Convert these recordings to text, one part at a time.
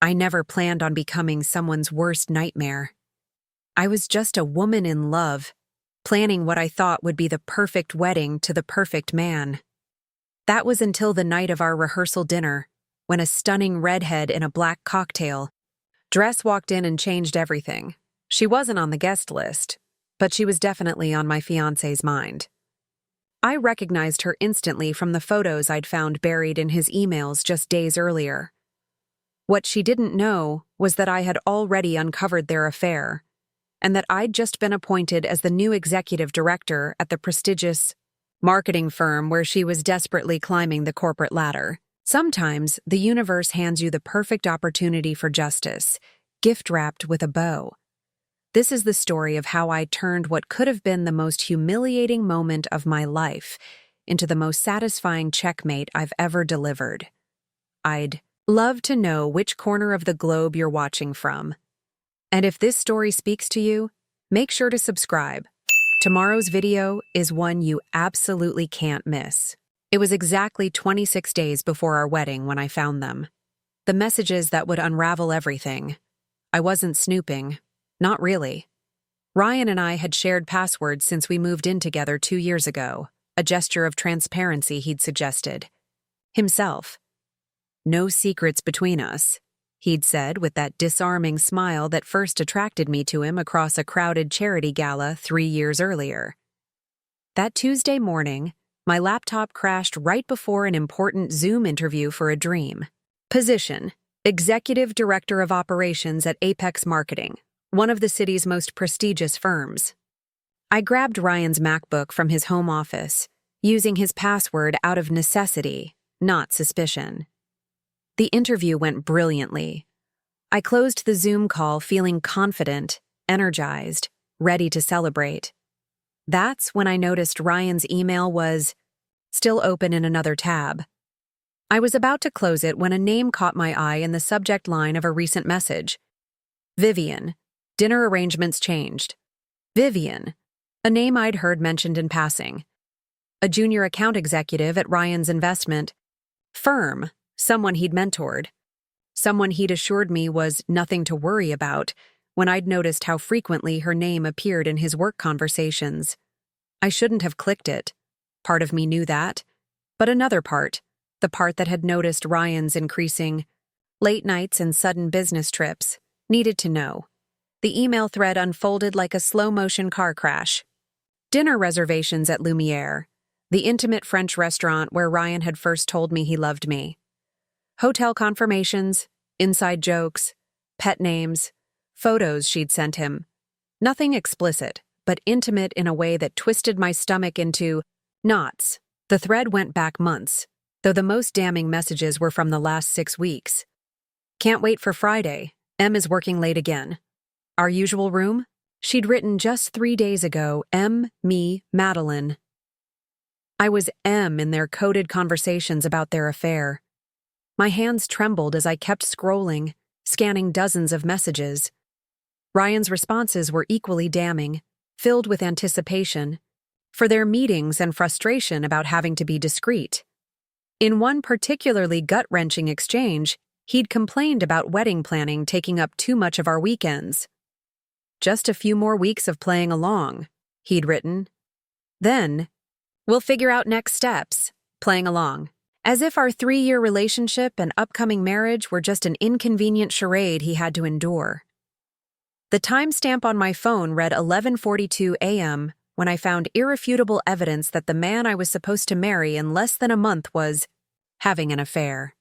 I never planned on becoming someone's worst nightmare. I was just a woman in love, planning what I thought would be the perfect wedding to the perfect man. That was until the night of our rehearsal dinner, when a stunning redhead in a black cocktail dress walked in and changed everything. She wasn't on the guest list, but she was definitely on my fiancé's mind. I recognized her instantly from the photos I'd found buried in his emails just days earlier. What she didn't know was that I had already uncovered their affair, and that I'd just been appointed as the new executive director at the prestigious marketing firm where she was desperately climbing the corporate ladder. Sometimes the universe hands you the perfect opportunity for justice, gift-wrapped with a bow. This is the story of how I turned what could have been the most humiliating moment of my life into the most satisfying checkmate I've ever delivered. I'd love to know which corner of the globe you're watching from. And if this story speaks to you, make sure to subscribe. Tomorrow's video is one you absolutely can't miss. It was exactly 26 days before our wedding when I found them. The messages that would unravel everything. I wasn't snooping. Not really. Ryan and I had shared passwords since we moved in together 2 years ago, a gesture of transparency he'd suggested. Himself. No secrets between us, he'd said with that disarming smile that first attracted me to him across a crowded charity gala 3 years earlier. That Tuesday morning, my laptop crashed right before an important Zoom interview for a dream. Position: Executive Director of Operations at Apex Marketing, one of the city's most prestigious firms. I grabbed Ryan's MacBook from his home office, using his password out of necessity, not suspicion. The interview went brilliantly. I closed the Zoom call feeling confident, energized, ready to celebrate. That's when I noticed Ryan's email was still open in another tab. I was about to close it when a name caught my eye in the subject line of a recent message. Vivian. Dinner arrangements changed. Vivian. A name I'd heard mentioned in passing. A junior account executive at Ryan's investment firm. Someone he'd mentored. Someone he'd assured me was nothing to worry about when I'd noticed how frequently her name appeared in his work conversations. I shouldn't have clicked it. Part of me knew that. But another part, the part that had noticed Ryan's increasing late nights and sudden business trips, needed to know. The email thread unfolded like a slow-motion car crash. Dinner reservations at Lumiere, the intimate French restaurant where Ryan had first told me he loved me. Hotel confirmations, inside jokes, pet names, photos she'd sent him. Nothing explicit, but intimate in a way that twisted my stomach into knots. The thread went back months, though the most damning messages were from the last 6 weeks. Can't wait for Friday. M is working late again. Our usual room? She'd written just 3 days ago, M, me, Madeline. I was M in their coded conversations about their affair. My hands trembled as I kept scrolling, scanning dozens of messages. Ryan's responses were equally damning, filled with anticipation, for their meetings and frustration about having to be discreet. In one particularly gut-wrenching exchange, he'd complained about wedding planning taking up too much of our weekends. Just a few more weeks of playing along, he'd written. Then, we'll figure out next steps, playing along. As if our 3-year relationship and upcoming marriage were just an inconvenient charade he had to endure. The timestamp on my phone read 11:42 a.m. when I found irrefutable evidence that the man I was supposed to marry in less than a month was having an affair.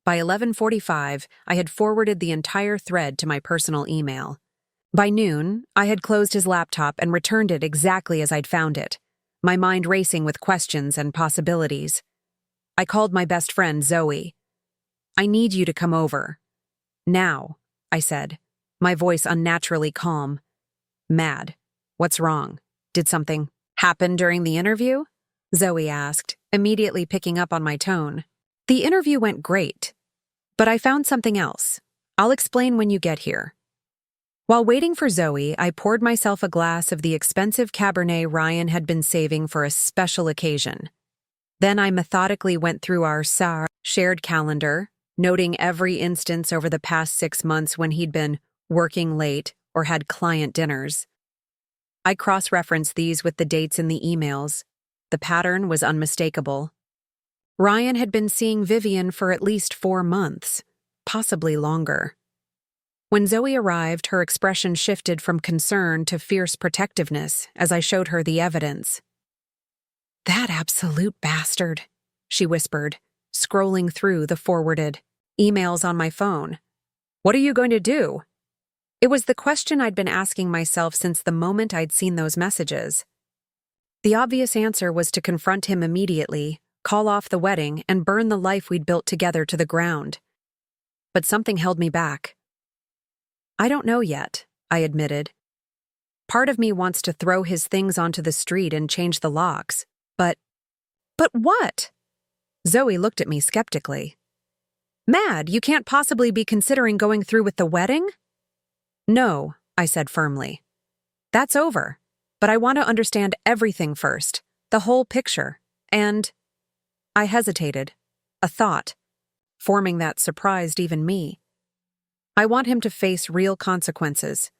By 11:45, I had forwarded the entire thread to my personal email. By noon, I had closed his laptop and returned it exactly as I'd found it, my mind racing with questions and possibilities. I called my best friend, Zoe. I need you to come over. Now, I said, my voice unnaturally calm. Mad. What's wrong? Did something happen during the interview? Zoe asked, immediately picking up on my tone. The interview went great, but I found something else. I'll explain when you get here. While waiting for Zoe, I poured myself a glass of the expensive Cabernet Ryan had been saving for a special occasion. Then I methodically went through our shared calendar, noting every instance over the past 6 months when he'd been working late or had client dinners. I cross-referenced these with the dates in the emails. The pattern was unmistakable. Ryan had been seeing Vivian for at least 4 months, possibly longer. When Zoe arrived, her expression shifted from concern to fierce protectiveness as I showed her the evidence. "That absolute bastard," she whispered, scrolling through the forwarded emails on my phone. "What are you going to do?" It was the question I'd been asking myself since the moment I'd seen those messages. The obvious answer was to confront him immediately, call off the wedding, and burn the life we'd built together to the ground. But something held me back. "I don't know yet," I admitted. "Part of me wants to throw his things onto the street and change the locks. But what?" Zoe looked at me skeptically. "Mad, you can't possibly be considering going through with the wedding?" "No," I said firmly. "That's over. But I want to understand everything first, the whole picture. And—" I hesitated, a thought, forming that surprised even me. "I want him to face real consequences,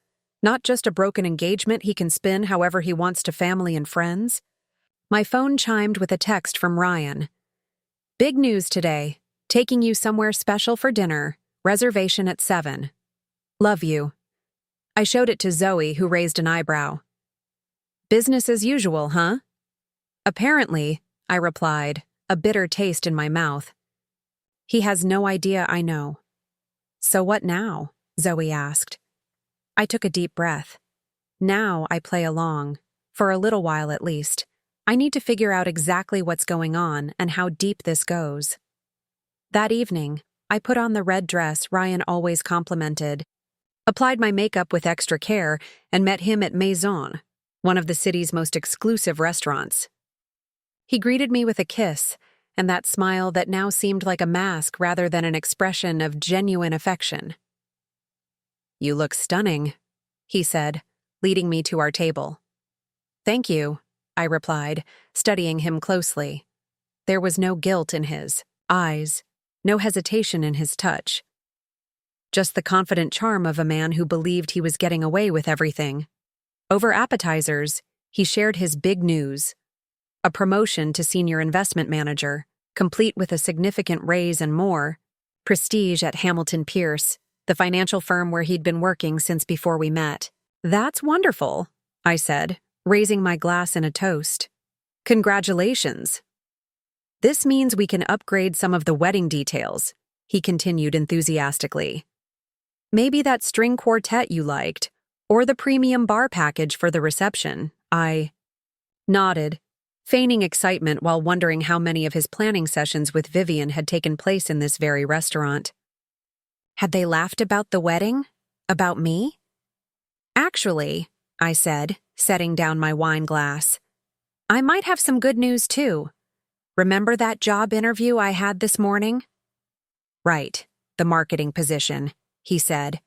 not just a broken engagement he can spin however he wants to family and friends." My phone chimed with a text from Ryan. "Big news today. Taking you somewhere special for dinner. Reservation at 7. Love you." I showed it to Zoe, who raised an eyebrow. "Business as usual, huh?" "Apparently," I replied, a bitter taste in my mouth. "He has no idea I know." "So what now?" Zoe asked. I took a deep breath. Now I play along, for a little while at least. I need to figure out exactly what's going on and how deep this goes. That evening, I put on the red dress Ryan always complimented, applied my makeup with extra care, and met him at Maison, one of the city's most exclusive restaurants. He greeted me with a kiss, and that smile that now seemed like a mask rather than an expression of genuine affection. "You look stunning," he said, leading me to our table. "Thank you," I replied, studying him closely. There was no guilt in his eyes, no hesitation in his touch. Just the confident charm of a man who believed he was getting away with everything. Over appetizers, he shared his big news: a promotion to senior investment manager, complete with a significant raise and more, prestige at Hamilton Pierce, the financial firm where he'd been working since before we met. "That's wonderful," I said, raising my glass in a toast. "Congratulations." "This means we can upgrade some of the wedding details," he continued enthusiastically. "Maybe that string quartet you liked, or the premium bar package for the reception." I nodded, feigning excitement while wondering how many of his planning sessions with Vivian had taken place in this very restaurant. Had they laughed about the wedding? About me? "Actually," I said, setting down my wine glass, "I might have some good news too. Remember that job interview I had this morning?" "Right, the marketing position," he said,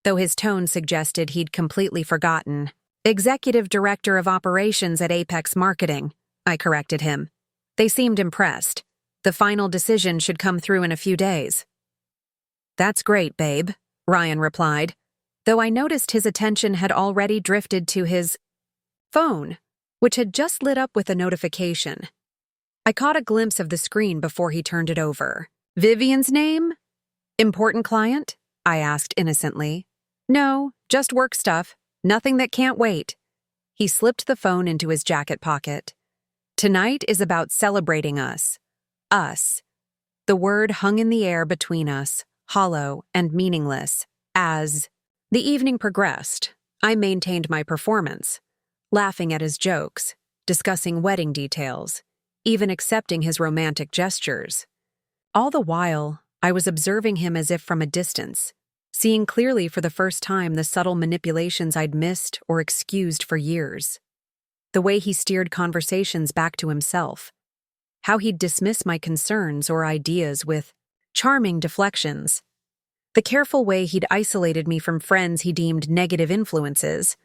though his tone suggested he'd completely forgotten. "Executive Director of Operations at Apex Marketing," I corrected him. They seemed impressed. The final decision should come through in a few days. "That's great, babe," Ryan replied, though I noticed his attention had already drifted to his phone, which had just lit up with a notification. I caught a glimpse of the screen before he turned it over. "Vivian's name? Important client?" I asked innocently. "No, just work stuff. Nothing that can't wait." He slipped the phone into his jacket pocket. "Tonight is about celebrating us. Us." The word hung in the air between us, hollow and meaningless. As the evening progressed, I maintained my performance, laughing at his jokes, discussing wedding details, even accepting his romantic gestures. All the while, I was observing him as if from a distance, seeing clearly for the first time the subtle manipulations I'd missed or excused for years. The way he steered conversations back to himself, how he'd dismiss my concerns or ideas with charming deflections, the careful way he'd isolated me from friends he deemed negative influences,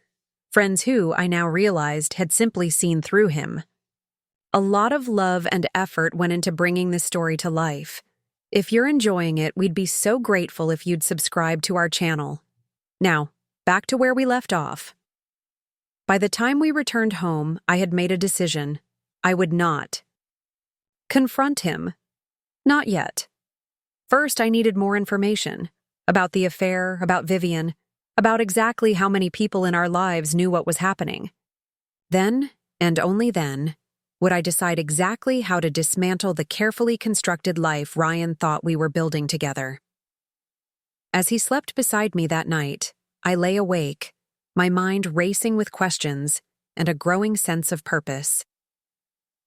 friends who, I now realized, had simply seen through him. A lot of love and effort went into bringing this story to life, If you're enjoying it, we'd be so grateful if you'd subscribe to our channel. Now, back to where we left off. By the time we returned home, I had made a decision. I would not confront him. Not yet. First, I needed more information about the affair, about Vivian, about exactly how many people in our lives knew what was happening. Then, and only then, would I decide exactly how to dismantle the carefully constructed life Ryan thought we were building together. As he slept beside me that night, I lay awake, my mind racing with questions and a growing sense of purpose.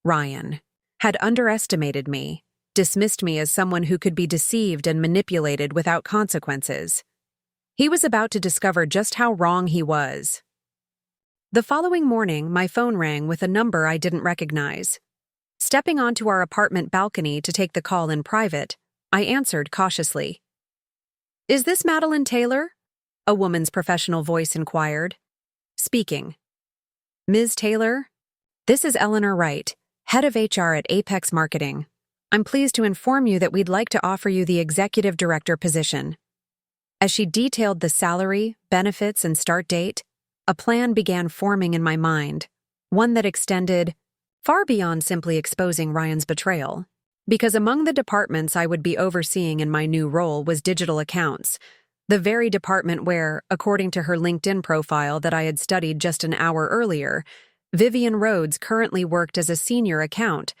Ryan had underestimated me, dismissed me as someone who could be deceived and manipulated without consequences. He was about to discover just how wrong he was. The following morning, my phone rang with a number I didn't recognize. Stepping onto our apartment balcony to take the call in private, I answered cautiously. "Is this Madeline Taylor?" a woman's professional voice inquired. "Speaking." "Ms. Taylor, this is Eleanor Wright, head of HR at Apex Marketing. I'm pleased to inform you that we'd like to offer you the executive director position." As she detailed the salary, benefits, and start date, a plan began forming in my mind, one that extended far beyond simply exposing Ryan's betrayal. Because among the departments I would be overseeing in my new role was digital accounts, the very department where, according to her LinkedIn profile that I had studied just an hour earlier, Vivian Rhodes currently worked as a senior account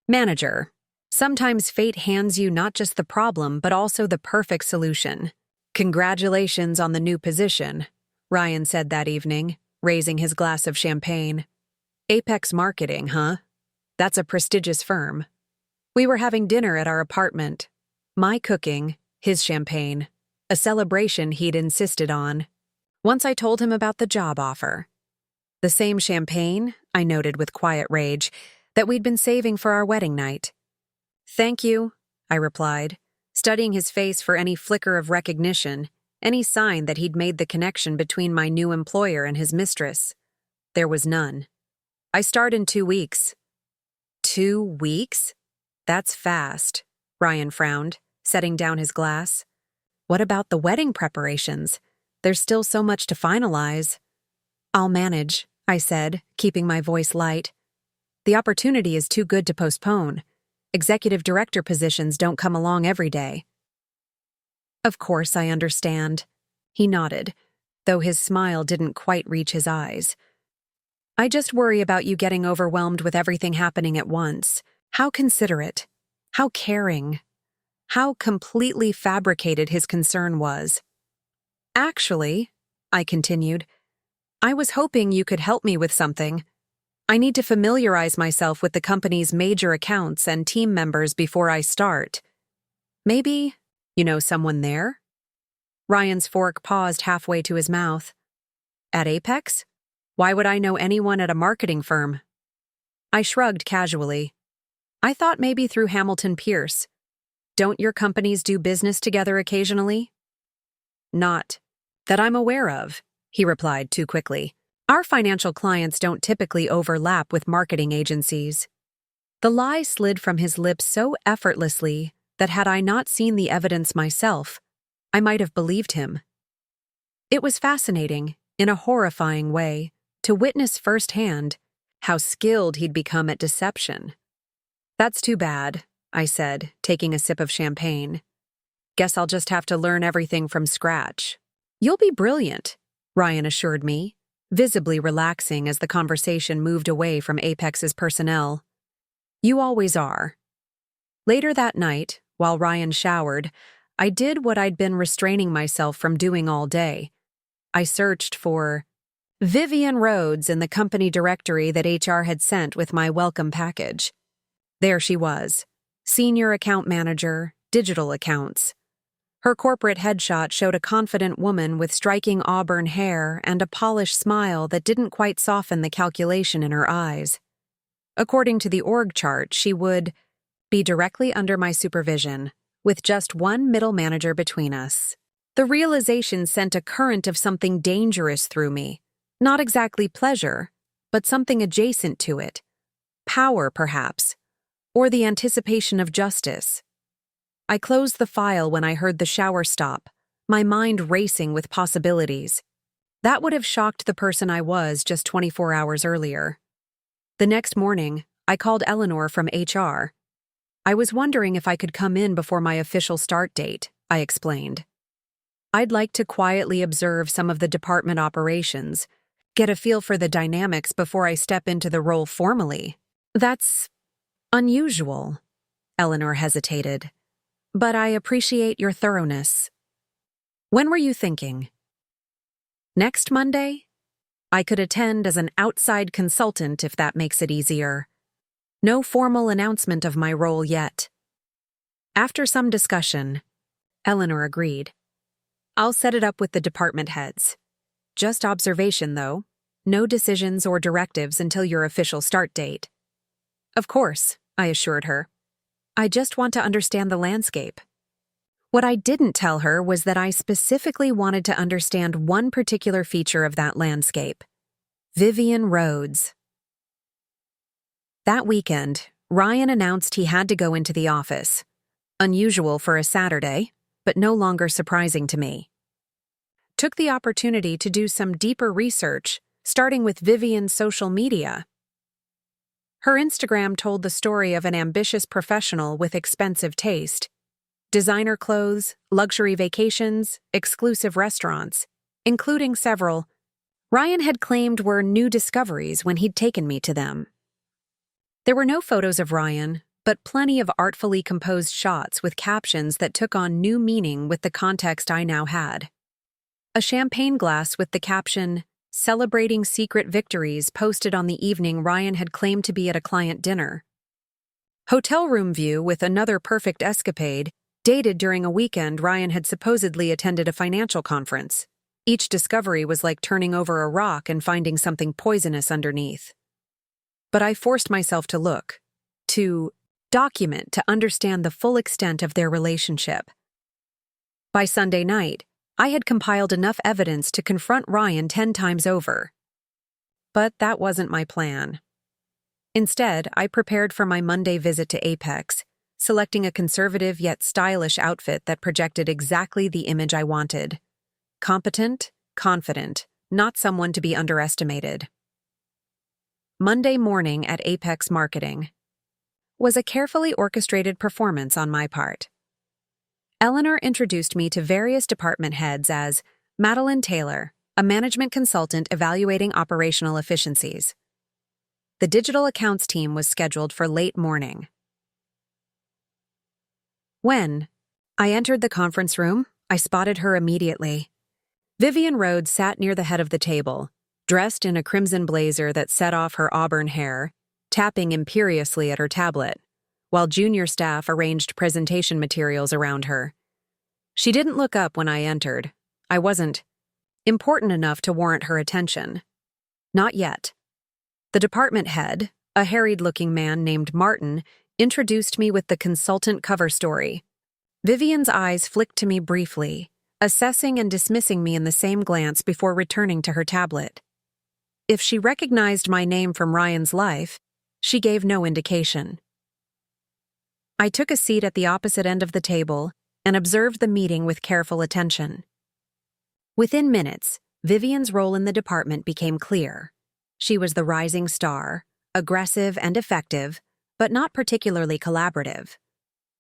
manager. Sometimes fate hands you not just the problem, but also the perfect solution. "Congratulations on the new position," Ryan said that evening, raising his glass of champagne. "Apex Marketing, huh? That's a prestigious firm." We were having dinner at our apartment. My cooking, his champagne, a celebration he'd insisted on. Once I told him about the job offer. "The same champagne," I noted with quiet rage, "that we'd been saving for our wedding night." "Thank you," I replied, studying his face for any flicker of recognition, any sign that he'd made the connection between my new employer and his mistress. There was none. "I start in 2 weeks." 2 weeks? That's fast, Ryan frowned, setting down his glass. "What about the wedding preparations? There's still so much to finalize." "I'll manage," I said, keeping my voice light. "The opportunity is too good to postpone. Executive director positions don't come along every day." "Of course, I understand." He nodded, though his smile didn't quite reach his eyes. "I just worry about you getting overwhelmed with everything happening at once." How considerate, how caring, how completely fabricated his concern was. "Actually," I continued, "I was hoping you could help me with something. I need to familiarize myself with the company's major accounts and team members before I start. Maybe, you know someone there?" Ryan's fork paused halfway to his mouth. "At Apex? Why would I know anyone at a marketing firm?" I shrugged casually. "I thought maybe through Hamilton Pierce. Don't your companies do business together occasionally?" "Not that I'm aware of," he replied too quickly. "Our financial clients don't typically overlap with marketing agencies." The lie slid from his lips so effortlessly that had I not seen the evidence myself, I might have believed him. It was fascinating, in a horrifying way, to witness firsthand how skilled he'd become at deception. "That's too bad," I said, taking a sip of champagne. "Guess I'll just have to learn everything from scratch." "You'll be brilliant," Ryan assured me, visibly relaxing as the conversation moved away from Apex's personnel. "You always are." Later that night, while Ryan showered, I did what I'd been restraining myself from doing all day. I searched for Vivian Rhodes in the company directory that HR had sent with my welcome package. There she was, senior account manager, digital accounts. Her corporate headshot showed a confident woman with striking auburn hair and a polished smile that didn't quite soften the calculation in her eyes. According to the org chart, she would be directly under my supervision, with just one middle manager between us. The realization sent a current of something dangerous through me. Not exactly pleasure, but something adjacent to it. Power, perhaps, or the anticipation of justice. I closed the file when I heard the shower stop, my mind racing with possibilities. That would have shocked the person I was just 24 hours earlier. The next morning, I called Eleanor from HR. I was wondering if I could come in before my official start date, I explained. I'd like to quietly observe some of the department operations, get a feel for the dynamics before I step into the role formally. That's unusual, Eleanor hesitated. But I appreciate your thoroughness. When were you thinking? Next Monday? I could attend as an outside consultant if that makes it easier. No formal announcement of my role yet. After some discussion, Eleanor agreed. I'll set it up with the department heads. Just observation, though. No decisions or directives until your official start date. Of course, I assured her. I just want to understand the landscape. What I didn't tell her was that I specifically wanted to understand one particular feature of that landscape. Vivian Rhodes. That weekend, Ryan announced he had to go into the office. Unusual for a Saturday, but no longer surprising to me. Took the opportunity to do some deeper research, starting with Vivian's social media. Her Instagram told the story of an ambitious professional with expensive taste. Designer clothes, luxury vacations, exclusive restaurants, including several Ryan had claimed were new discoveries when he'd taken me to them. There were no photos of Ryan, but plenty of artfully composed shots with captions that took on new meaning with the context I now had. A champagne glass with the caption, "Celebrating Secret Victories," posted on the evening Ryan had claimed to be at a client dinner. Hotel room view with another perfect escapade, dated during a weekend Ryan had supposedly attended a financial conference. Each discovery was like turning over a rock and finding something poisonous underneath. But I forced myself to look, to document, to understand the full extent of their relationship. By Sunday night, I had compiled enough evidence to confront Ryan 10 times over. But that wasn't my plan. Instead, I prepared for my Monday visit to Apex, selecting a conservative yet stylish outfit that projected exactly the image I wanted. Competent, confident, not someone to be underestimated. Monday morning at Apex Marketing was a carefully orchestrated performance on my part. Eleanor introduced me to various department heads as Madeline Taylor, a management consultant evaluating operational efficiencies. The digital accounts team was scheduled for late morning. When I entered the conference room, I spotted her immediately. Vivian Rhodes sat near the head of the table, dressed in a crimson blazer that set off her auburn hair, tapping imperiously at her tablet, while junior staff arranged presentation materials around her. She didn't look up when I entered. I wasn't important enough to warrant her attention. Not yet. The department head, a harried-looking man named Martin, introduced me with the consultant cover story. Vivian's eyes flicked to me briefly, assessing and dismissing me in the same glance before returning to her tablet. If she recognized my name from Ryan's life, she gave no indication. I took a seat at the opposite end of the table and observed the meeting with careful attention. Within minutes, Vivian's role in the department became clear. She was the rising star, aggressive and effective, but not particularly collaborative.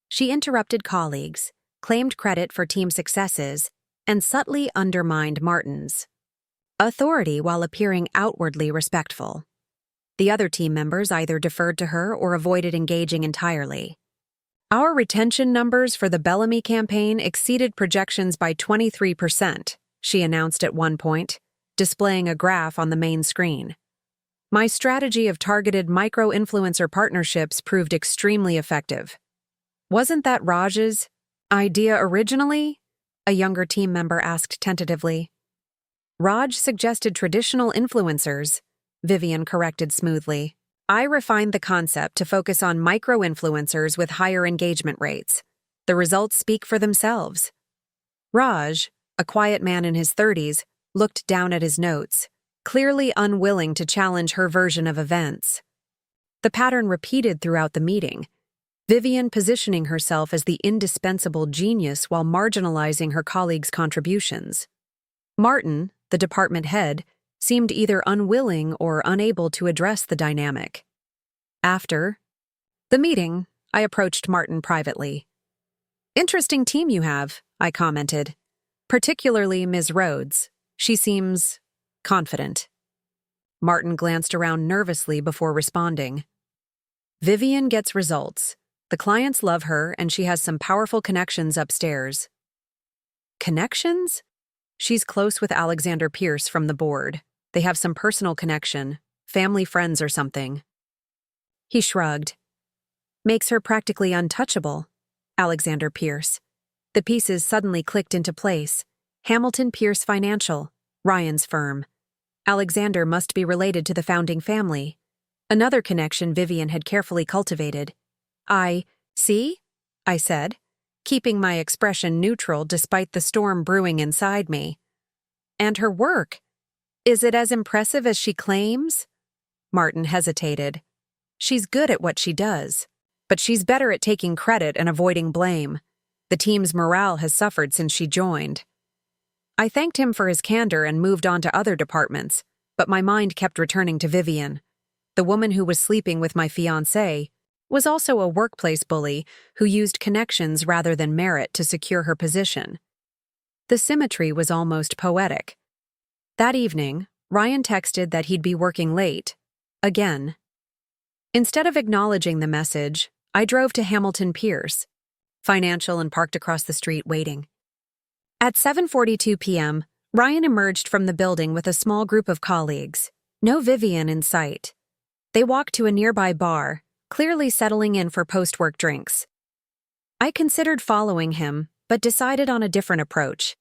She interrupted colleagues, claimed credit for team successes, and subtly undermined Martin's authority while appearing outwardly respectful. The other team members either deferred to her or avoided engaging entirely. Our retention numbers for the Bellamy campaign exceeded projections by 23%, she announced at one point, displaying a graph on the main screen. My strategy of targeted micro-influencer partnerships proved extremely effective. Wasn't that Raj's idea originally? A younger team member asked tentatively. Raj suggested traditional influencers, Vivian corrected smoothly. I refined the concept to focus on micro-influencers with higher engagement rates. The results speak for themselves. Raj, a quiet man in his 30s, looked down at his notes, clearly unwilling to challenge her version of events. The pattern repeated throughout the meeting. Vivian positioning herself as the indispensable genius while marginalizing her colleagues' contributions. Martin, the department head, seemed either unwilling or unable to address the dynamic. After the meeting, I approached Martin privately. "Interesting team you have," I commented. "Particularly Ms. Rhodes. She seems confident." Martin glanced around nervously before responding. "Vivian gets results. The clients love her, and she has some powerful connections upstairs." "Connections?" "She's close with Alexander Pierce from the board. They have some personal connection, family friends or something." He shrugged. "Makes her practically untouchable." Alexander Pierce. The pieces suddenly clicked into place. Hamilton Pierce Financial, Ryan's firm. Alexander must be related to the founding family. Another connection Vivian had carefully cultivated. "See?" I said, keeping my expression neutral despite the storm brewing inside me. "And her work. Is it as impressive as she claims?" Martin hesitated. "She's good at what she does, but she's better at taking credit and avoiding blame. The team's morale has suffered since she joined." I thanked him for his candor and moved on to other departments, but my mind kept returning to Vivian. The woman who was sleeping with my fiancé was also a workplace bully who used connections rather than merit to secure her position. The symmetry was almost poetic. That evening, Ryan texted that he'd be working late. Again. Instead of acknowledging the message, I drove to Hamilton Pierce Financial and parked across the street waiting. At 7:42 p.m., Ryan emerged from the building with a small group of colleagues. No Vivian in sight. They walked to a nearby bar, clearly settling in for post-work drinks. I considered following him, but decided on a different approach.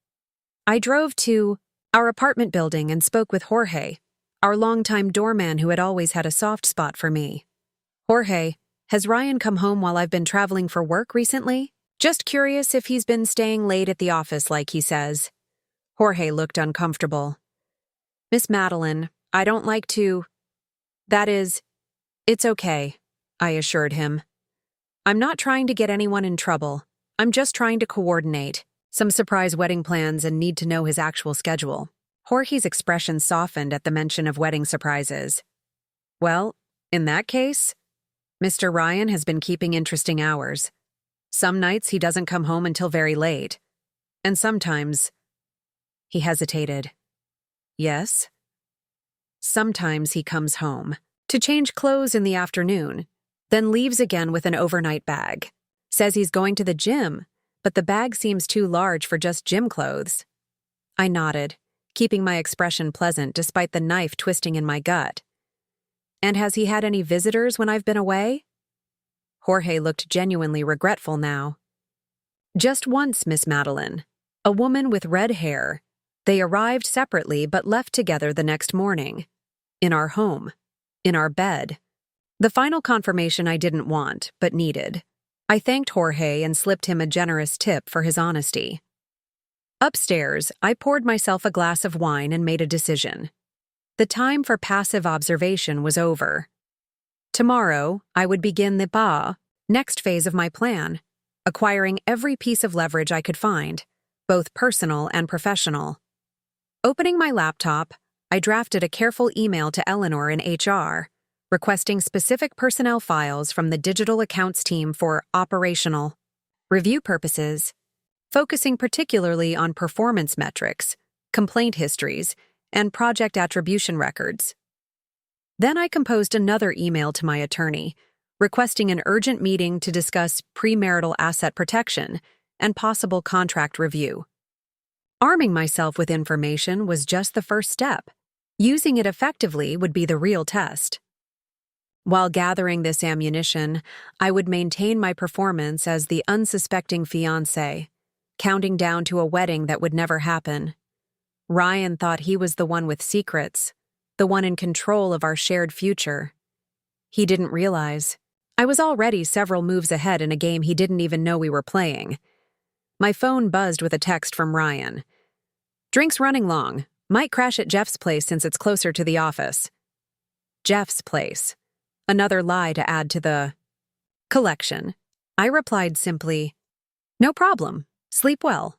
I drove to our apartment building and spoke with Jorge, our longtime doorman who had always had a soft spot for me. "Jorge, has Ryan come home while I've been traveling for work recently? Just curious if he's been staying late at the office like he says." Jorge looked uncomfortable. "Miss Madeline, I don't like to... That is, it's okay," I assured him. "I'm not trying to get anyone in trouble. I'm just trying to coordinate some surprise wedding plans and need to know his actual schedule." Jorge's expression softened at the mention of wedding surprises. "Well, in that case, Mr. Ryan has been keeping interesting hours. Some nights he doesn't come home until very late. And sometimes..." He hesitated. "Yes?" "Sometimes he comes home to change clothes in the afternoon, then leaves again with an overnight bag. Says he's going to the gym, but the bag seems too large for just gym clothes." I nodded, keeping my expression pleasant despite the knife twisting in my gut. "And has he had any visitors when I've been away?" Jorge looked genuinely regretful now. "Just once, Miss Madeline. A woman with red hair. They arrived separately but left together the next morning. In our home. In our bed." The final confirmation I didn't want, but needed. I thanked Jorge and slipped him a generous tip for his honesty. Upstairs, I poured myself a glass of wine and made a decision. The time for passive observation was over. Tomorrow, I would begin the next phase of my plan, acquiring every piece of leverage I could find, both personal and professional. Opening my laptop, I drafted a careful email to Eleanor in HR, requesting specific personnel files from the digital accounts team for operational review purposes, focusing particularly on performance metrics, complaint histories, and project attribution records. Then I composed another email to my attorney, requesting an urgent meeting to discuss premarital asset protection and possible contract review. Arming myself with information was just the first step. Using it effectively would be the real test. While gathering this ammunition, I would maintain my performance as the unsuspecting fiancé, counting down to a wedding that would never happen. Ryan thought he was the one with secrets, the one in control of our shared future. He didn't realize I was already several moves ahead in a game he didn't even know we were playing. My phone buzzed with a text from Ryan. "Drink's running long. Might crash at Jeff's place since it's closer to the office." Jeff's place. Another lie to add to the collection. I replied simply, "No problem. Sleep well."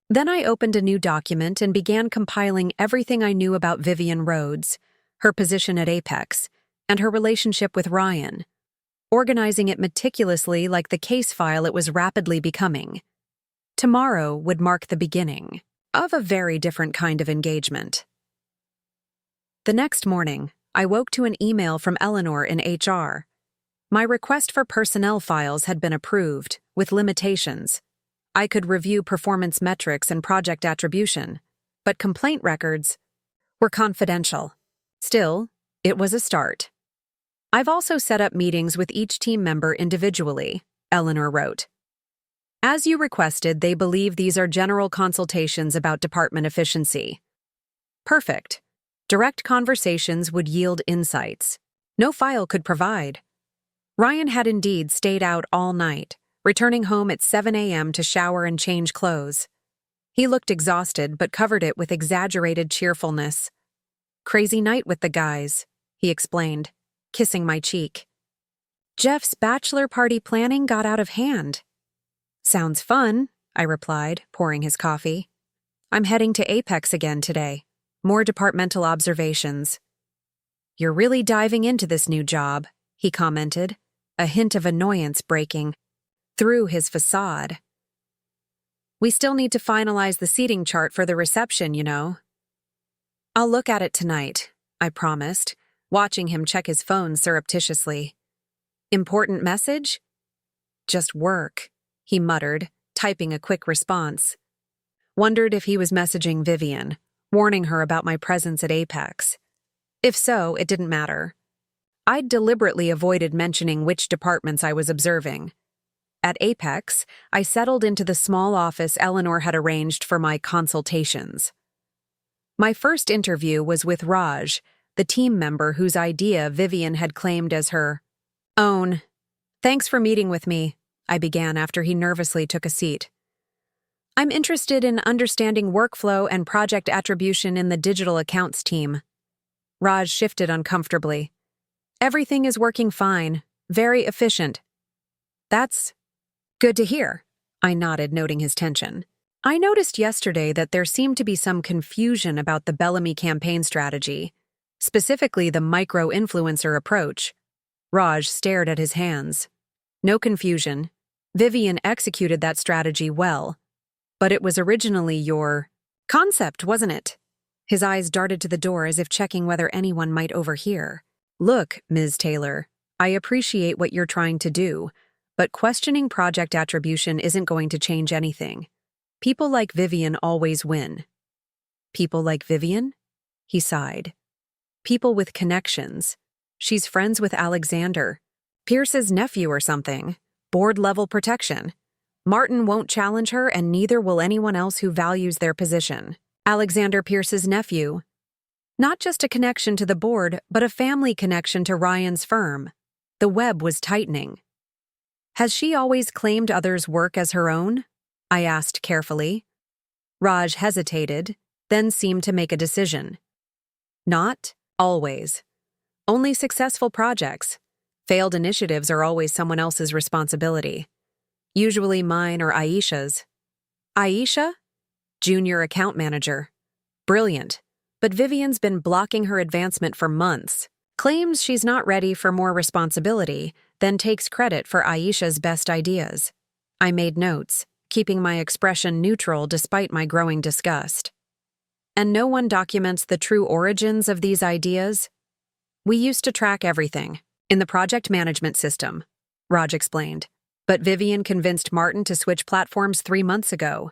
Then I opened a new document and began compiling everything I knew about Vivian Rhodes, her position at Apex, and her relationship with Ryan, organizing it meticulously like the case file it was rapidly becoming. Tomorrow would mark the beginning of a very different kind of engagement. The next morning, I woke to an email from Eleanor in HR. My request for personnel files had been approved, with limitations. I could review performance metrics and project attribution, but complaint records were confidential. Still, it was a start. "I've also set up meetings with each team member individually," Eleanor wrote. "As you requested, they believe these are general consultations about department efficiency." Perfect. Direct conversations would yield insights no file could provide. Ryan had indeed stayed out all night, returning home at 7 a.m. to shower and change clothes. He looked exhausted but covered it with exaggerated cheerfulness. "Crazy night with the guys," he explained, kissing my cheek. "Jeff's bachelor party planning got out of hand." "Sounds fun," I replied, pouring his coffee. "I'm heading to Apex again today. More departmental observations." "You're really diving into this new job," he commented, a hint of annoyance breaking through his facade. "We still need to finalize the seating chart for the reception, you know." "I'll look at it tonight," I promised, watching him check his phone surreptitiously. "Important message?" "Just work," he muttered, typing a quick response. Wondered if he was messaging Vivian, warning her about my presence at Apex. If so, it didn't matter. I'd deliberately avoided mentioning which departments I was observing. At Apex, I settled into the small office Eleanor had arranged for my consultations. My first interview was with Raj, the team member whose idea Vivian had claimed as her own. "Thanks for meeting with me," I began after he nervously took a seat. "I'm interested in understanding workflow and project attribution in the digital accounts team." Raj shifted uncomfortably. "Everything is working fine, very efficient." "That's good to hear," I nodded, noting his tension. "I noticed yesterday that there seemed to be some confusion about the Bellamy campaign strategy, specifically the micro-influencer approach." Raj stared at his hands. "No confusion. Vivian executed that strategy well. But it was originally your concept, wasn't it?" His eyes darted to the door as if checking whether anyone might overhear. "Look, Ms. Taylor, I appreciate what you're trying to do, but questioning project attribution isn't going to change anything. People like Vivian always win." "People like Vivian?" He sighed. "People with connections. She's friends with Alexander, Pierce's nephew or something. Board-level protection. Martin won't challenge her, and neither will anyone else who values their position. Alexander Pierce's nephew. Not just a connection to the board, but a family connection to Ryan's firm." The web was tightening. "Has she always claimed others' work as her own?" I asked carefully. Raj hesitated, then seemed to make a decision. "Not always. Only successful projects. Failed initiatives are always someone else's responsibility. Usually mine or Aisha's." "Aisha?" "Junior account manager. Brilliant. But Vivian's been blocking her advancement for months. Claims she's not ready for more responsibility, then takes credit for Aisha's best ideas." I made notes, keeping my expression neutral despite my growing disgust. "And no one documents the true origins of these ideas?" "We used to track everything in the project management system," Raj explained. "But Vivian convinced Martin to switch platforms 3 months ago.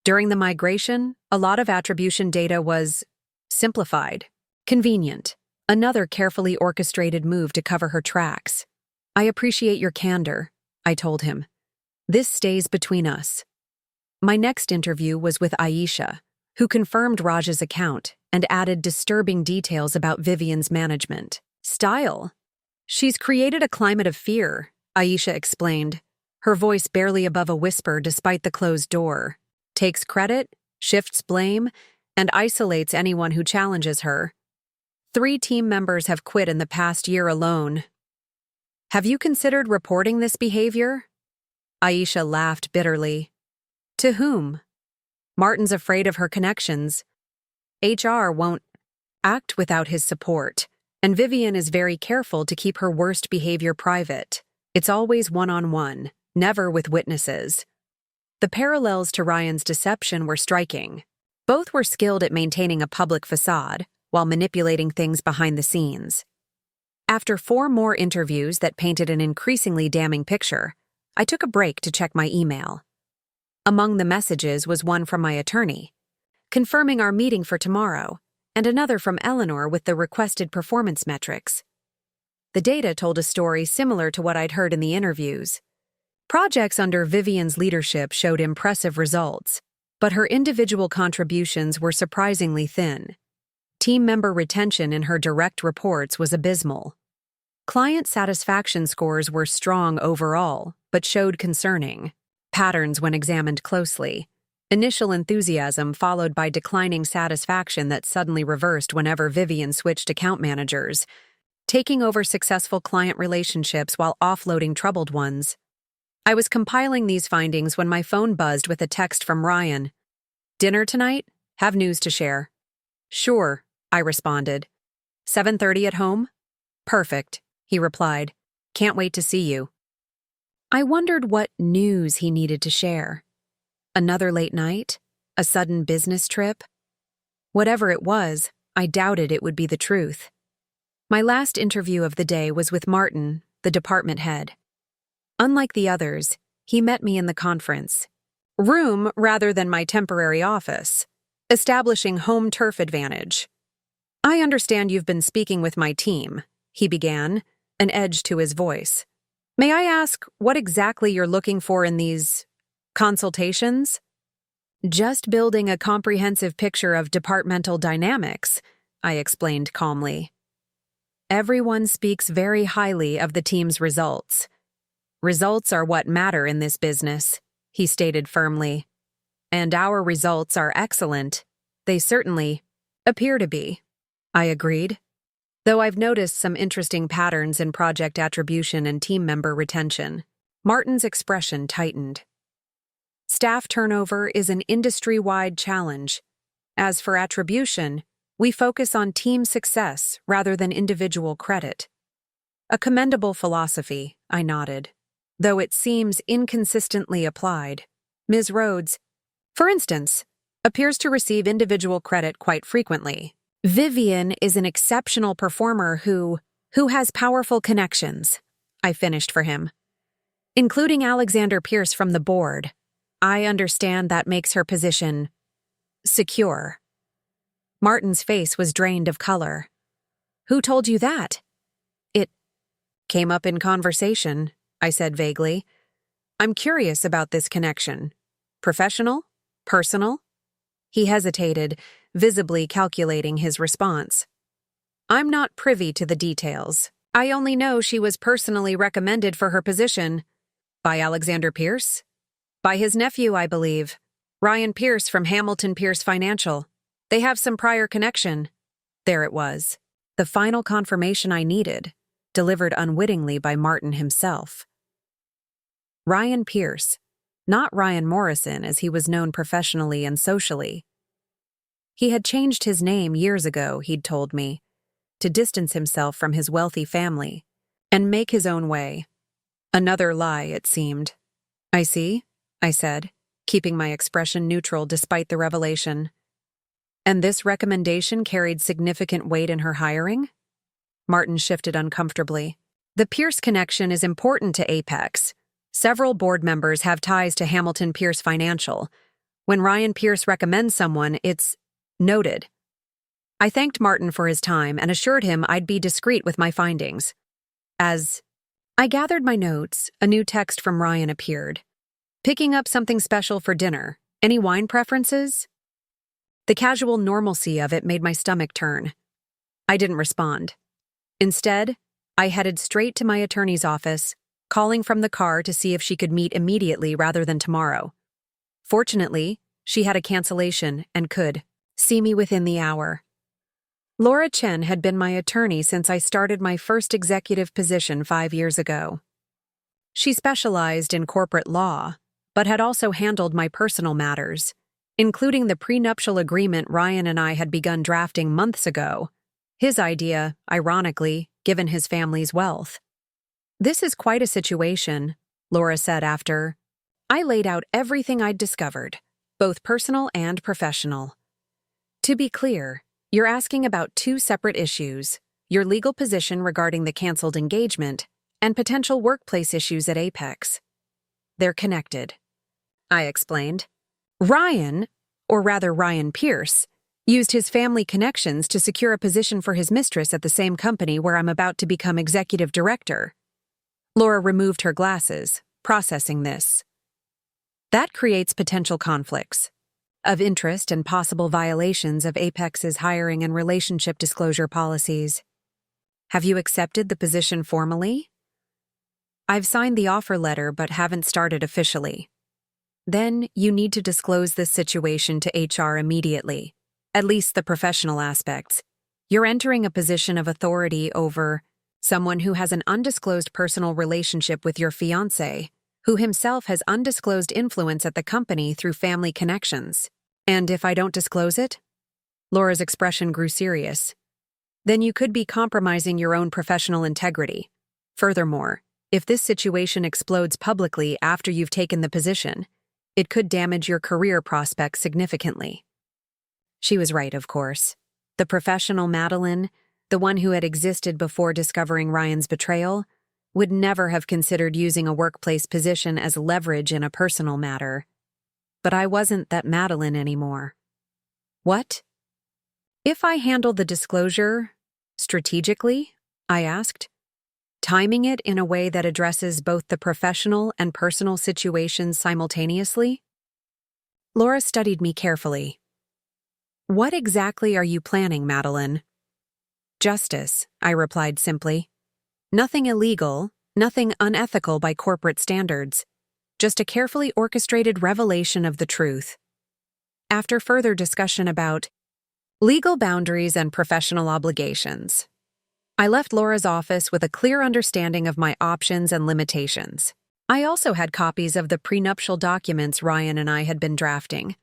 During the migration, a lot of attribution data was simplified. Convenient. Another carefully orchestrated move to cover her tracks." "I appreciate your candor," I told him. "This stays between us." My next interview was with Aisha, who confirmed Raj's account and added disturbing details about Vivian's management style. "She's created a climate of fear," Aisha explained, her voice barely above a whisper despite the closed door. "Takes credit, shifts blame, and isolates anyone who challenges her. 3 team members have quit in the past year alone." "Have you considered reporting this behavior?" Aisha laughed bitterly. To whom? Martin's afraid of her connections. HR won't act without his support, and Vivian is very careful to keep her worst behavior private. It's always one-on-one, never with witnesses. The parallels to Ryan's deception were striking. Both were skilled at maintaining a public facade while manipulating things behind the scenes. After 4 more interviews that painted an increasingly damning picture, I took a break to check my email. Among the messages was one from my attorney, confirming our meeting for tomorrow, and another from Eleanor with the requested performance metrics. The data told a story similar to what I'd heard in the interviews. Projects under Vivian's leadership showed impressive results, but her individual contributions were surprisingly thin. Team member retention in her direct reports was abysmal. Client satisfaction scores were strong overall, but showed concerning patterns when examined closely. Initial enthusiasm followed by declining satisfaction that suddenly reversed whenever Vivian switched account managers, taking over successful client relationships while offloading troubled ones. I was compiling these findings when my phone buzzed with a text from Ryan. Dinner tonight? Have news to share. Sure, I responded. 7:30 at home? Perfect, he replied. Can't wait to see you. I wondered what news he needed to share. Another late night? A sudden business trip? Whatever it was, I doubted it would be the truth. My last interview of the day was with Martin, the department head. Unlike the others, he met me in the conference room rather than my temporary office, establishing home turf advantage. I understand you've been speaking with my team, he began, an edge to his voice. May I ask what exactly you're looking for in these consultations? Just building a comprehensive picture of departmental dynamics, I explained calmly. Everyone speaks very highly of the team's results. Results are what matter in this business, he stated firmly. And our results are excellent. They certainly appear to be. I agreed. Though I've noticed some interesting patterns in project attribution and team member retention. Martin's expression tightened. Staff turnover is an industry-wide challenge. As for attribution, we focus on team success rather than individual credit. A commendable philosophy, I nodded, though it seems inconsistently applied. Ms. Rhodes, for instance, appears to receive individual credit quite frequently. Vivian is an exceptional performer who has powerful connections, I finished for him. Including Alexander Pierce from the board. I understand that makes her position secure. Martin's face was drained of color. Who told you that? It came up in conversation, I said vaguely. I'm curious about this connection. Professional? Personal? He hesitated, visibly calculating his response. I'm not privy to the details. I only know she was personally recommended for her position. By Alexander Pierce? By his nephew, I believe. Ryan Pierce from Hamilton Pierce Financial. They have some prior connection. There it was. The final confirmation I needed, delivered unwittingly by Martin himself. Ryan Pierce, not Ryan Morrison as he was known professionally and socially. He had changed his name years ago, he'd told me, to distance himself from his wealthy family and make his own way. Another lie, it seemed. I see, I said, keeping my expression neutral despite the revelation. And this recommendation carried significant weight in her hiring? Martin shifted uncomfortably. The Pierce connection is important to Apex. Several board members have ties to Hamilton Pierce Financial. When Ryan Pierce recommends someone, it's noted. I thanked Martin for his time and assured him I'd be discreet with my findings. As I gathered my notes, a new text from Ryan appeared. Picking up something special for dinner. Any wine preferences? The casual normalcy of it made my stomach turn. I didn't respond. Instead, I headed straight to my attorney's office, calling from the car to see if she could meet immediately rather than tomorrow. Fortunately, she had a cancellation and could see me within the hour. Laura Chen had been my attorney since I started my first executive position 5 years ago. She specialized in corporate law, but had also handled my personal matters, including the prenuptial agreement Ryan and I had begun drafting months ago. His idea, ironically, given his family's wealth. "This is quite a situation," Laura said after I laid out everything I'd discovered, both personal and professional. "To be clear, you're asking about two separate issues: your legal position regarding the canceled engagement and potential workplace issues at Apex. They're connected," I explained. Ryan, or rather Ryan Pierce, used his family connections to secure a position for his mistress at the same company where I'm about to become executive director. Laura removed her glasses, processing this. "That creates potential conflicts of interest and possible violations of Apex's hiring and relationship disclosure policies. Have you accepted the position formally?" "I've signed the offer letter but haven't started officially." "Then you need to disclose this situation to HR immediately, at least the professional aspects. You're entering a position of authority over someone who has an undisclosed personal relationship with your fiancé, who himself has undisclosed influence at the company through family connections. And if I don't disclose it?" Laura's expression grew serious. "Then you could be compromising your own professional integrity. Furthermore, if this situation explodes publicly after you've taken the position, it could damage your career prospects significantly." She was right, of course. The professional Madeline, the one who had existed before discovering Ryan's betrayal, would never have considered using a workplace position as leverage in a personal matter. But I wasn't that Madeline anymore. "What? If I handle the disclosure strategically?" I asked, "timing it in a way that addresses both the professional and personal situations simultaneously?" Laura studied me carefully. "What exactly are you planning, Madeline?" "Justice," I replied simply. "Nothing illegal, nothing unethical by corporate standards. Just a carefully orchestrated revelation of the truth." After further discussion about legal boundaries and professional obligations, I left Laura's office with a clear understanding of my options and limitations. I also had copies of the prenuptial documents Ryan and I had been drafting,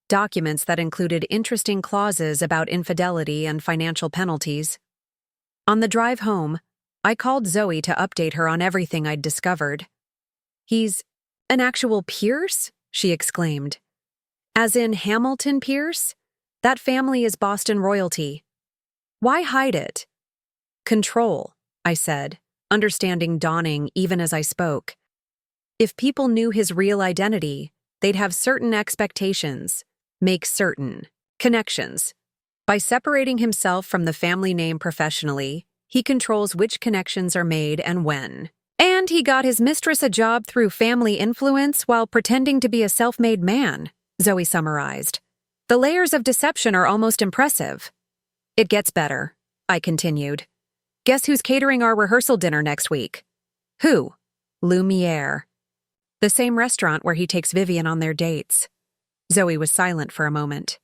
documents that included interesting clauses about infidelity and financial penalties. On the drive home, I called Zoe to update her on everything I'd discovered. "He's an actual Pierce?" she exclaimed. "As in Hamilton Pierce? That family is Boston royalty. Why hide it?" "Control," I said, understanding dawning even as I spoke. If people knew his real identity, they'd have certain expectations, make certain connections. By separating himself from the family name professionally, he controls which connections are made and when. And he got his mistress a job through family influence while pretending to be a self-made man, Zoe summarized. "The layers of deception are almost impressive." "It gets better," I continued. "Guess who's catering our rehearsal dinner next week?" "Who?" "Lumiere. The same restaurant where he takes Vivian on their dates." Zoe was silent for a moment.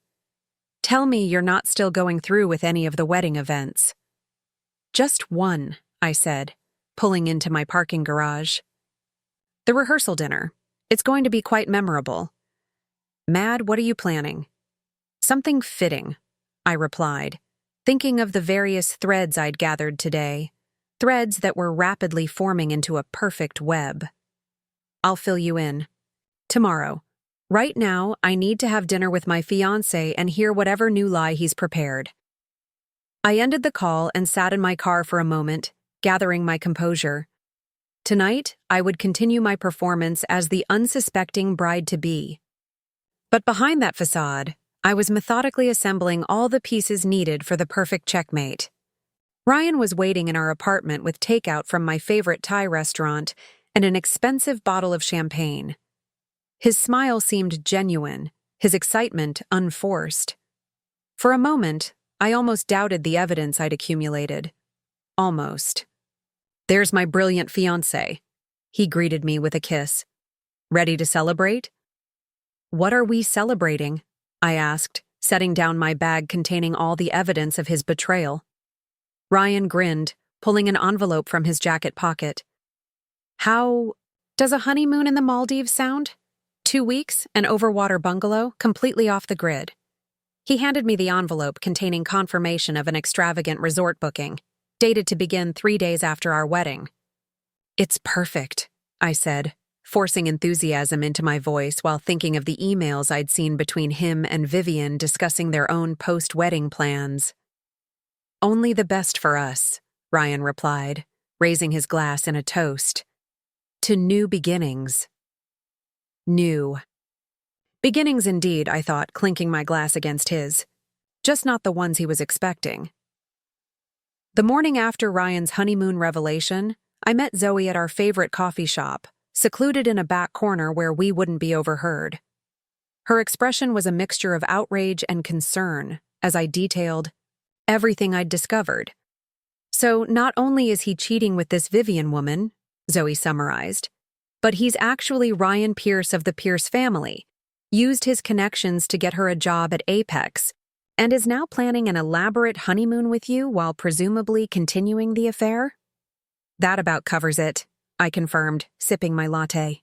"Tell me you're not still going through with any of the wedding events." "Just one," I said, pulling into my parking garage. "The rehearsal dinner. It's going to be quite memorable." "Mad, what are you planning?" "Something fitting," I replied, thinking of the various threads I'd gathered today, threads that were rapidly forming into a perfect web. "I'll fill you in. Tomorrow. Right now, I need to have dinner with my fiancé and hear whatever new lie he's prepared." I ended the call and sat in my car for a moment, gathering my composure. Tonight, I would continue my performance as the unsuspecting bride-to-be. But behind that facade, I was methodically assembling all the pieces needed for the perfect checkmate. Ryan was waiting in our apartment with takeout from my favorite Thai restaurant and an expensive bottle of champagne. His smile seemed genuine, his excitement unforced. For a moment, I almost doubted the evidence I'd accumulated. Almost. "There's my brilliant fiancé," he greeted me with a kiss. "Ready to celebrate?" "What are we celebrating?" I asked, setting down my bag containing all the evidence of his betrayal. Ryan grinned, pulling an envelope from his jacket pocket. "How Does a honeymoon in the Maldives sound? 2 weeks, an overwater bungalow, completely off the grid. He handed me the envelope containing confirmation of an extravagant resort booking, dated to begin 3 days after our wedding. It's perfect, I said, forcing enthusiasm into my voice while thinking of the emails I'd seen between him and Vivian discussing their own post-wedding plans. Only the best for us, Ryan replied, raising his glass in a toast. To new beginnings. New. Beginnings indeed, I thought, clinking my glass against his. Just not the ones he was expecting. The morning after Ryan's honeymoon revelation, I met Zoe at our favorite coffee shop, secluded in a back corner where we wouldn't be overheard. Her expression was a mixture of outrage and concern as I detailed everything I'd discovered. So not only is he cheating with this Vivian woman, Zoe summarized, but he's actually Ryan Pierce of the Pierce family, used his connections to get her a job at Apex, and is now planning an elaborate honeymoon with you while presumably continuing the affair? That about covers it, I confirmed, sipping my latte.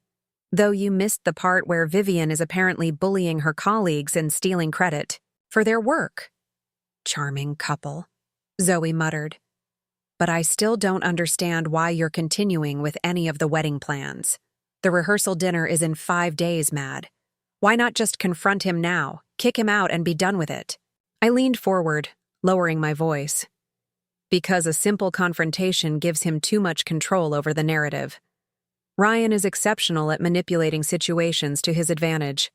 Though you missed the part where Vivian is apparently bullying her colleagues and stealing credit for their work. Charming couple, Zoe muttered. But I still don't understand why you're continuing with any of the wedding plans. The rehearsal dinner is in 5 days, Mad. Why not just confront him now, kick him out, and be done with it? I leaned forward, lowering my voice. Because a simple confrontation gives him too much control over the narrative. Ryan is exceptional at manipulating situations to his advantage.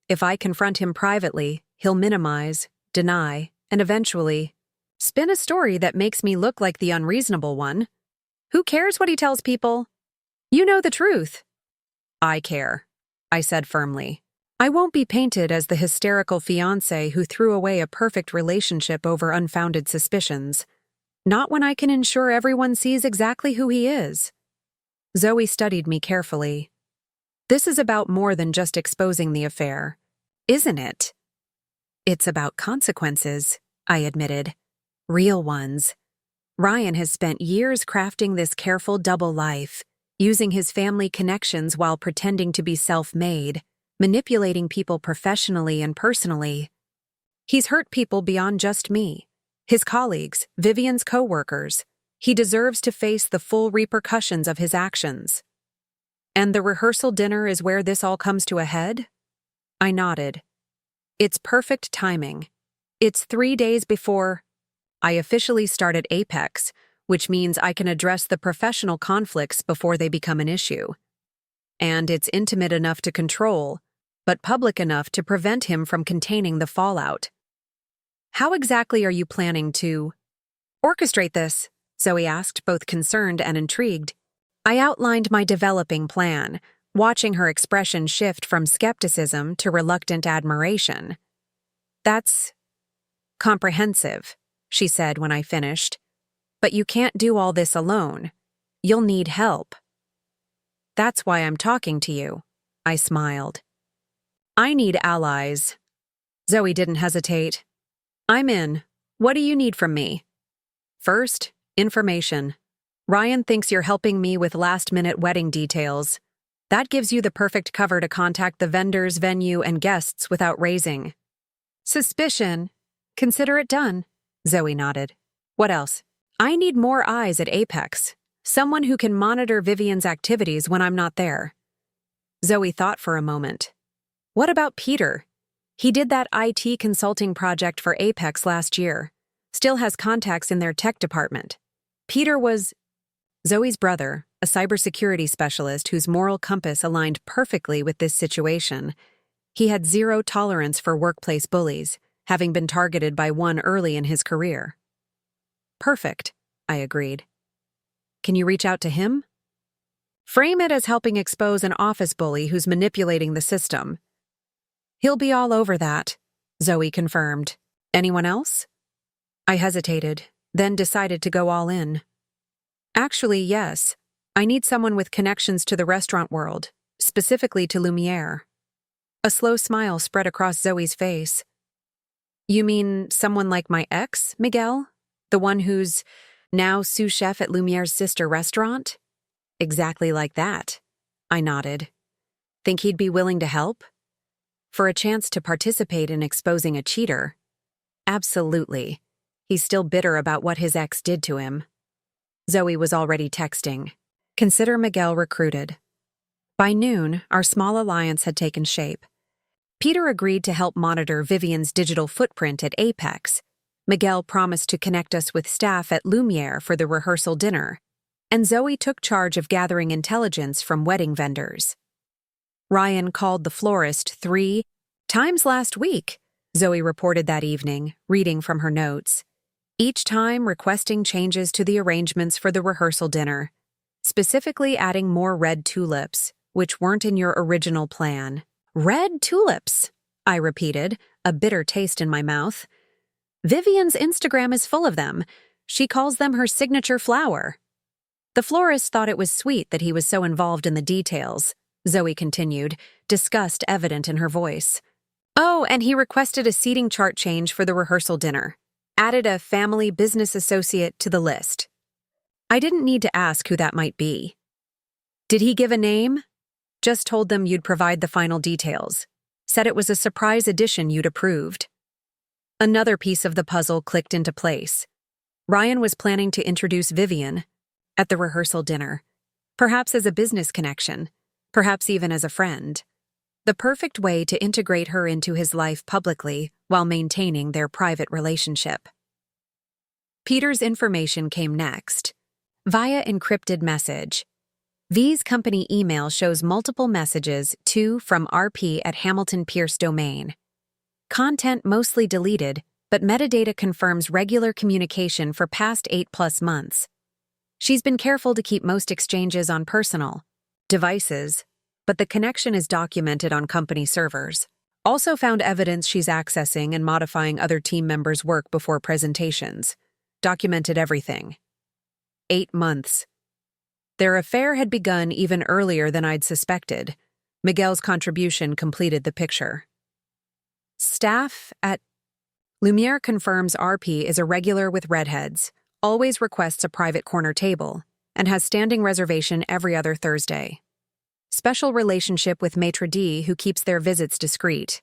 If I confront him privately, he'll minimize, deny, and eventually spin a story that makes me look like the unreasonable one. Who cares what he tells people? You know the truth. I care, I said firmly. I won't be painted as the hysterical fiancé who threw away a perfect relationship over unfounded suspicions. Not when I can ensure everyone sees exactly who he is. Zoe studied me carefully. This is about more than just exposing the affair, isn't it? It's about consequences, I admitted. Real ones. Ryan has spent years crafting this careful double life, using his family connections while pretending to be self-made, manipulating people professionally and personally. He's hurt people beyond just me. His colleagues, Vivian's co-workers. He deserves to face the full repercussions of his actions. And the rehearsal dinner is where this all comes to a head? I nodded. It's perfect timing. It's 3 days before I officially start at Apex, which means I can address the professional conflicts before they become an issue. And it's intimate enough to control, but public enough to prevent him from containing the fallout. How exactly are you planning to orchestrate this? Zoe asked, both concerned and intrigued. I outlined my developing plan, watching her expression shift from skepticism to reluctant admiration. That's comprehensive, she said when I finished. But you can't do all this alone. You'll need help. That's why I'm talking to you, I smiled. I need allies. Zoe didn't hesitate. I'm in. What do you need from me? First, information. Ryan thinks you're helping me with last-minute wedding details. That gives you the perfect cover to contact the vendors, venue, and guests without raising suspicion. Consider it done. Zoe nodded. What else? I need more eyes at Apex. Someone who can monitor Vivian's activities when I'm not there. Zoe thought for a moment. What about Peter? He did that IT consulting project for Apex last year. Still has contacts in their tech department. Peter was Zoe's brother, a cybersecurity specialist whose moral compass aligned perfectly with this situation. He had zero tolerance for workplace bullies, having been targeted by one early in his career. Perfect, I agreed. Can you reach out to him? Frame it as helping expose an office bully who's manipulating the system. He'll be all over that, Zoe confirmed. Anyone else? I hesitated, then decided to go all in. Actually, yes. I need someone with connections to the restaurant world, specifically to Lumiere. A slow smile spread across Zoe's face. You mean someone like my ex, Miguel? The one who's now sous chef at Lumiere's sister restaurant? Exactly like that. I nodded. Think he'd be willing to help? For a chance to participate in exposing a cheater? Absolutely. He's still bitter about what his ex did to him. Zoe was already texting. Consider Miguel recruited. By noon, our small alliance had taken shape. Peter agreed to help monitor Vivian's digital footprint at Apex. Miguel promised to connect us with staff at Lumiere for the rehearsal dinner, and Zoe took charge of gathering intelligence from wedding vendors. Ryan called the florist 3 times last week, Zoe reported that evening, reading from her notes. Each time requesting changes to the arrangements for the rehearsal dinner, specifically adding more red tulips, which weren't in your original plan. Red tulips, I repeated, a bitter taste in my mouth. Vivian's Instagram is full of them. She calls them her signature flower. The florist thought it was sweet that he was so involved in the details, Zoe continued, disgust evident in her voice. Oh, and he requested a seating chart change for the rehearsal dinner. Added a family business associate to the list. I didn't need to ask who that might be. Did he give a name? Just told them you'd provide the final details. Said it was a surprise addition you'd approved. Another piece of the puzzle clicked into place. Ryan was planning to introduce Vivian at the rehearsal dinner, perhaps as a business connection, perhaps even as a friend. The perfect way to integrate her into his life publicly while maintaining their private relationship. Peter's information came next. Via encrypted message. V's company email shows multiple messages to from RP at Hamilton Pierce domain. Content mostly deleted, but metadata confirms regular communication for past 8+ months. She's been careful to keep most exchanges on personal devices, but the connection is documented on company servers. Also found evidence she's accessing and modifying other team members' work before presentations. Documented everything. 8 months. Their affair had begun even earlier than I'd suspected. Miguel's contribution completed the picture. Staff at Lumiere confirms RP is a regular with redheads, always requests a private corner table, and has standing reservation every other Thursday. Special relationship with Maitre D, who keeps their visits discreet.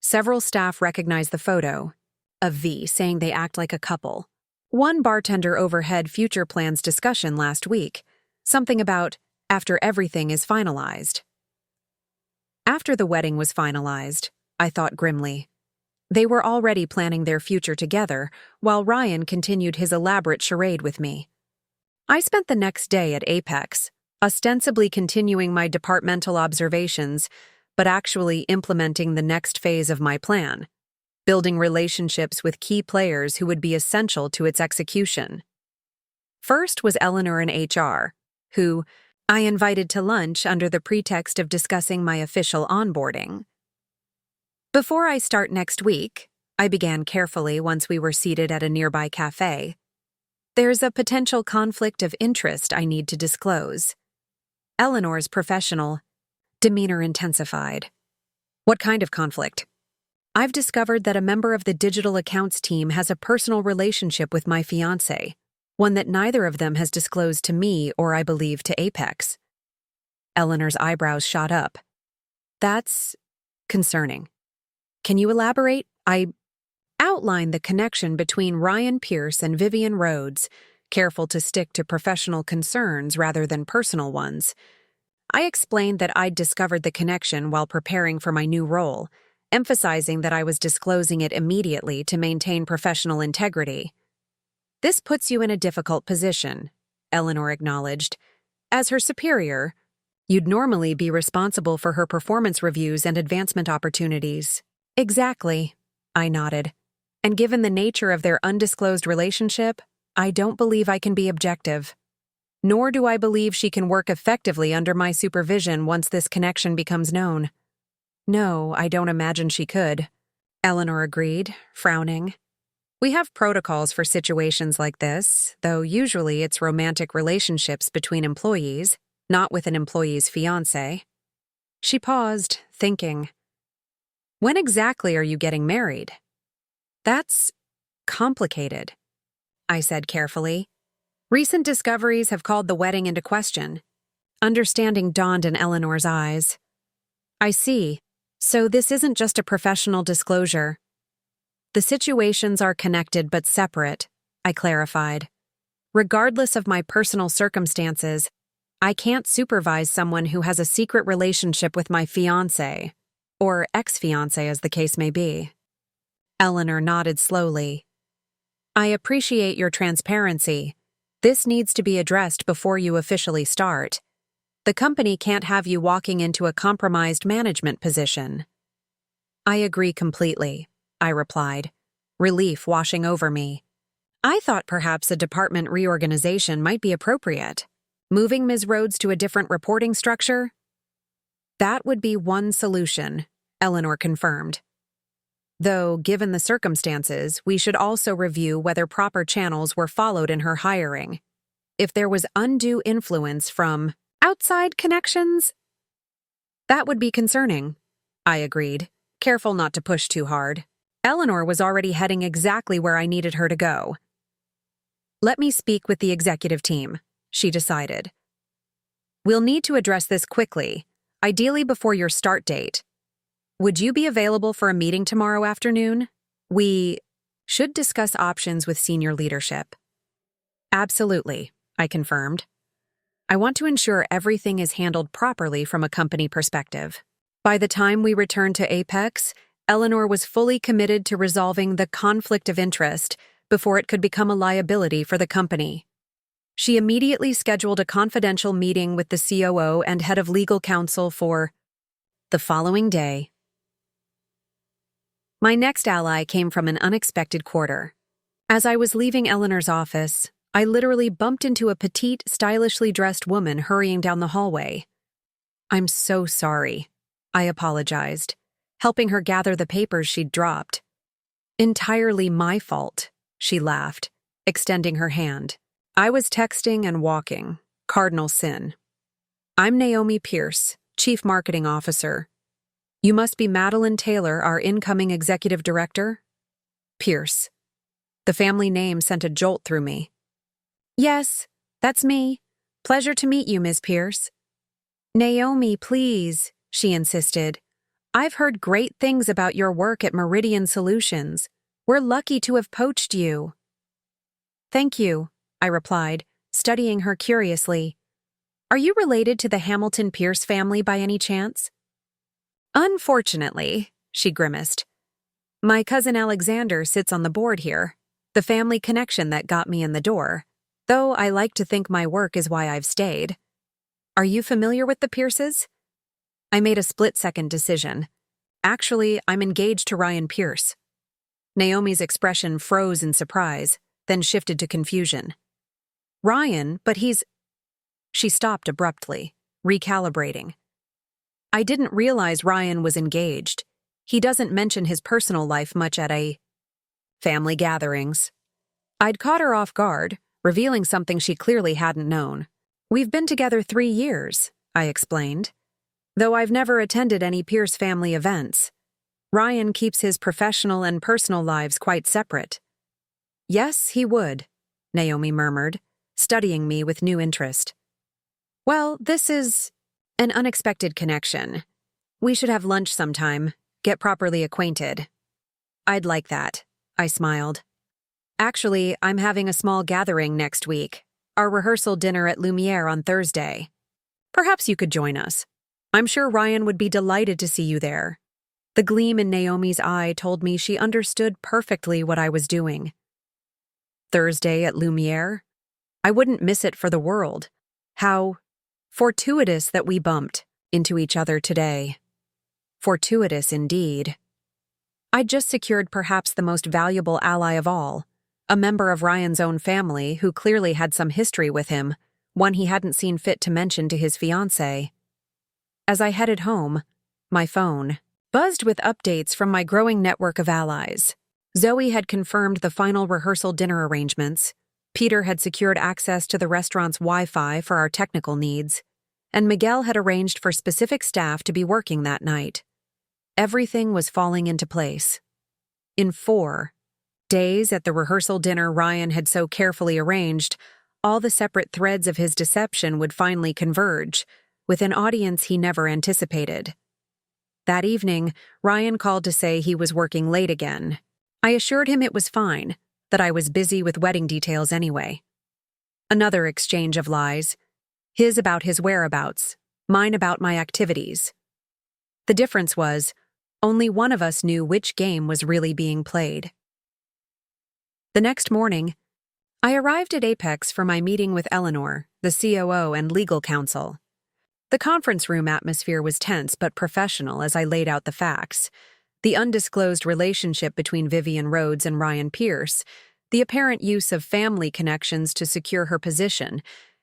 Several staff recognize the photo of V, saying they act like a couple. One bartender overheard future plans discussion last week, something about after everything is finalized. After the wedding was finalized, I thought grimly. They were already planning their future together, while Ryan continued his elaborate charade with me. I spent the next day at Apex, ostensibly continuing my departmental observations, but actually implementing the next phase of my plan, building relationships with key players who would be essential to its execution. First was Eleanor in HR, who I invited to lunch under the pretext of discussing my official onboarding. Before I start next week, I began carefully once we were seated at a nearby cafe, there's a potential conflict of interest I need to disclose. Eleanor's professional demeanor intensified. What kind of conflict? I've discovered that a member of the digital accounts team has a personal relationship with my fiancé, one that neither of them has disclosed to me or I believe to Apex. Eleanor's eyebrows shot up. That's concerning. Can you elaborate? I outlined the connection between Ryan Pierce and Vivian Rhodes, careful to stick to professional concerns rather than personal ones. I explained that I'd discovered the connection while preparing for my new role, emphasizing that I was disclosing it immediately to maintain professional integrity. This puts you in a difficult position, Eleanor acknowledged. As her superior, you'd normally be responsible for her performance reviews and advancement opportunities. Exactly, I nodded. And given the nature of their undisclosed relationship, I don't believe I can be objective. Nor do I believe she can work effectively under my supervision once this connection becomes known. No, I don't imagine she could, Eleanor agreed, frowning. We have protocols for situations like this, though usually it's romantic relationships between employees, not with an employee's fiancé. She paused, thinking. When exactly are you getting married? That's complicated, I said carefully. Recent discoveries have called the wedding into question. Understanding dawned in Eleanor's eyes. I see. So this isn't just a professional disclosure. The situations are connected but separate, I clarified. Regardless of my personal circumstances, I can't supervise someone who has a secret relationship with my fiancé, or ex-fiancé as the case may be. Eleanor nodded slowly. I appreciate your transparency. This needs to be addressed before you officially start. The company can't have you walking into a compromised management position. I agree completely, I replied, relief washing over me. I thought perhaps a department reorganization might be appropriate. Moving Ms. Rhodes to a different reporting structure? That would be one solution, Eleanor confirmed. Though, given the circumstances, we should also review whether proper channels were followed in her hiring. If there was undue influence from outside connections, that would be concerning, I agreed, careful not to push too hard. Eleanor was already heading exactly where I needed her to go. Let me speak with the executive team, she decided. We'll need to address this quickly, ideally before your start date. Would you be available for a meeting tomorrow afternoon? We should discuss options with senior leadership. Absolutely, I confirmed. I want to ensure everything is handled properly from a company perspective. By the time we returned to Apex, Eleanor was fully committed to resolving the conflict of interest before it could become a liability for the company. She immediately scheduled a confidential meeting with the COO and head of legal counsel for the following day. My next ally came from an unexpected quarter. As I was leaving Eleanor's office, I literally bumped into a petite, stylishly dressed woman hurrying down the hallway. I'm so sorry, I apologized, helping her gather the papers she'd dropped. Entirely my fault, she laughed, extending her hand. I was texting and walking. Cardinal sin. I'm Naomi Pierce, Chief Marketing Officer. You must be Madeline Taylor, our incoming Executive Director? Pierce. The family name sent a jolt through me. Yes, that's me. Pleasure to meet you, Ms. Pierce. Naomi, please, she insisted. I've heard great things about your work at Meridian Solutions. We're lucky to have poached you. Thank you, I replied, studying her curiously. Are you related to the Hamilton Pierce family by any chance? Unfortunately, she grimaced. My cousin Alexander sits on the board here, the family connection that got me in the door, though I like to think my work is why I've stayed. Are you familiar with the Pierces? I made a split-second decision. Actually, I'm engaged to Ryan Pierce. Naomi's expression froze in surprise, then shifted to confusion. Ryan, but he's... She stopped abruptly, recalibrating. I didn't realize Ryan was engaged. He doesn't mention his personal life much at family gatherings. I'd caught her off guard, revealing something she clearly hadn't known. We've been together 3 years, I explained. Though I've never attended any Pierce family events. Ryan keeps his professional and personal lives quite separate. Yes, he would, Naomi murmured, studying me with new interest. Well, this is an unexpected connection. We should have lunch sometime, get properly acquainted. I'd like that, I smiled. Actually, I'm having a small gathering next week, our rehearsal dinner at Lumiere on Thursday. Perhaps you could join us. I'm sure Ryan would be delighted to see you there. The gleam in Naomi's eye told me she understood perfectly what I was doing. Thursday at Lumiere? I wouldn't miss it for the world. How fortuitous that we bumped into each other today. Fortuitous indeed. I'd just secured perhaps the most valuable ally of all, a member of Ryan's own family who clearly had some history with him, one he hadn't seen fit to mention to his fiancée. As I headed home, my phone buzzed with updates from my growing network of allies. Zoe had confirmed the final rehearsal dinner arrangements, Peter had secured access to the restaurant's Wi-Fi for our technical needs, and Miguel had arranged for specific staff to be working that night. Everything was falling into place. In 4 days at the rehearsal dinner Ryan had so carefully arranged, all the separate threads of his deception would finally converge, with an audience he never anticipated. That evening, Ryan called to say he was working late again. I assured him it was fine, that I was busy with wedding details anyway. Another exchange of lies. His about his whereabouts, mine about my activities. The difference was, only one of us knew which game was really being played. The next morning, I arrived at Apex for my meeting with Eleanor, the COO and legal counsel. The conference room atmosphere was tense but professional as I laid out the facts. The undisclosed relationship between Vivian Rhodes and Ryan Pierce, the apparent use of family connections to secure her position,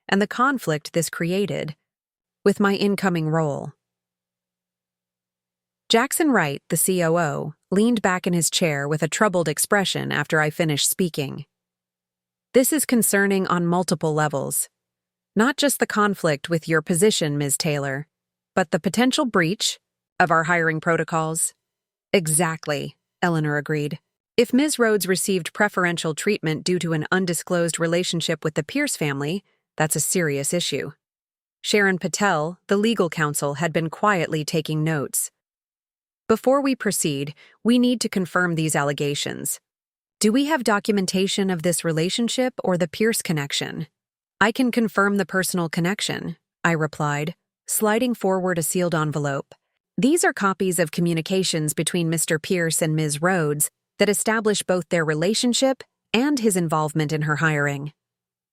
and the conflict this created with my incoming role. Jackson Wright, the COO, leaned back in his chair with a troubled expression after I finished speaking. This is concerning on multiple levels. Not just the conflict with your position, Ms. Taylor, but the potential breach of our hiring protocols. Exactly, Eleanor agreed. If Ms. Rhodes received preferential treatment due to an undisclosed relationship with the Pierce family, that's a serious issue. Sharon Patel, the legal counsel, had been quietly taking notes. Before we proceed, we need to confirm these allegations. Do we have documentation of this relationship or the Pierce connection? I can confirm the personal connection, I replied, sliding forward a sealed envelope. These are copies of communications between Mr. Pierce and Ms. Rhodes that establish both their relationship and his involvement in her hiring.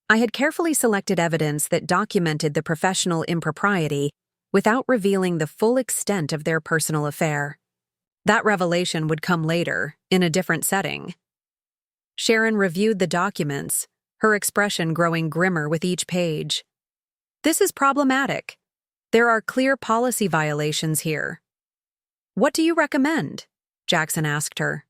I had carefully selected evidence that documented the professional impropriety without revealing the full extent of their personal affair. That revelation would come later, in a different setting. Sharon reviewed the documents, her expression growing grimmer with each page. This is problematic. There are clear policy violations here. What do you recommend? Jackson asked her.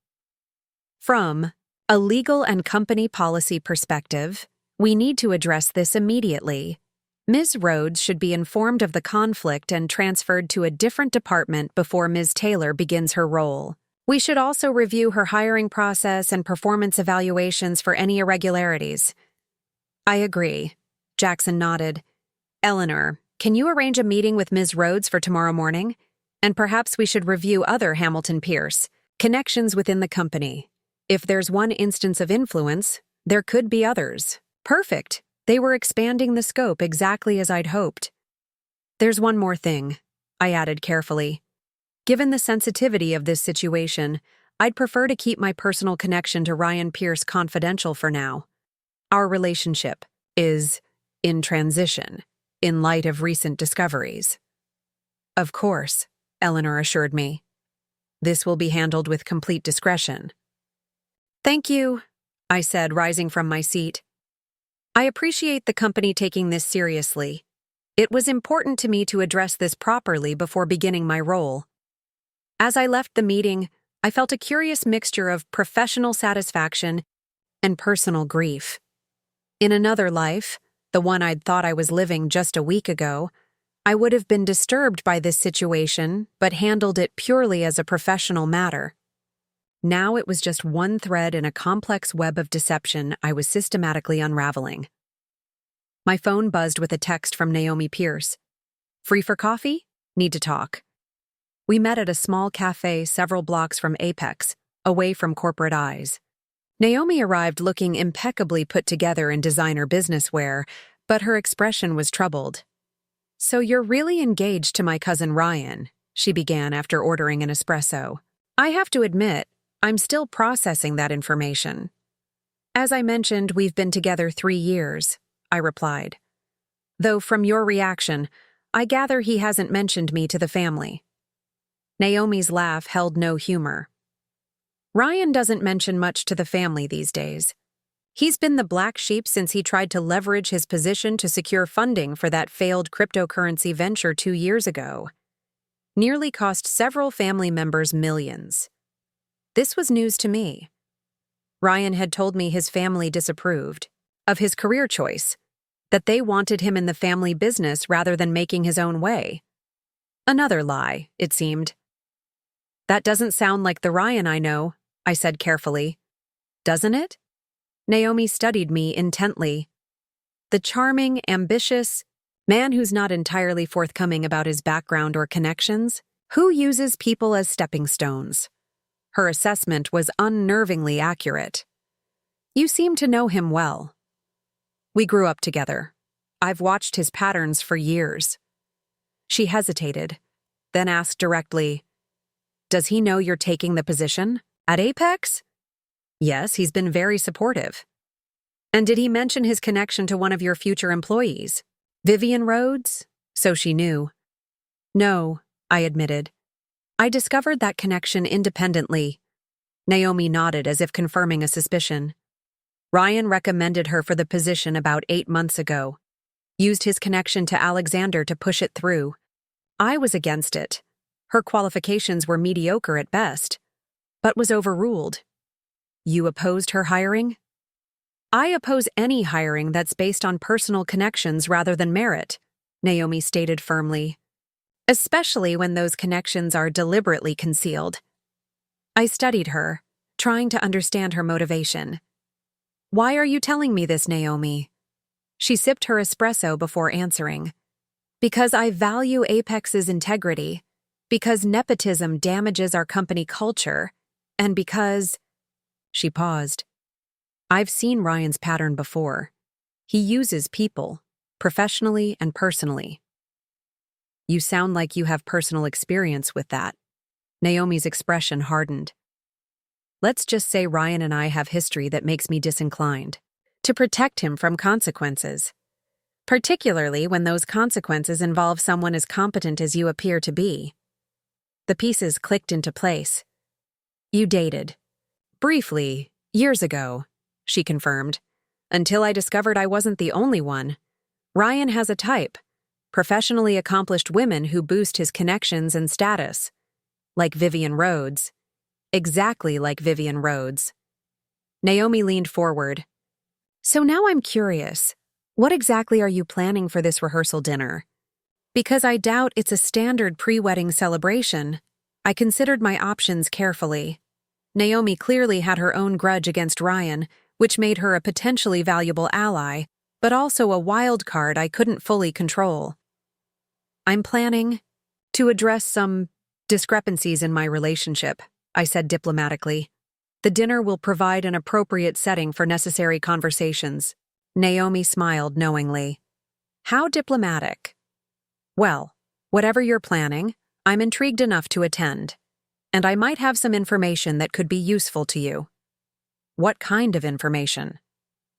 From a legal and company policy perspective, we need to address this immediately. Ms. Rhodes should be informed of the conflict and transferred to a different department before Ms. Taylor begins her role. We should also review her hiring process and performance evaluations for any irregularities. I agree. Jackson nodded. Eleanor, can you arrange a meeting with Ms. Rhodes for tomorrow morning? And perhaps we should review other Hamilton Pierce connections within the company. If there's one instance of influence, there could be others. Perfect. They were expanding the scope exactly as I'd hoped. There's one more thing, I added carefully. Given the sensitivity of this situation, I'd prefer to keep my personal connection to Ryan Pierce confidential for now. Our relationship is in transition, in light of recent discoveries. Of course, Eleanor assured me. This will be handled with complete discretion. Thank you, I said, rising from my seat. I appreciate the company taking this seriously. It was important to me to address this properly before beginning my role. As I left the meeting, I felt a curious mixture of professional satisfaction and personal grief. In another life, the one I'd thought I was living just a week ago, I would have been disturbed by this situation but handled it purely as a professional matter. Now it was just one thread in a complex web of deception I was systematically unraveling. My phone buzzed with a text from Naomi Pierce. Free for coffee? Need to talk. We met at a small cafe several blocks from Apex, away from corporate eyes. Naomi arrived looking impeccably put together in designer business wear, but her expression was troubled. So you're really engaged to my cousin Ryan, she began after ordering an espresso. I have to admit, I'm still processing that information. As I mentioned, we've been together 3 years, I replied. Though from your reaction, I gather he hasn't mentioned me to the family. Naomi's laugh held no humor. Ryan doesn't mention much to the family these days. He's been the black sheep since he tried to leverage his position to secure funding for that failed cryptocurrency venture 2 years ago. Nearly cost several family members millions. This was news to me. Ryan had told me his family disapproved of his career choice, that they wanted him in the family business rather than making his own way. Another lie, it seemed. That doesn't sound like the Ryan I know, I said carefully. Doesn't it? Naomi studied me intently. The charming, ambitious man who's not entirely forthcoming about his background or connections, who uses people as stepping stones. Her assessment was unnervingly accurate. You seem to know him well. We grew up together. I've watched his patterns for years. She hesitated, then asked directly, "Does he know you're taking the position? At Apex?" "Yes, he's been very supportive." "And did he mention his connection to one of your future employees? Vivian Rhodes?" So she knew. "No," I admitted. "I discovered that connection independently." Naomi nodded as if confirming a suspicion. "Ryan recommended her for the position about 8 months ago. Used his connection to Alexander to push it through. I was against it. Her qualifications were mediocre at best, but was overruled." "You opposed her hiring?" "I oppose any hiring that's based on personal connections rather than merit," Naomi stated firmly. "Especially when those connections are deliberately concealed." I studied her, trying to understand her motivation. "Why are you telling me this, Naomi?" She sipped her espresso before answering. "Because I value Apex's integrity, because nepotism damages our company culture, and because—" She paused. "I've seen Ryan's pattern before. He uses people, professionally and personally." "You sound like you have personal experience with that." Naomi's expression hardened. "Let's just say Ryan and I have history that makes me disinclined to protect him from consequences, particularly when those consequences involve someone as competent as you appear to be." The pieces clicked into place. "You dated." "Briefly, years ago," she confirmed, "until I discovered I wasn't the only one. Ryan has a type, professionally accomplished women who boost his connections and status. Like Vivian Rhodes. Exactly like Vivian Rhodes." Naomi leaned forward. "So now I'm curious. What exactly are you planning for this rehearsal dinner? Because I doubt it's a standard pre-wedding celebration. I considered my options carefully." Naomi clearly had her own grudge against Ryan, which made her a potentially valuable ally, but also a wild card I couldn't fully control. "I'm planning to address some discrepancies in my relationship," I said diplomatically. "The dinner will provide an appropriate setting for necessary conversations." Naomi smiled knowingly. "How diplomatic." "Well, whatever you're planning, I'm intrigued enough to attend. And I might have some information that could be useful to you." "What kind of information?"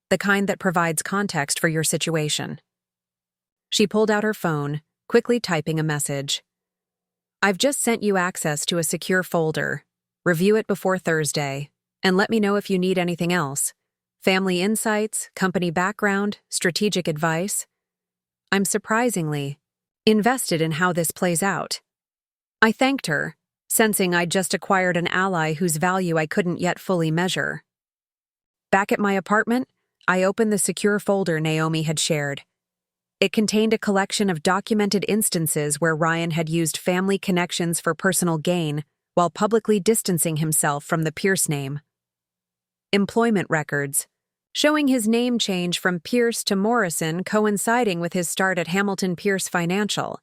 "The kind that provides context for your situation." She pulled out her phone, quickly typing a message. "I've just sent you access to a secure folder. Review it before Thursday, and let me know if you need anything else. Family insights, company background, strategic advice. I'm surprisingly invested in how this plays out." I thanked her, sensing I'd just acquired an ally whose value I couldn't yet fully measure. Back at my apartment, I opened the secure folder Naomi had shared. It contained a collection of documented instances where Ryan had used family connections for personal gain while publicly distancing himself from the Pierce name. Employment records, showing his name change from Pierce to Morrison coinciding with his start at Hamilton Pierce Financial.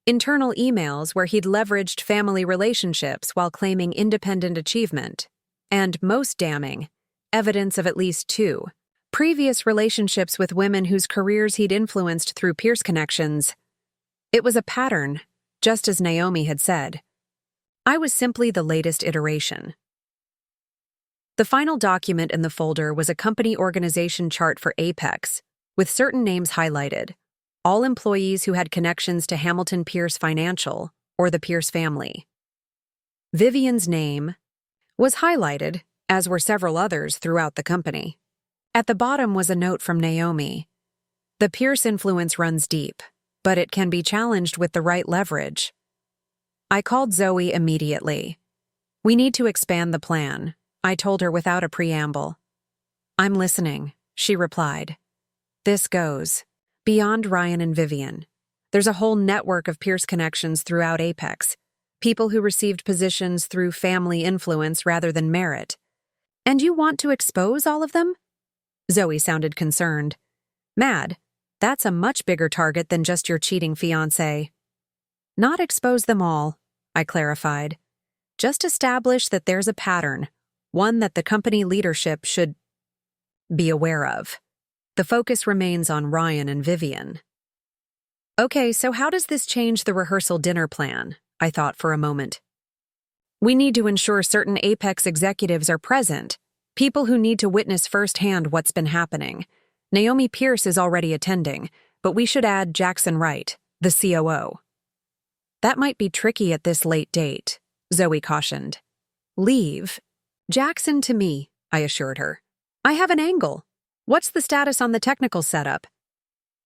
Internal emails where he'd leveraged family relationships while claiming independent achievement. And, most damning, evidence of at least 2 previous relationships with women whose careers he'd influenced through Pierce connections. It was a pattern, just as Naomi had said. I was simply the latest iteration. The final document in the folder was a company organization chart for Apex, with certain names highlighted. All employees who had connections to Hamilton Pierce Financial or the Pierce family. Vivian's name was highlighted, as were several others throughout the company. At the bottom was a note from Naomi. "The Pierce influence runs deep, but it can be challenged with the right leverage." I called Zoe immediately. "We need to expand the plan," I told her without a preamble. "I'm listening," she replied. "This goes beyond Ryan and Vivian. There's a whole network of Pierce connections throughout Apex, people who received positions through family influence rather than merit. And you want to expose all of them?" Zoe sounded concerned. Mad. That's a much bigger target than just your cheating fiancé. Not expose them all, I clarified. Just establish that there's a pattern, one that the company leadership should be aware of. The focus remains on Ryan and Vivian. Okay, so how does this change the rehearsal dinner plan? I thought for a moment. We need to ensure certain Apex executives are present, people who need to witness firsthand what's been happening. Naomi Pierce is already attending, but we should add Jackson Wright, the COO. That might be tricky at this late date, Zoe cautioned. Leave Jackson to me, I assured her. I have an angle. What's the status on the technical setup?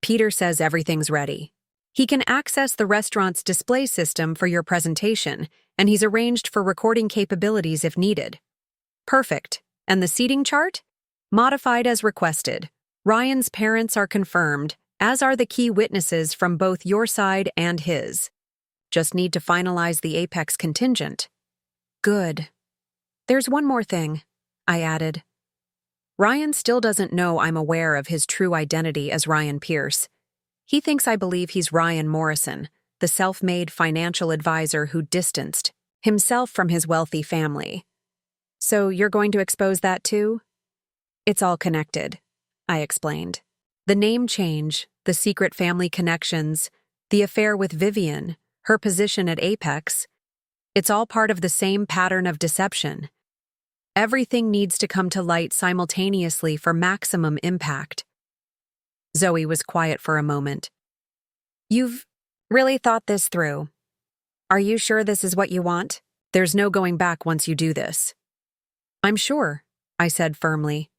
Peter says everything's ready. He can access the restaurant's display system for your presentation, and he's arranged for recording capabilities if needed. Perfect. And the seating chart? Modified as requested. Ryan's parents are confirmed, as are the key witnesses from both your side and his. Just need to finalize the Apex contingent. Good. There's one more thing, I added. Ryan still doesn't know I'm aware of his true identity as Ryan Pierce. He thinks I believe he's Ryan Morrison, the self-made financial advisor who distanced himself from his wealthy family. So you're going to expose that too? It's all connected, I explained. The name change, the secret family connections, the affair with Vivian, her position at Apex, it's all part of the same pattern of deception. Everything needs to come to light simultaneously for maximum impact. Zoe was quiet for a moment. You've really thought this through. Are you sure this is what you want? There's no going back once you do this. I'm sure, I said firmly.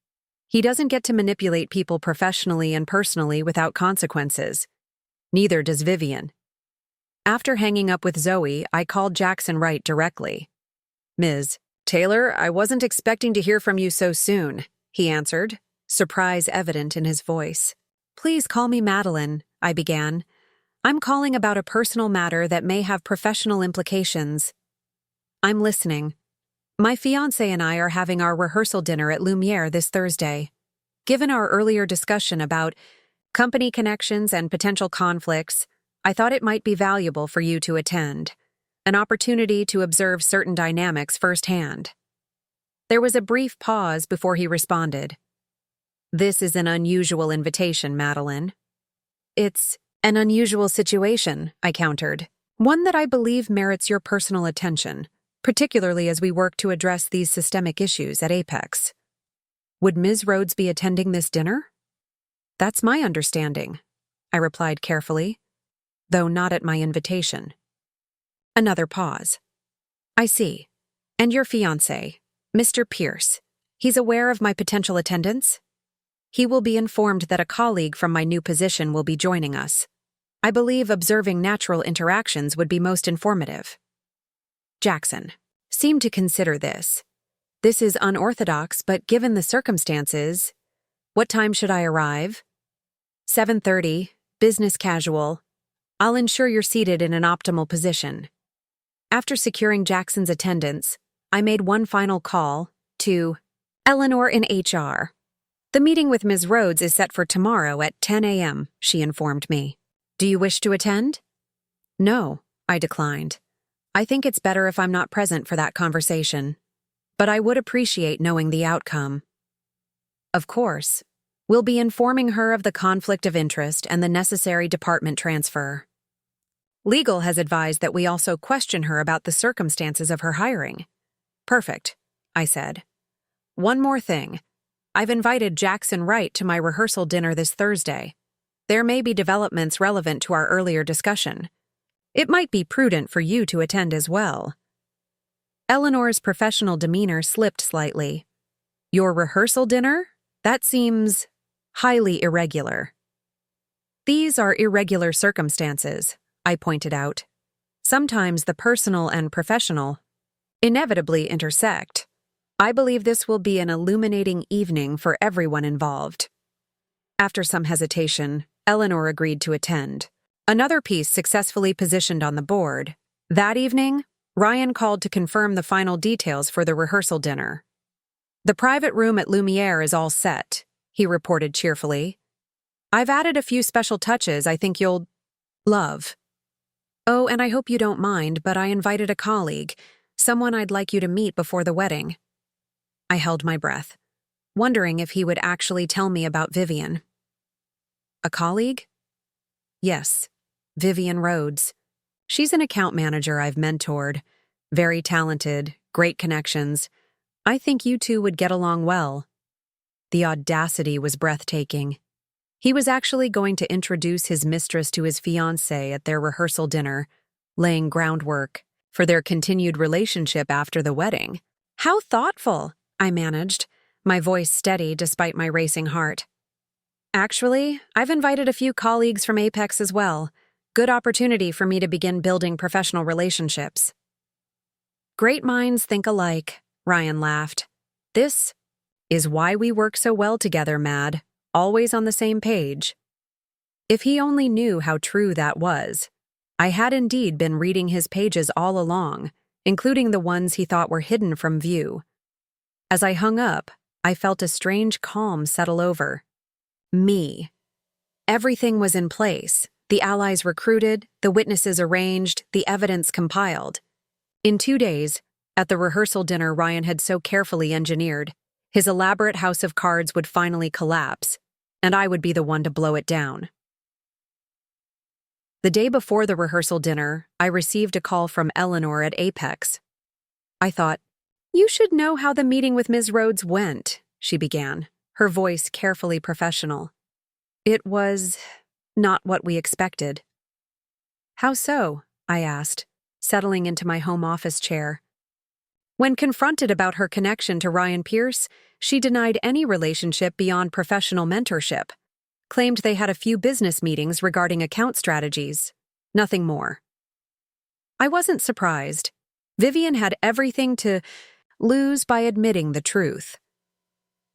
He doesn't get to manipulate people professionally and personally without consequences. Neither does Vivian. After hanging up with Zoe, I called Jackson Wright directly. Ms. Taylor, I wasn't expecting to hear from you so soon, he answered, surprise evident in his voice. Please call me Madeline, I began. I'm calling about a personal matter that may have professional implications. I'm listening. My fiancé and I are having our rehearsal dinner at Lumiere this Thursday. Given our earlier discussion about company connections and potential conflicts, I thought it might be valuable for you to attend. An opportunity to observe certain dynamics firsthand. There was a brief pause before he responded. This is an unusual invitation, Madeline. It's an unusual situation, I countered. One that I believe merits your personal attention, particularly as we work to address these systemic issues at Apex. Would Ms. Rhodes be attending this dinner? That's my understanding, I replied carefully, though not at my invitation. Another pause. I see. And your fiancé, Mr. Pierce, he's aware of my potential attendance? He will be informed that a colleague from my new position will be joining us. I believe observing natural interactions would be most informative. Jackson seemed to consider this. This is unorthodox, but given the circumstances, what time should I arrive? 7:30, business casual. I'll ensure you're seated in an optimal position. After securing Jackson's attendance, I made one final call to Eleanor in HR. The meeting with Ms. Rhodes is set for tomorrow at 10 a.m., she informed me. Do you wish to attend? No, I declined. I think it's better if I'm not present for that conversation. But I would appreciate knowing the outcome. Of course, we'll be informing her of the conflict of interest and the necessary department transfer. Legal has advised that we also question her about the circumstances of her hiring. Perfect, I said. One more thing. I've invited Jackson Wright to my rehearsal dinner this Thursday. There may be developments relevant to our earlier discussion. It might be prudent for you to attend as well. Eleanor's professional demeanor slipped slightly. Your rehearsal dinner? That seems highly irregular. These are irregular circumstances, I pointed out. Sometimes the personal and professional inevitably intersect. I believe this will be an illuminating evening for everyone involved. After some hesitation, Eleanor agreed to attend. Another piece successfully positioned on the board. That evening, Ryan called to confirm the final details for the rehearsal dinner. The private room at Lumiere is all set, he reported cheerfully. I've added a few special touches I think you'll love. Oh, and I hope you don't mind, but I invited a colleague, someone I'd like you to meet before the wedding. I held my breath, wondering if he would actually tell me about Vivian. A colleague? Yes, Vivian Rhodes. She's an account manager I've mentored. Very talented, great connections. I think you two would get along well. The audacity was breathtaking. He was actually going to introduce his mistress to his fiancé at their rehearsal dinner, laying groundwork for their continued relationship after the wedding. How thoughtful, I managed, my voice steady despite my racing heart. Actually, I've invited a few colleagues from Apex as well. Good opportunity for me to begin building professional relationships. Great minds think alike, Ryan laughed. This is why we work so well together, Mad, always on the same page. If he only knew how true that was. I had indeed been reading his pages all along, including the ones he thought were hidden from view. As I hung up, I felt a strange calm settle over. Me. Everything was in place. The allies recruited, the witnesses arranged, the evidence compiled. In 2 days, at the rehearsal dinner Ryan had so carefully engineered, his elaborate house of cards would finally collapse, and I would be the one to blow it down. The day before the rehearsal dinner, I received a call from Eleanor at Apex. I thought, "You should know how the meeting with Ms. Rhodes went," she began, her voice carefully professional. It was not what we expected. How so? I asked, settling into my home office chair. When confronted about her connection to Ryan Pierce, she denied any relationship beyond professional mentorship, claimed they had a few business meetings regarding account strategies. Nothing more. I wasn't surprised. Vivian had everything to lose by admitting the truth.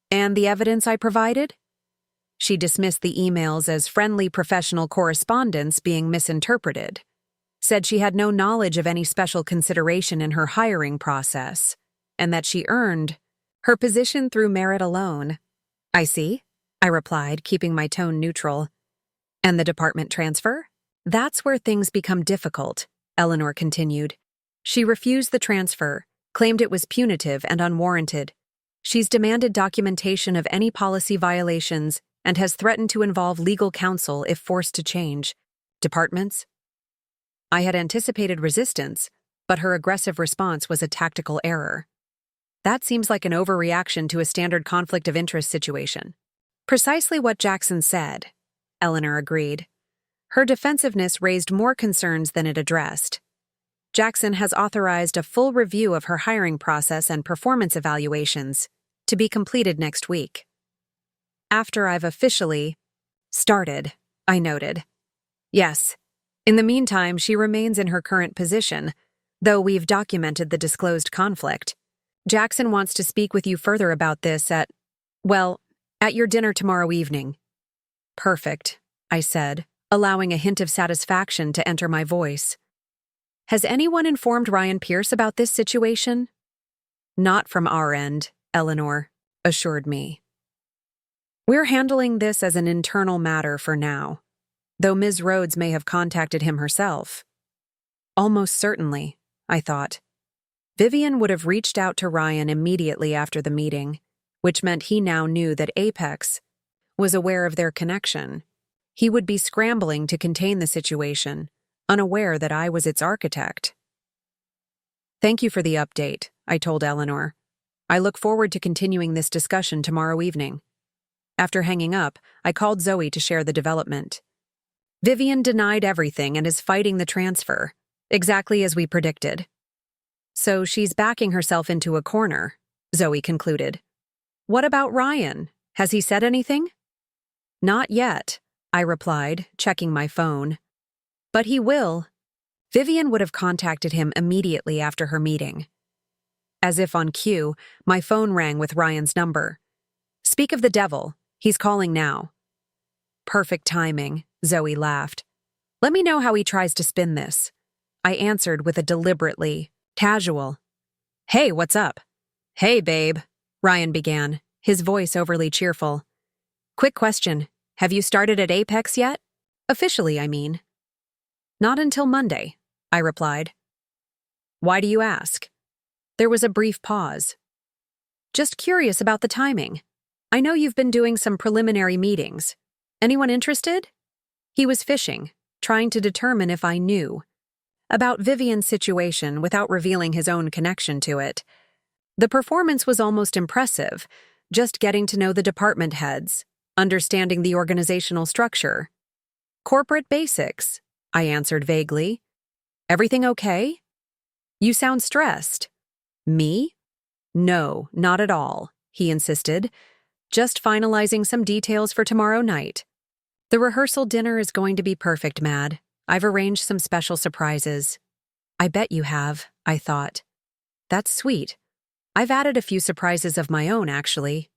And the evidence I provided? She dismissed the emails as friendly professional correspondence being misinterpreted, said she had no knowledge of any special consideration in her hiring process, and that she earned her position through merit alone. I see, I replied, keeping my tone neutral. And the department transfer? That's where things become difficult, Eleanor continued. She refused the transfer, claimed it was punitive and unwarranted. She's demanded documentation of any policy violations and has threatened to involve legal counsel if forced to change departments. I had anticipated resistance, but her aggressive response was a tactical error. That seems like an overreaction to a standard conflict of interest situation. Precisely what Jackson said, Eleanor agreed. Her defensiveness raised more concerns than it addressed. Jackson has authorized a full review of her hiring process and performance evaluations to be completed next week. After I've officially started, I noted. Yes. In the meantime, she remains in her current position, though we've documented the disclosed conflict. Jackson wants to speak with you further about this at your dinner tomorrow evening. Perfect, I said, allowing a hint of satisfaction to enter my voice. Has anyone informed Ryan Pierce about this situation? Not from our end, Eleanor assured me. We're handling this as an internal matter for now, though Ms. Rhodes may have contacted him herself. Almost certainly, I thought. Vivian would have reached out to Ryan immediately after the meeting, which meant he now knew that Apex was aware of their connection. He would be scrambling to contain the situation, unaware that I was its architect. Thank you for the update, I told Eleanor. I look forward to continuing this discussion tomorrow evening. After hanging up, I called Zoe to share the development. Vivian denied everything and is fighting the transfer, exactly as we predicted. So she's backing herself into a corner, Zoe concluded. What about Ryan? Has he said anything? Not yet, I replied, checking my phone. But he will. Vivian would have contacted him immediately after her meeting. As if on cue, my phone rang with Ryan's number. Speak of the devil, he's calling now. Perfect timing, Zoe laughed. Let me know how he tries to spin this. I answered with a deliberately casual. Hey, what's up? Hey, babe, Ryan began, his voice overly cheerful. Quick question. Have you started at Apex yet? Officially, I mean. Not until Monday, I replied. Why do you ask? There was a brief pause. Just curious about the timing. I know you've been doing some preliminary meetings. Anyone interested? He was fishing, trying to determine if I knew about Vivian's situation without revealing his own connection to it. The performance was almost impressive, just getting to know the department heads, understanding the organizational structure. Corporate basics, I answered vaguely. Everything okay? You sound stressed. Me? No, not at all, he insisted. Just finalizing some details for tomorrow night. The rehearsal dinner is going to be perfect, Mad. I've arranged some special surprises. I bet you have, I thought. That's sweet. I've added a few surprises of my own, actually.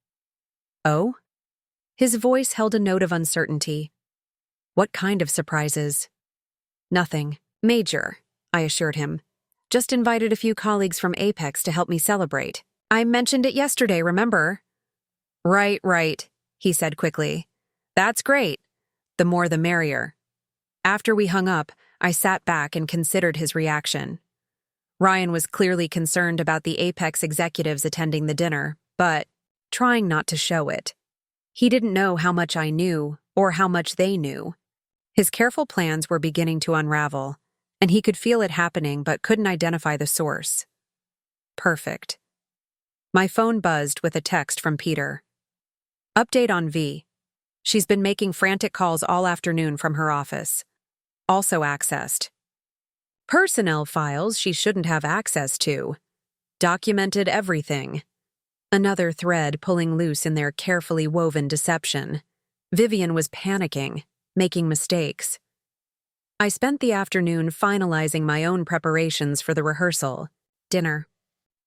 Oh? His voice held a note of uncertainty. What kind of surprises? Nothing. Major, I assured him. Just invited a few colleagues from Apex to help me celebrate. I mentioned it yesterday, remember? Right, he said quickly. That's great. The more the merrier. After we hung up, I sat back and considered his reaction. Ryan was clearly concerned about the Apex executives attending the dinner, but trying not to show it. He didn't know how much I knew or how much they knew. His careful plans were beginning to unravel, and he could feel it happening but couldn't identify the source. Perfect. My phone buzzed with a text from Peter. Update on V. She's been making frantic calls all afternoon from her office. Also accessed. Personnel files she shouldn't have access to. Documented everything. Another thread pulling loose in their carefully woven deception. Vivian was panicking, making mistakes. I spent the afternoon finalizing my own preparations for the rehearsal, dinner.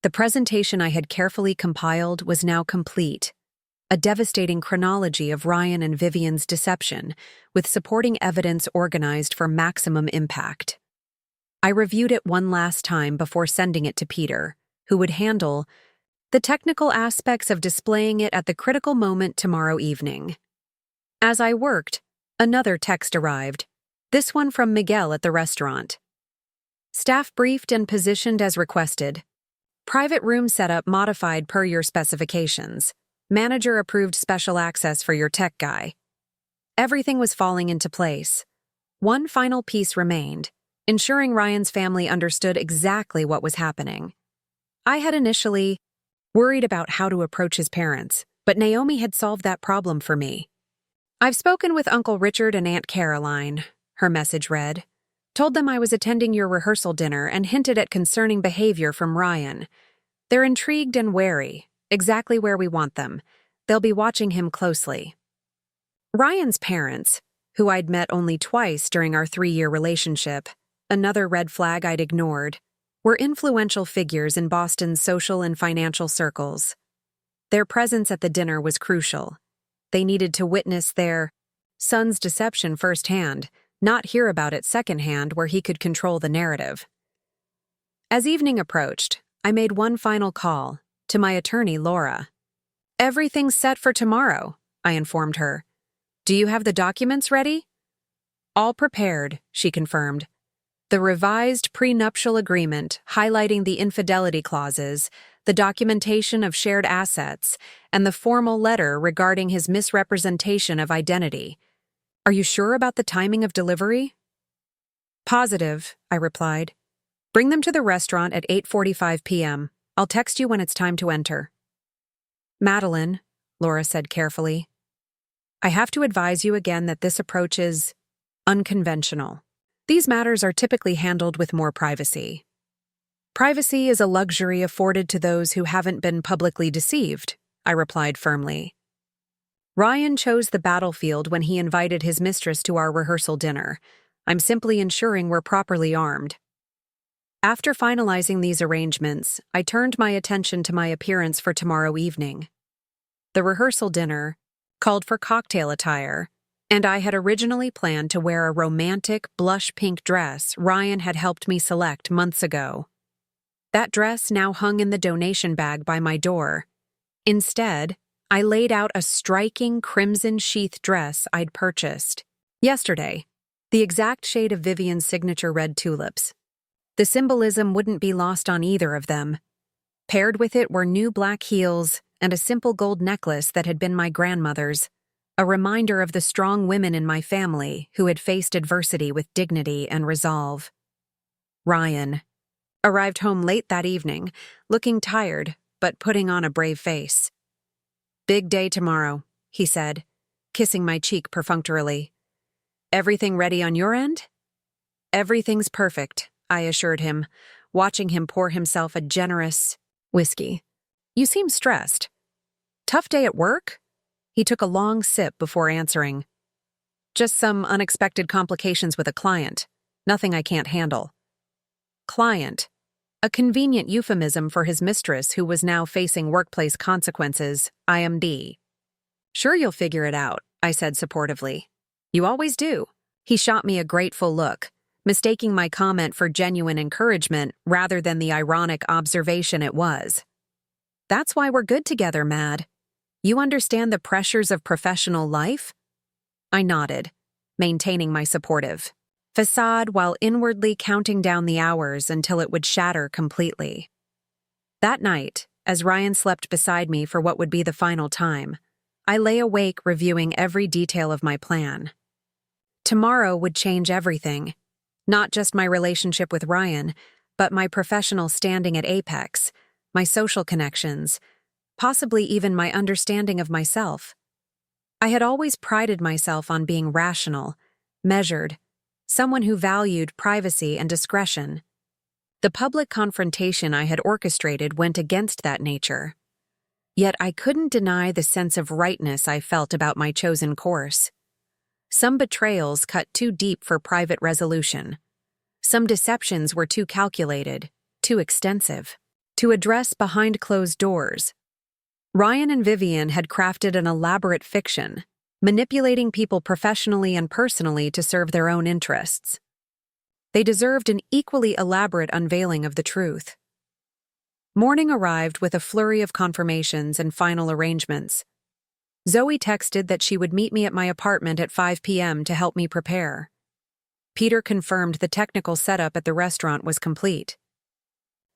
The presentation I had carefully compiled was now complete. A devastating chronology of Ryan and Vivian's deception, with supporting evidence organized for maximum impact. I reviewed it one last time before sending it to Peter, who would handle the technical aspects of displaying it at the critical moment tomorrow evening. As I worked, another text arrived, this one from Miguel at the restaurant. Staff briefed and positioned as requested. Private room setup modified per your specifications. Manager approved special access for your tech guy. Everything was falling into place. One final piece remained, ensuring Ryan's family understood exactly what was happening. I had initially worried about how to approach his parents, but Naomi had solved that problem for me. I've spoken with Uncle Richard and Aunt Caroline, her message read. Told them I was attending your rehearsal dinner and hinted at concerning behavior from Ryan. They're intrigued and wary. Exactly where we want them. They'll be watching him closely. Ryan's parents, who I'd met only twice during our 3-year relationship, another red flag I'd ignored, were influential figures in Boston's social and financial circles. Their presence at the dinner was crucial. They needed to witness their son's deception firsthand, not hear about it secondhand where he could control the narrative. As evening approached, I made one final call, to my attorney, Laura. Everything's set for tomorrow, I informed her. Do you have the documents ready? All prepared, she confirmed. The revised prenuptial agreement highlighting the infidelity clauses, the documentation of shared assets, and the formal letter regarding his misrepresentation of identity. Are you sure about the timing of delivery? Positive, I replied. Bring them to the restaurant at 8:45 p.m. I'll text you when it's time to enter. Madeline, Laura said carefully, I have to advise you again that this approach is unconventional. These matters are typically handled with more privacy. Privacy is a luxury afforded to those who haven't been publicly deceived, I replied firmly. Ryan chose the battlefield when he invited his mistress to our rehearsal dinner. I'm simply ensuring we're properly armed. After finalizing these arrangements, I turned my attention to my appearance for tomorrow evening. The rehearsal dinner called for cocktail attire, and I had originally planned to wear a romantic blush pink dress Ryan had helped me select months ago. That dress now hung in the donation bag by my door. Instead, I laid out a striking crimson sheath dress I'd purchased yesterday, the exact shade of Vivian's signature red tulips. The symbolism wouldn't be lost on either of them. Paired with it were new black heels and a simple gold necklace that had been my grandmother's, a reminder of the strong women in my family who had faced adversity with dignity and resolve. Ryan arrived home late that evening, looking tired, but putting on a brave face. "Big day tomorrow," he said, kissing my cheek perfunctorily. "Everything ready on your end?" "Everything's perfect," I assured him, watching him pour himself a generous whiskey. "You seem stressed. Tough day at work?" He took a long sip before answering. "Just some unexpected complications with a client. Nothing I can't handle." Client, a convenient euphemism for his mistress who was now facing workplace consequences, IMD. "Sure you'll figure it out," I said supportively. "You always do." He shot me a grateful look, mistaking my comment for genuine encouragement rather than the ironic observation it was. "That's why we're good together, Mad. You understand the pressures of professional life?" I nodded, maintaining my supportive facade while inwardly counting down the hours until it would shatter completely. That night, as Ryan slept beside me for what would be the final time, I lay awake reviewing every detail of my plan. Tomorrow would change everything, not just my relationship with Ryan, but my professional standing at Apex, my social connections, possibly even my understanding of myself. I had always prided myself on being rational, measured, someone who valued privacy and discretion. The public confrontation I had orchestrated went against that nature. Yet I couldn't deny the sense of rightness I felt about my chosen course. Some betrayals cut too deep for private resolution. Some deceptions were too calculated, too extensive, to address behind closed doors. Ryan and Vivian had crafted an elaborate fiction, manipulating people professionally and personally to serve their own interests. They deserved an equally elaborate unveiling of the truth. Morning arrived with a flurry of confirmations and final arrangements. Zoe texted that she would meet me at my apartment at 5 p.m. to help me prepare. Peter confirmed the technical setup at the restaurant was complete.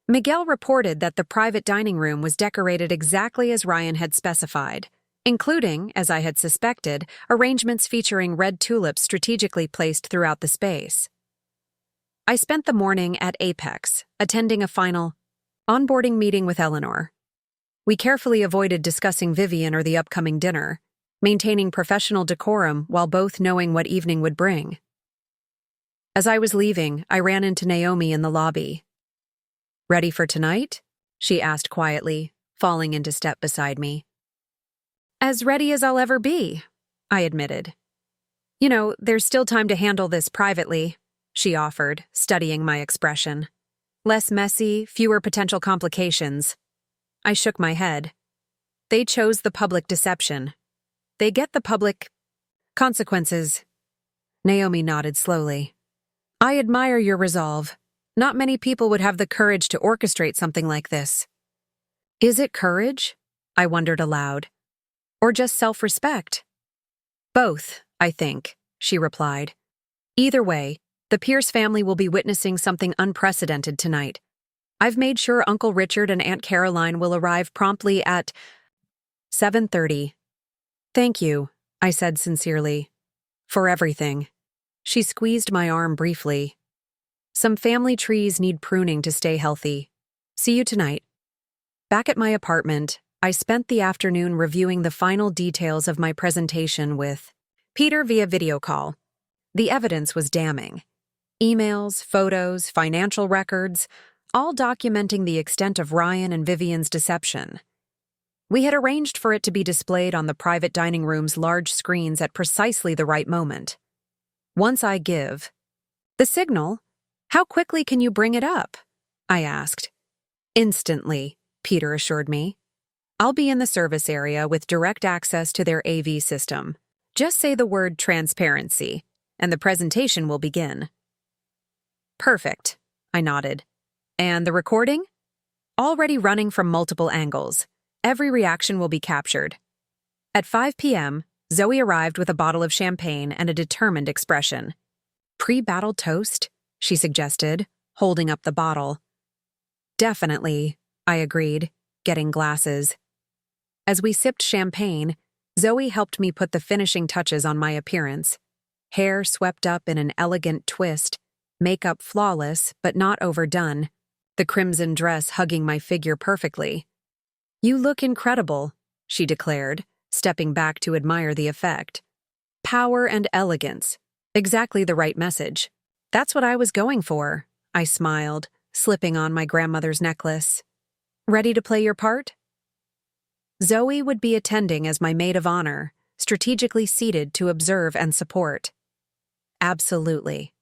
Miguel reported that the private dining room was decorated exactly as Ryan had specified, including, as I had suspected, arrangements featuring red tulips strategically placed throughout the space. I spent the morning at Apex, attending a final onboarding meeting with Eleanor. We carefully avoided discussing Vivian or the upcoming dinner, maintaining professional decorum while both knowing what evening would bring. As I was leaving, I ran into Naomi in the lobby. "Ready for tonight?" she asked quietly, falling into step beside me. "As ready as I'll ever be," I admitted. "You know, there's still time to handle this privately," she offered, studying my expression. "Less messy, fewer potential complications." I shook my head. They chose the public deception. They get the public consequences. Naomi nodded slowly. "I admire your resolve. Not many people would have the courage to orchestrate something like this." "Is it courage?" I wondered aloud. "Or just self-respect?" "Both, I think," she replied. "Either way, the Pierce family will be witnessing something unprecedented tonight. I've made sure Uncle Richard and Aunt Caroline will arrive promptly at 7:30. "Thank you," I said sincerely. "For everything." She squeezed my arm briefly. "Some family trees need pruning to stay healthy. See you tonight." Back at my apartment, I spent the afternoon reviewing the final details of my presentation with Peter via video call. The evidence was damning. Emails, photos, financial records, all documenting the extent of Ryan and Vivian's deception. We had arranged for it to be displayed on the private dining room's large screens at precisely the right moment. Once I give the signal, how quickly can you bring it up? I asked. "Instantly," Peter assured me. "I'll be in the service area with direct access to their AV system. Just say the word transparency, and the presentation will begin." "Perfect," I nodded. "And the recording?" "Already running from multiple angles. Every reaction will be captured. At 5 p.m., Zoe arrived with a bottle of champagne and a determined expression. Pre-battle toast? She suggested, holding up the bottle. Definitely, I agreed, getting glasses. As we sipped champagne, Zoe helped me put the finishing touches on my appearance. Hair swept up in an elegant twist, makeup flawless but not overdone, the crimson dress hugging my figure perfectly. "You look incredible," she declared, stepping back to admire the effect. "Power and elegance. Exactly the right message." "That's what I was going for," I smiled, slipping on my grandmother's necklace. "Ready to play your part?" Zoe would be attending as my maid of honor, strategically seated to observe and support. Absolutely.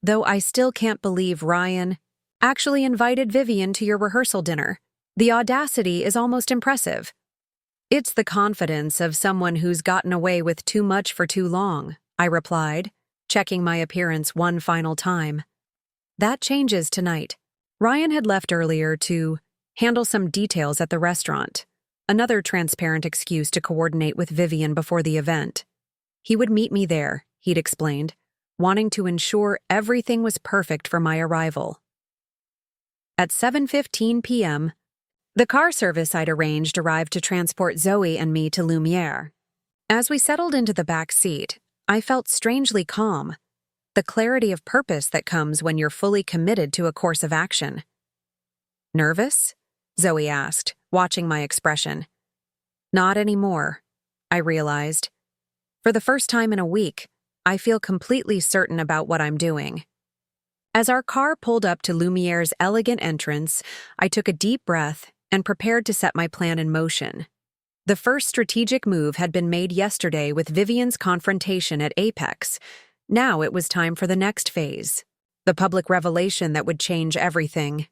Though I still can't believe Ryan actually invited Vivian to your rehearsal dinner. The audacity is almost impressive. "It's the confidence of someone who's gotten away with too much for too long," I replied, checking my appearance one final time. That changes tonight. Ryan had left earlier to handle some details at the restaurant, another transparent excuse to coordinate with Vivian before the event. He would meet me there, he'd explained, wanting to ensure everything was perfect for my arrival. At 7:15 p.m., the car service I'd arranged arrived to transport Zoe and me to Lumiere. As we settled into the back seat, I felt strangely calm, the clarity of purpose that comes when you're fully committed to a course of action. "Nervous?" Zoe asked, watching my expression. "Not anymore," I realized. For the first time in a week, I feel completely certain about what I'm doing. As our car pulled up to Lumiere's elegant entrance, I took a deep breath and prepared to set my plan in motion. The first strategic move had been made yesterday with Vivian's confrontation at Apex. Now it was time for the next phase, the public revelation that would change everything.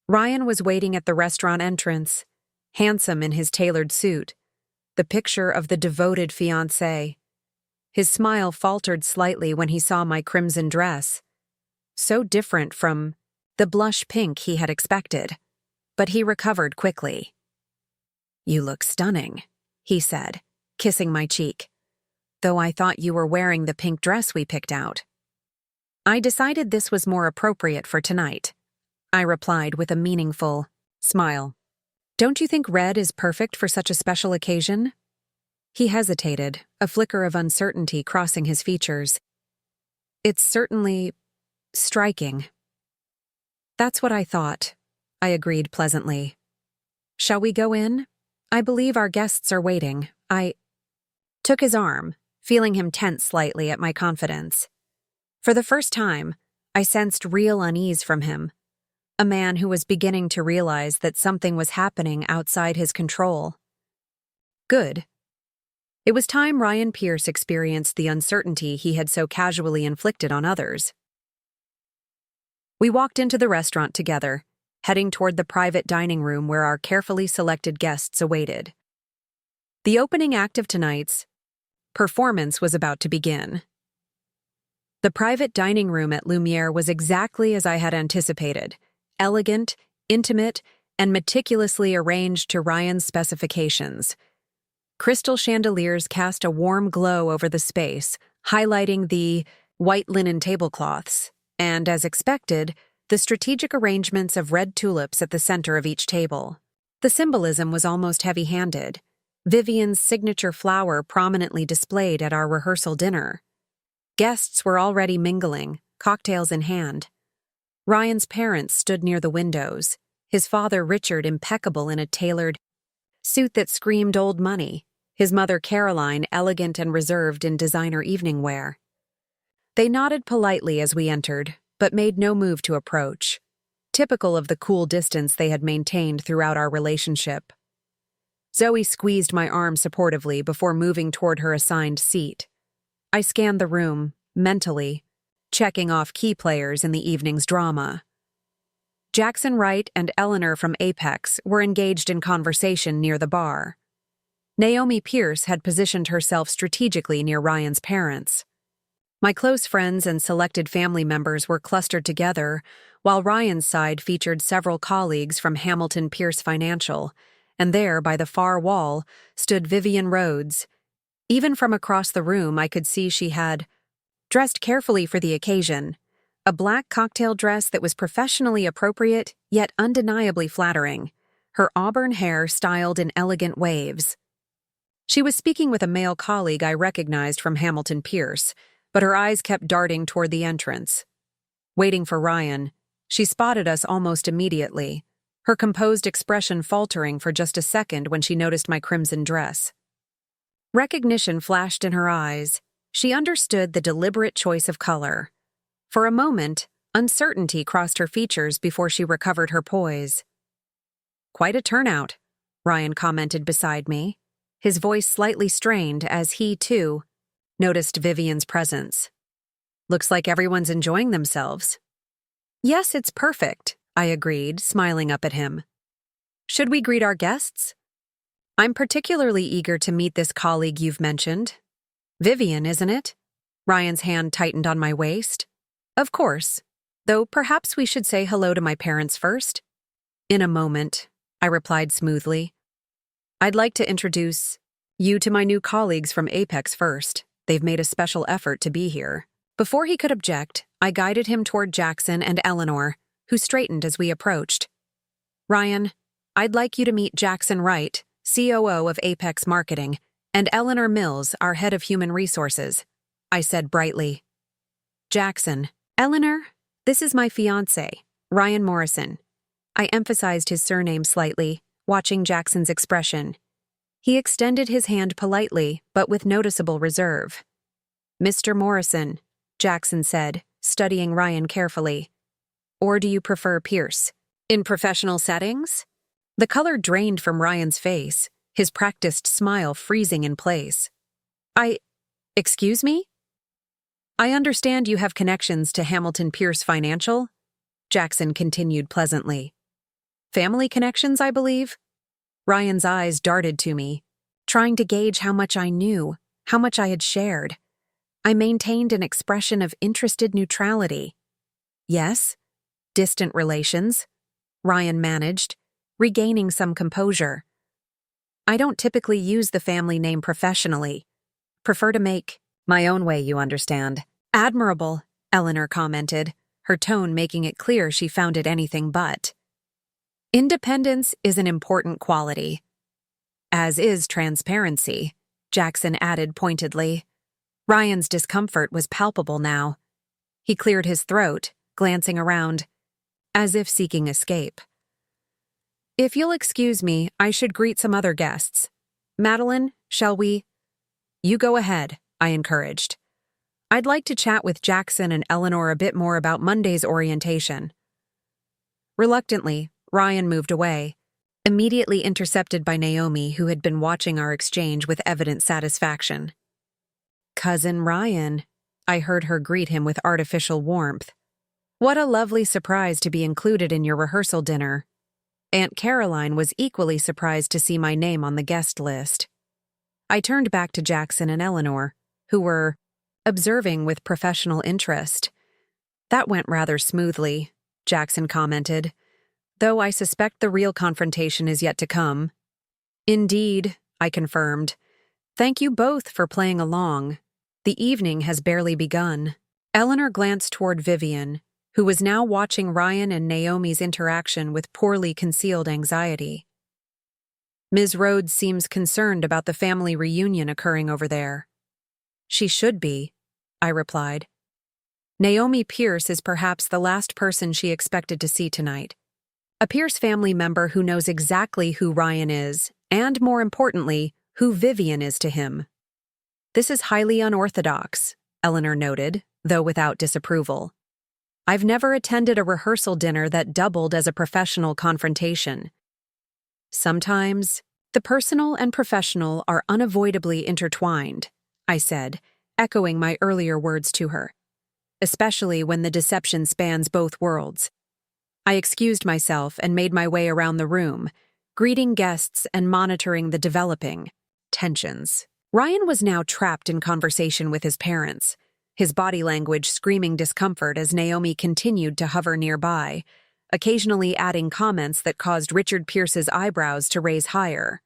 Ryan was waiting at the restaurant entrance, handsome in his tailored suit, the picture of the devoted fiancé. His smile faltered slightly when he saw my crimson dress, so different from the blush pink he had expected. But he recovered quickly. "You look stunning," he said, kissing my cheek. "Though I thought you were wearing the pink dress we picked out." "I decided this was more appropriate for tonight," I replied with a meaningful smile. "Don't you think red is perfect for such a special occasion?" He hesitated, a flicker of uncertainty crossing his features. "It's certainly striking." "That's what I thought," I agreed pleasantly. "Shall we go in? I believe our guests are waiting." I took his arm, feeling him tense slightly at my confidence. For the first time, I sensed real unease from him, a man who was beginning to realize that something was happening outside his control. Good. It was time Ryan Pierce experienced the uncertainty he had so casually inflicted on others. We walked into the restaurant together, heading toward the private dining room where our carefully selected guests awaited. The opening act of tonight's performance was about to begin. The private dining room at Lumiere was exactly as I had anticipated, elegant, intimate, and meticulously arranged to Ryan's specifications. Crystal chandeliers cast a warm glow over the space, highlighting the white linen tablecloths, and, as expected, the strategic arrangements of red tulips at the center of each table. The symbolism was almost heavy-handed, Vivian's signature flower prominently displayed at our rehearsal dinner. Guests were already mingling, cocktails in hand. Ryan's parents stood near the windows, his father Richard impeccable in a tailored suit that screamed old money, his mother Caroline elegant and reserved in designer evening wear. They nodded politely as we entered, but made no move to approach, typical of the cool distance they had maintained throughout our relationship. Zoe squeezed my arm supportively before moving toward her assigned seat. I scanned the room, mentally, checking off key players in the evening's drama. Jackson Wright and Eleanor from Apex were engaged in conversation near the bar. Naomi Pierce had positioned herself strategically near Ryan's parents. My close friends and selected family members were clustered together, while Ryan's side featured several colleagues from Hamilton Pierce Financial, and there, by the far wall, stood Vivian Rhodes. Even from across the room, I could see she had dressed carefully for the occasion. A black cocktail dress that was professionally appropriate, yet undeniably flattering. Her auburn hair styled in elegant waves. She was speaking with a male colleague I recognized from Hamilton Pierce, but her eyes kept darting toward the entrance. Waiting for Ryan, she spotted us almost immediately, her composed expression faltering for just a second when she noticed my crimson dress. Recognition flashed in her eyes. She understood the deliberate choice of color. For a moment, uncertainty crossed her features before she recovered her poise. "Quite a turnout," Ryan commented beside me, his voice slightly strained as he, too, noticed Vivian's presence. "Looks like everyone's enjoying themselves." "Yes, it's perfect," I agreed, smiling up at him. "Should we greet our guests?" "I'm particularly eager to meet this colleague you've mentioned. Vivian, isn't it?" Ryan's hand tightened on my waist. "Of course, though perhaps we should say hello to my parents first." "In a moment," I replied smoothly. "I'd like to introduce you to my new colleagues from Apex first. They've made a special effort to be here." Before he could object, I guided him toward Jackson and Eleanor, who straightened as we approached. "Ryan, I'd like you to meet Jackson Wright, COO of Apex Marketing, and Eleanor Mills, our head of human resources," I said brightly. "Jackson, Eleanor, this is my fiancé, Ryan Morrison." I emphasized his surname slightly, watching Jackson's expression. He extended his hand politely, but with noticeable reserve. "Mr. Morrison," Jackson said, studying Ryan carefully. "Or do you prefer Pierce? In professional settings?" The color drained from Ryan's face, his practiced smile freezing in place. Excuse me? "I understand you have connections to Hamilton Pierce Financial," Jackson continued pleasantly. "Family connections, I believe?" Ryan's eyes darted to me, trying to gauge how much I knew, how much I had shared. I maintained an expression of interested neutrality. "Yes, distant relations," Ryan managed, regaining some composure. "I don't typically use the family name professionally. Prefer to make my own way, you understand." "Admirable," Eleanor commented, her tone making it clear she found it anything but. "Independence is an important quality. As is transparency," Jackson added pointedly. Ryan's discomfort was palpable now. He cleared his throat, glancing around, as if seeking escape. "If you'll excuse me, I should greet some other guests. Madeline, shall we?" "You go ahead," I encouraged. "I'd like to chat with Jackson and Eleanor a bit more about Monday's orientation." Reluctantly, Ryan moved away, immediately intercepted by Naomi, who had been watching our exchange with evident satisfaction. "Cousin Ryan," I heard her greet him with artificial warmth. "What a lovely surprise to be included in your rehearsal dinner." Aunt Caroline was equally surprised to see my name on the guest list. I turned back to Jackson and Eleanor, who were observing with professional interest. "That went rather smoothly," Jackson commented, "though I suspect the real confrontation is yet to come." "Indeed," I confirmed. "Thank you both for playing along. The evening has barely begun." Eleanor glanced toward Vivian, who was now watching Ryan and Naomi's interaction with poorly concealed anxiety. "Ms. Rhodes seems concerned about the family reunion occurring over there." "She should be," I replied. "Naomi Pierce is perhaps the last person she expected to see tonight. A Pierce family member who knows exactly who Ryan is, and more importantly, who Vivian is to him." "This is highly unorthodox," Eleanor noted, though without disapproval. "I've never attended a rehearsal dinner that doubled as a professional confrontation." "Sometimes, the personal and professional are unavoidably intertwined," I said, echoing my earlier words to her. "Especially when the deception spans both worlds." I excused myself and made my way around the room, greeting guests and monitoring the developing tensions. Ryan was now trapped in conversation with his parents, his body language screaming discomfort as Naomi continued to hover nearby, occasionally adding comments that caused Richard Pierce's eyebrows to raise higher.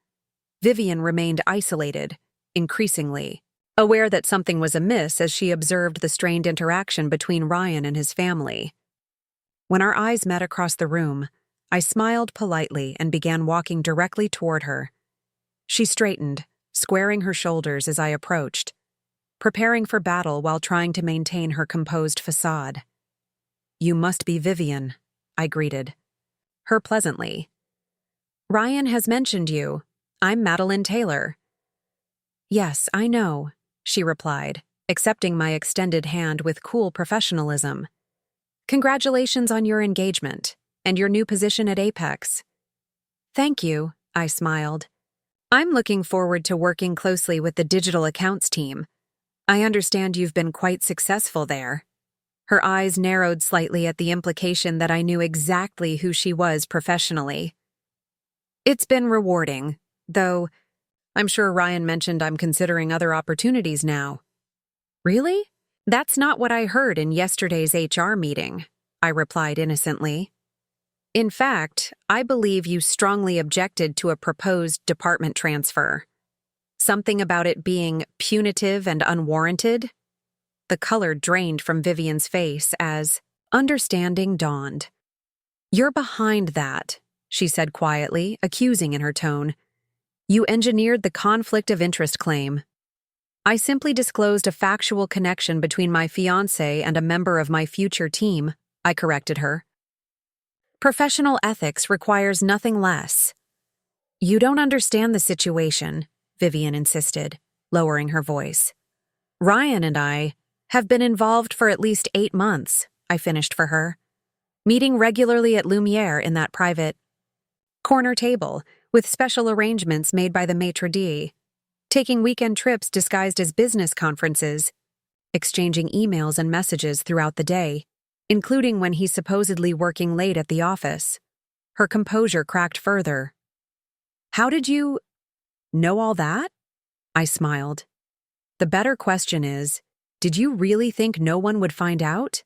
Vivian remained isolated, increasingly, aware that something was amiss as she observed the strained interaction between Ryan and his family. When our eyes met across the room, I smiled politely and began walking directly toward her. She straightened, squaring her shoulders as I approached, preparing for battle while trying to maintain her composed facade. "You must be Vivian," I greeted her pleasantly. "Ryan has mentioned you. I'm Madeline Taylor." "Yes, I know," she replied, accepting my extended hand with cool professionalism. "Congratulations on your engagement and your new position at Apex." "Thank you," I smiled. "I'm looking forward to working closely with the digital accounts team. I understand you've been quite successful there." Her eyes narrowed slightly at the implication that I knew exactly who she was professionally. "It's been rewarding, though I'm sure Ryan mentioned I'm considering other opportunities now." "Really? That's not what I heard in yesterday's HR meeting," I replied innocently. "In fact, I believe you strongly objected to a proposed department transfer. Something about it being punitive and unwarranted?" The color drained from Vivian's face as understanding dawned. "You're behind that," she said quietly, accusing in her tone. "You engineered the conflict of interest claim." "I simply disclosed a factual connection between my fiancé and a member of my future team," I corrected her. "Professional ethics requires nothing less." "You don't understand the situation," Vivian insisted, lowering her voice. "Ryan and I have been involved for at least 8 months," I finished for her. "Meeting regularly at Lumiere in that private corner table, with special arrangements made by the maitre d', taking weekend trips disguised as business conferences, exchanging emails and messages throughout the day, including when he's supposedly working late at the office." Her composure cracked further. "How did you know all that?" I smiled. "The better question is, did you really think no one would find out?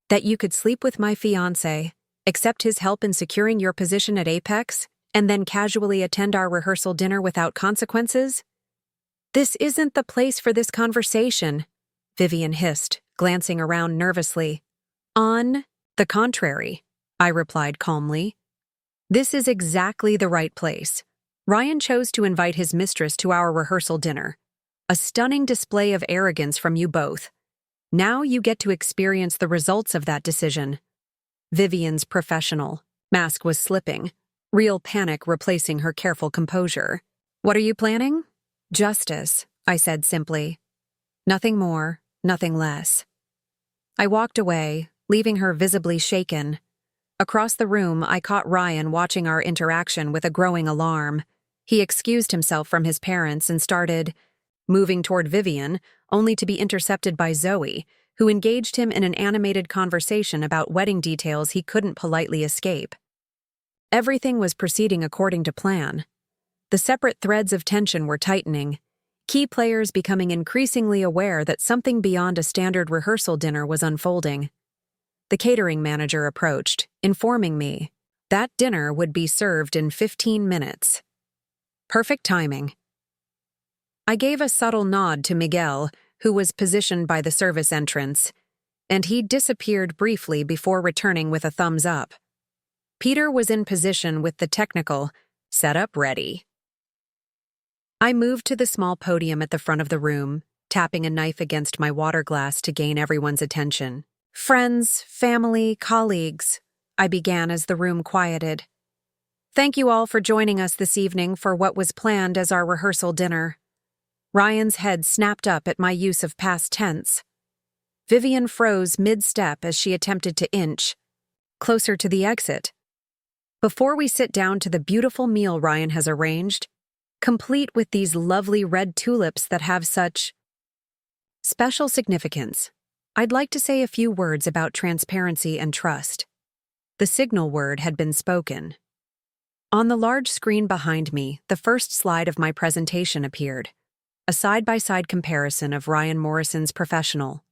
That you could sleep with my fiancé, accept his help in securing your position at Apex, and then casually attend our rehearsal dinner without consequences?" "This isn't the place for this conversation," Vivian hissed, glancing around nervously. "On the contrary," I replied calmly. "This is exactly the right place. Ryan chose to invite his mistress to our rehearsal dinner. A stunning display of arrogance from you both. Now you get to experience the results of that decision." Vivian's professional mask was slipping, real panic replacing her careful composure. "What are you planning?" "Justice," I said simply. "Nothing more, nothing less." I walked away, leaving her visibly shaken. Across the room, I caught Ryan watching our interaction with a growing alarm. He excused himself from his parents and started moving toward Vivian, only to be intercepted by Zoe, who engaged him in an animated conversation about wedding details he couldn't politely escape. Everything was proceeding according to plan. The separate threads of tension were tightening, key players becoming increasingly aware that something beyond a standard rehearsal dinner was unfolding. The catering manager approached, informing me that dinner would be served in 15 minutes. Perfect timing. I gave a subtle nod to Miguel, who was positioned by the service entrance, and he disappeared briefly before returning with a thumbs up. Peter was in position with the technical setup ready. I moved to the small podium at the front of the room, tapping a knife against my water glass to gain everyone's attention. "Friends, family, colleagues," I began as the room quieted. "Thank you all for joining us this evening for what was planned as our rehearsal dinner." Ryan's head snapped up at my use of past tense. Vivian froze mid-step as she attempted to inch closer to the exit. "Before we sit down to the beautiful meal Ryan has arranged, complete with these lovely red tulips that have such special significance, I'd like to say a few words about transparency and trust." The signal word had been spoken. On the large screen behind me, the first slide of my presentation appeared. A side-by-side comparison of Ryan Morrison's professional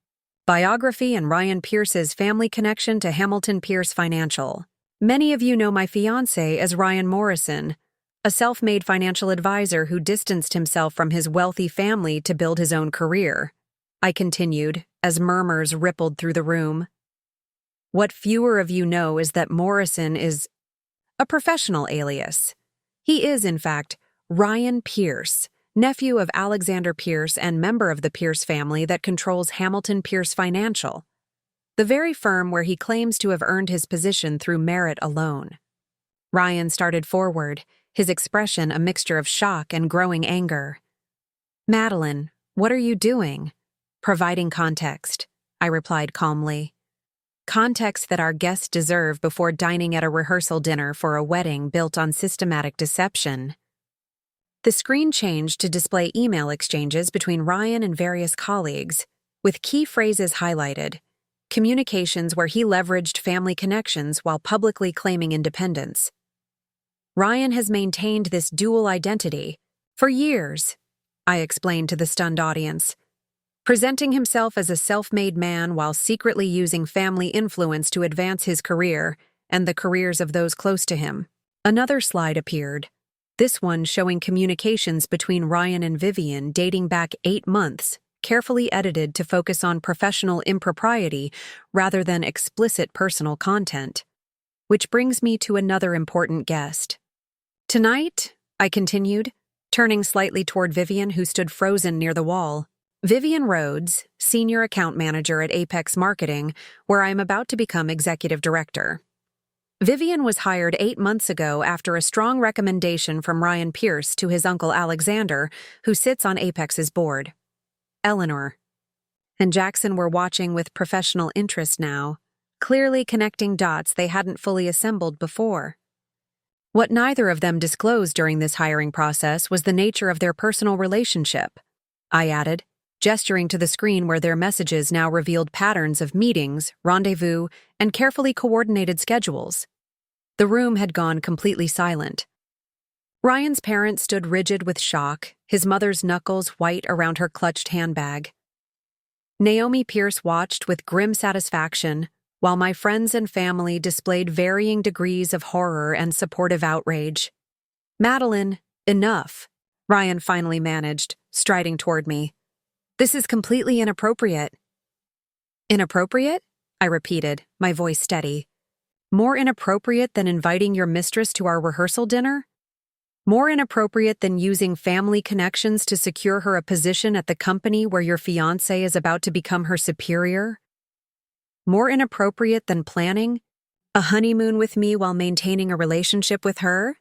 biography and Ryan Pierce's family connection to Hamilton Pierce Financial. Many of you know my fiancé as Ryan Morrison, a self-made financial advisor who distanced himself from his wealthy family to build his own career. I continued, as murmurs rippled through the room. What fewer of you know is that Morrison is a professional alias. He is, in fact, Ryan Pierce, nephew of Alexander Pierce and member of the Pierce family that controls Hamilton Pierce Financial, the very firm where he claims to have earned his position through merit alone. Ryan started forward, his expression a mixture of shock and growing anger. "Madeline, what are you doing?" "Providing context," I replied calmly. Context that our guests deserve before dining at a rehearsal dinner for a wedding built on systematic deception. The screen changed to display email exchanges between Ryan and various colleagues, with key phrases highlighted. Communications where he leveraged family connections while publicly claiming independence. Ryan has maintained this dual identity for years, I explained to the stunned audience, presenting himself as a self-made man while secretly using family influence to advance his career and the careers of those close to him. Another slide appeared, this one showing communications between Ryan and Vivian dating back 8 months, carefully edited to focus on professional impropriety rather than explicit personal content. Which brings me to another important guest. "Tonight," I continued, turning slightly toward Vivian, who stood frozen near the wall. "Vivian Rhodes, Senior Account Manager at Apex Marketing, where I am about to become Executive Director. Vivian was hired 8 months ago after a strong recommendation from Ryan Pierce to his uncle Alexander, who sits on Apex's board. Eleanor and Jackson were watching with professional interest now, clearly connecting dots they hadn't fully assembled before. What neither of them disclosed during this hiring process was the nature of their personal relationship," I added, gesturing to the screen where their messages now revealed patterns of meetings, rendezvous, and carefully coordinated schedules. The room had gone completely silent. Ryan's parents stood rigid with shock, his mother's knuckles white around her clutched handbag. Naomi Pierce watched with grim satisfaction, while my friends and family displayed varying degrees of horror and supportive outrage. "Madeline, enough," Ryan finally managed, striding toward me. "This is completely inappropriate." "Inappropriate?" I repeated, my voice steady. "More inappropriate than inviting your mistress to our rehearsal dinner? More inappropriate than using family connections to secure her a position at the company where your fiancé is about to become her superior? More inappropriate than planning a honeymoon with me while maintaining a relationship with her?"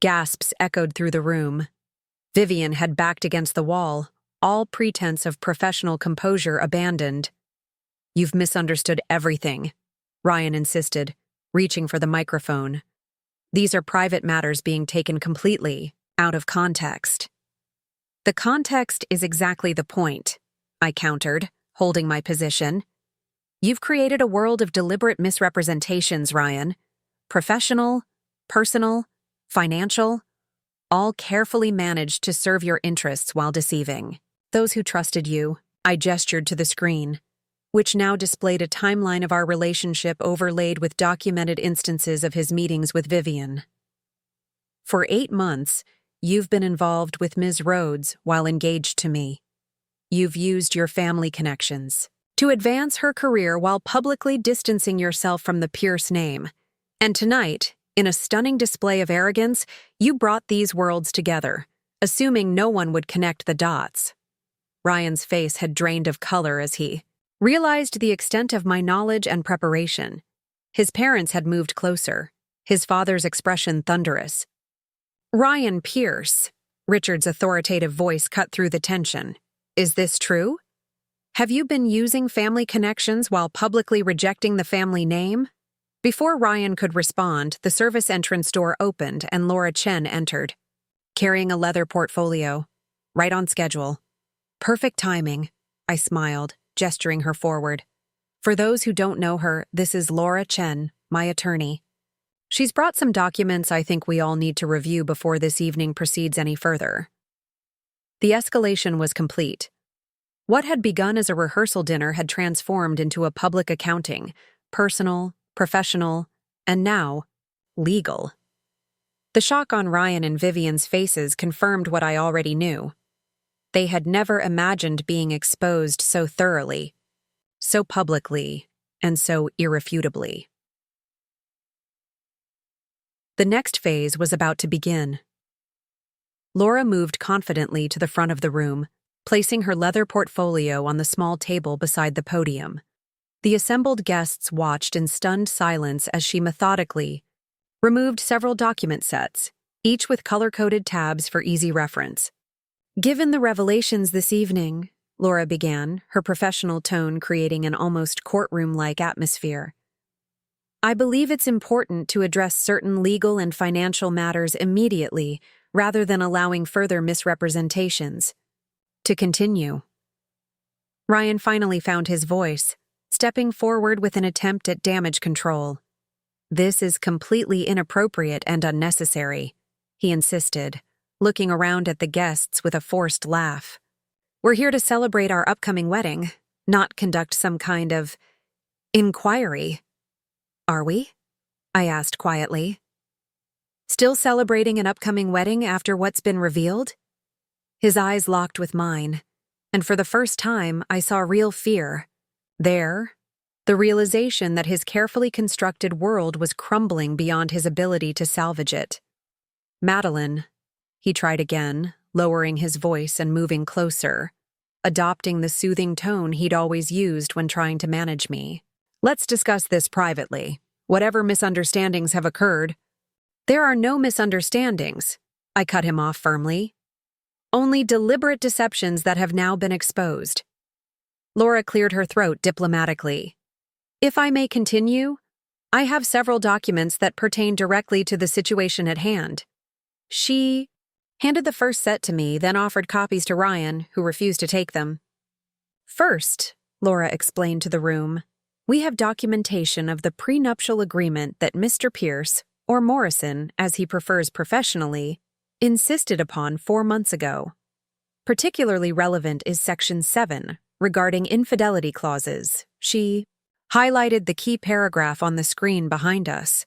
Gasps echoed through the room. Vivian had backed against the wall, all pretense of professional composure abandoned. "You've misunderstood everything," Ryan insisted, reaching for the microphone. "These are private matters being taken completely out of context." "The context is exactly the point," I countered, holding my position. "You've created a world of deliberate misrepresentations, Ryan. Professional, personal, financial, all carefully managed to serve your interests while deceiving those who trusted you." I gestured to the screen, which now displayed a timeline of our relationship overlaid with documented instances of his meetings with Vivian. "For 8 months, you've been involved with Ms. Rhodes while engaged to me. You've used your family connections to advance her career while publicly distancing yourself from the Pierce name. And tonight, in a stunning display of arrogance, you brought these worlds together, assuming no one would connect the dots." Ryan's face had drained of color as he realized the extent of my knowledge and preparation. His parents had moved closer, his father's expression thunderous. "Ryan Pierce," Richard's authoritative voice cut through the tension. "Is this true? Have you been using family connections while publicly rejecting the family name?" Before Ryan could respond, the service entrance door opened and Laura Chen entered, carrying a leather portfolio. Right on schedule. "Perfect timing," I smiled, gesturing her forward. "For those who don't know her, this is Laura Chen, my attorney. She's brought some documents I think we all need to review before this evening proceeds any further." The escalation was complete. What had begun as a rehearsal dinner had transformed into a public accounting, personal, professional, And now, legal. The shock on Ryan and Vivian's faces confirmed what I already knew. They had never imagined being exposed so thoroughly, so publicly, and so irrefutably. The next phase was about to begin. Laura moved confidently to the front of the room, placing her leather portfolio on the small table beside the podium. The assembled guests watched in stunned silence as she methodically removed several document sets, each with color-coded tabs for easy reference. "Given the revelations this evening," Laura began, her professional tone creating an almost courtroom-like atmosphere, "I believe it's important to address certain legal and financial matters immediately rather than allowing further misrepresentations." To continue. Ryan finally found his voice, stepping forward with an attempt at damage control. "This is completely inappropriate and unnecessary," he insisted, looking around at the guests with a forced laugh. "We're here to celebrate our upcoming wedding, not conduct some kind of inquiry." "Are we?" I asked quietly. "Still celebrating an upcoming wedding after what's been revealed?" His eyes locked with mine, and for the first time I saw real fear. There, the realization that his carefully constructed world was crumbling beyond his ability to salvage it. "Madeline," he tried again, lowering his voice and moving closer, adopting the soothing tone he'd always used when trying to manage me. "Let's discuss this privately. Whatever misunderstandings have occurred—" "There are no misunderstandings," I cut him off firmly. "Only deliberate deceptions that have now been exposed." Laura cleared her throat diplomatically. "If I may continue, I have several documents that pertain directly to the situation at hand." She handed the first set to me, then offered copies to Ryan, who refused to take them. "First," Laura explained to the room, "we have documentation of the prenuptial agreement that Mr. Pierce, or Morrison, as he prefers professionally, insisted upon 4 months ago. Particularly relevant is Section 7, regarding infidelity clauses." She highlighted the key paragraph on the screen behind us.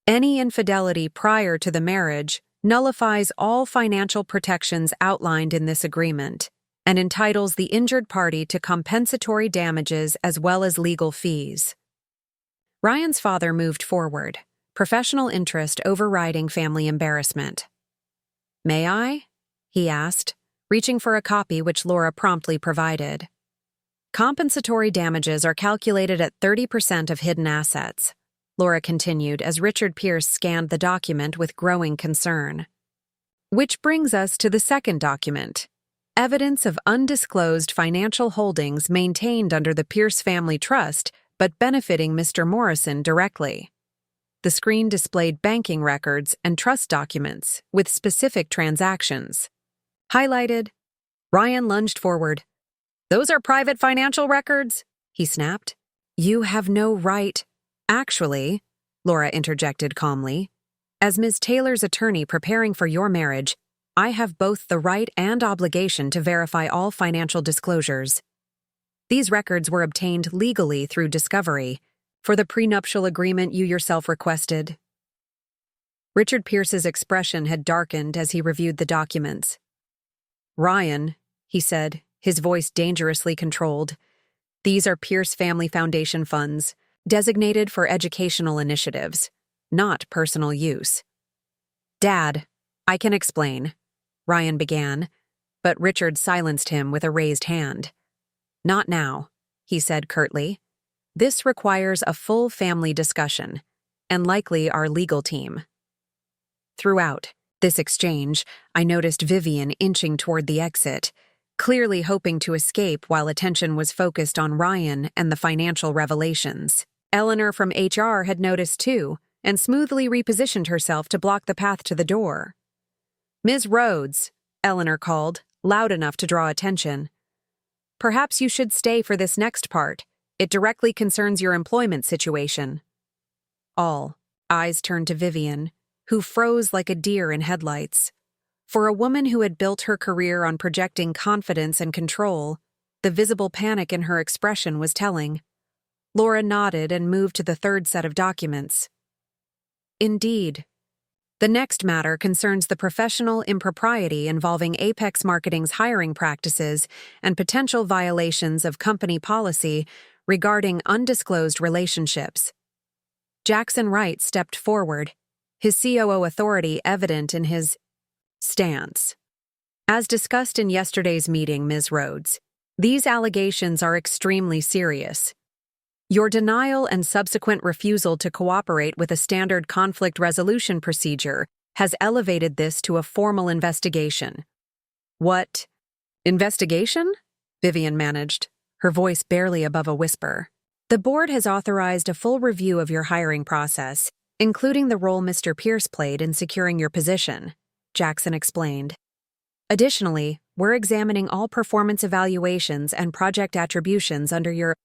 "Any infidelity prior to the marriage nullifies all financial protections outlined in this agreement and entitles the injured party to compensatory damages as well as legal fees." Ryan's father moved forward, professional interest overriding family embarrassment. "May I?" he asked, reaching for a copy which Laura promptly provided. "Compensatory damages are calculated at 30% of hidden assets," Laura continued as Richard Pierce scanned the document with growing concern. "Which brings us to the second document, evidence of undisclosed financial holdings maintained under the Pierce Family Trust but benefiting Mr. Morrison directly." The screen displayed banking records and trust documents with specific transactions. Highlighted, Ryan lunged forward. "Those are private financial records?" he snapped. "You have no right—" "Actually," Laura interjected calmly, "as Ms. Taylor's attorney preparing for your marriage, I have both the right and obligation to verify all financial disclosures. These records were obtained legally through discovery, for the prenuptial agreement you yourself requested." Richard Pierce's expression had darkened as he reviewed the documents. "Ryan," he said, his voice dangerously controlled, "these are Pierce Family Foundation funds, designated for educational initiatives, not personal use." "Dad, I can explain," Ryan began, but Richard silenced him with a raised hand. "Not now," he said curtly. "This requires a full family discussion, and likely our legal team." Throughout this exchange, I noticed Vivian inching toward the exit, clearly hoping to escape while attention was focused on Ryan and the financial revelations. Eleanor from HR had noticed too, and smoothly repositioned herself to block the path to the door. "Ms. Rhodes," Eleanor called, loud enough to draw attention. "Perhaps you should stay for this next part. It directly concerns your employment situation." All eyes turned to Vivian, who froze like a deer in headlights. For a woman who had built her career on projecting confidence and control, the visible panic in her expression was telling. Laura nodded and moved to the third set of documents. Indeed. The next matter concerns the professional impropriety involving Apex Marketing's hiring practices and potential violations of company policy regarding undisclosed relationships. Jackson Wright stepped forward, his COO authority evident in his stance. As discussed in yesterday's meeting, Ms. Rhodes, these allegations are extremely serious. Your denial and subsequent refusal to cooperate with a standard conflict resolution procedure has elevated this to a formal investigation. What? Investigation? Vivian managed, her voice barely above a whisper. The board has authorized a full review of your hiring process, including the role Mr. Pierce played in securing your position, Jackson explained. Additionally, we're examining all performance evaluations and project attributions under your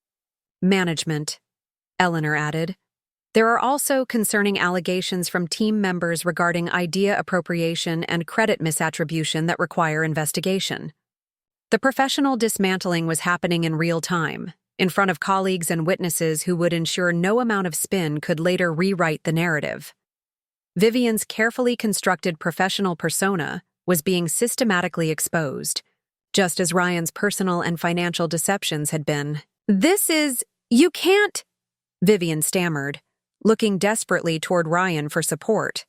management, Eleanor added. There are also concerning allegations from team members regarding idea appropriation and credit misattribution that require investigation. The professional dismantling was happening in real time, in front of colleagues and witnesses who would ensure no amount of spin could later rewrite the narrative. Vivian's carefully constructed professional persona was being systematically exposed, just as Ryan's personal and financial deceptions had been. You can't, Vivian stammered, looking desperately toward Ryan for support.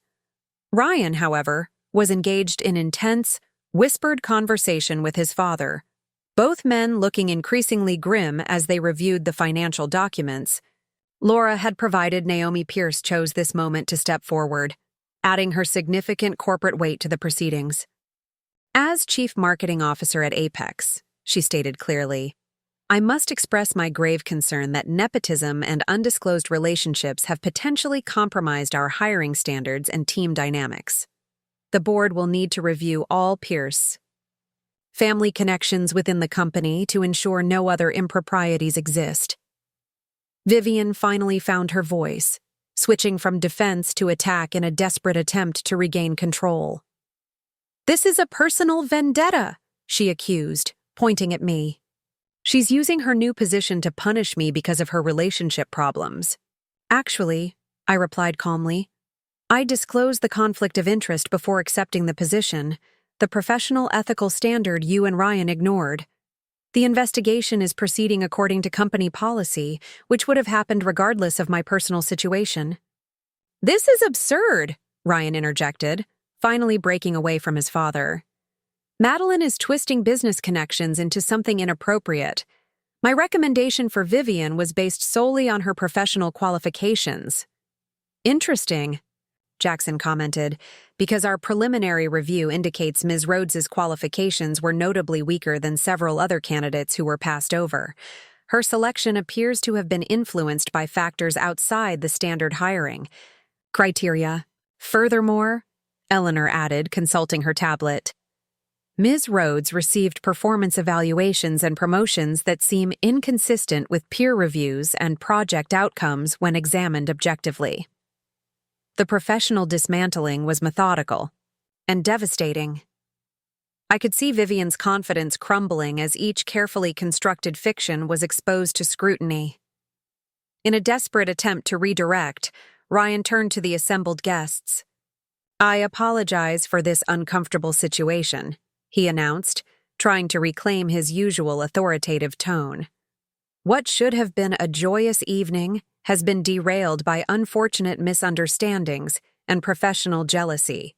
Ryan, however, was engaged in intense, whispered conversation with his father, both men looking increasingly grim as they reviewed the financial documents. Laura had provided Naomi Pierce chose this moment to step forward, adding her significant corporate weight to the proceedings. As Chief Marketing Officer at Apex, she stated clearly, I must express my grave concern that nepotism and undisclosed relationships have potentially compromised our hiring standards and team dynamics. The board will need to review all Pierce family connections within the company to ensure no other improprieties exist. Vivian finally found her voice, switching from defense to attack in a desperate attempt to regain control. This is a personal vendetta, she accused, pointing at me. She's using her new position to punish me because of her relationship problems. Actually, I replied calmly, I disclosed the conflict of interest before accepting the position, the professional ethical standard you and Ryan ignored. The investigation is proceeding according to company policy, which would have happened regardless of my personal situation. This is absurd, Ryan interjected, finally breaking away from his father. Madeline is twisting business connections into something inappropriate. My recommendation for Vivian was based solely on her professional qualifications. Interesting, Jackson commented, because our preliminary review indicates Ms. Rhodes's qualifications were notably weaker than several other candidates who were passed over. Her selection appears to have been influenced by factors outside the standard hiring criteria. Furthermore, Eleanor added, consulting her tablet, Ms. Rhodes received performance evaluations and promotions that seem inconsistent with peer reviews and project outcomes when examined objectively. The professional dismantling was methodical and devastating. I could see Vivian's confidence crumbling as each carefully constructed fiction was exposed to scrutiny. In a desperate attempt to redirect, Ryan turned to the assembled guests. I apologize for this uncomfortable situation, he announced, trying to reclaim his usual authoritative tone. What should have been a joyous evening has been derailed by unfortunate misunderstandings and professional jealousy.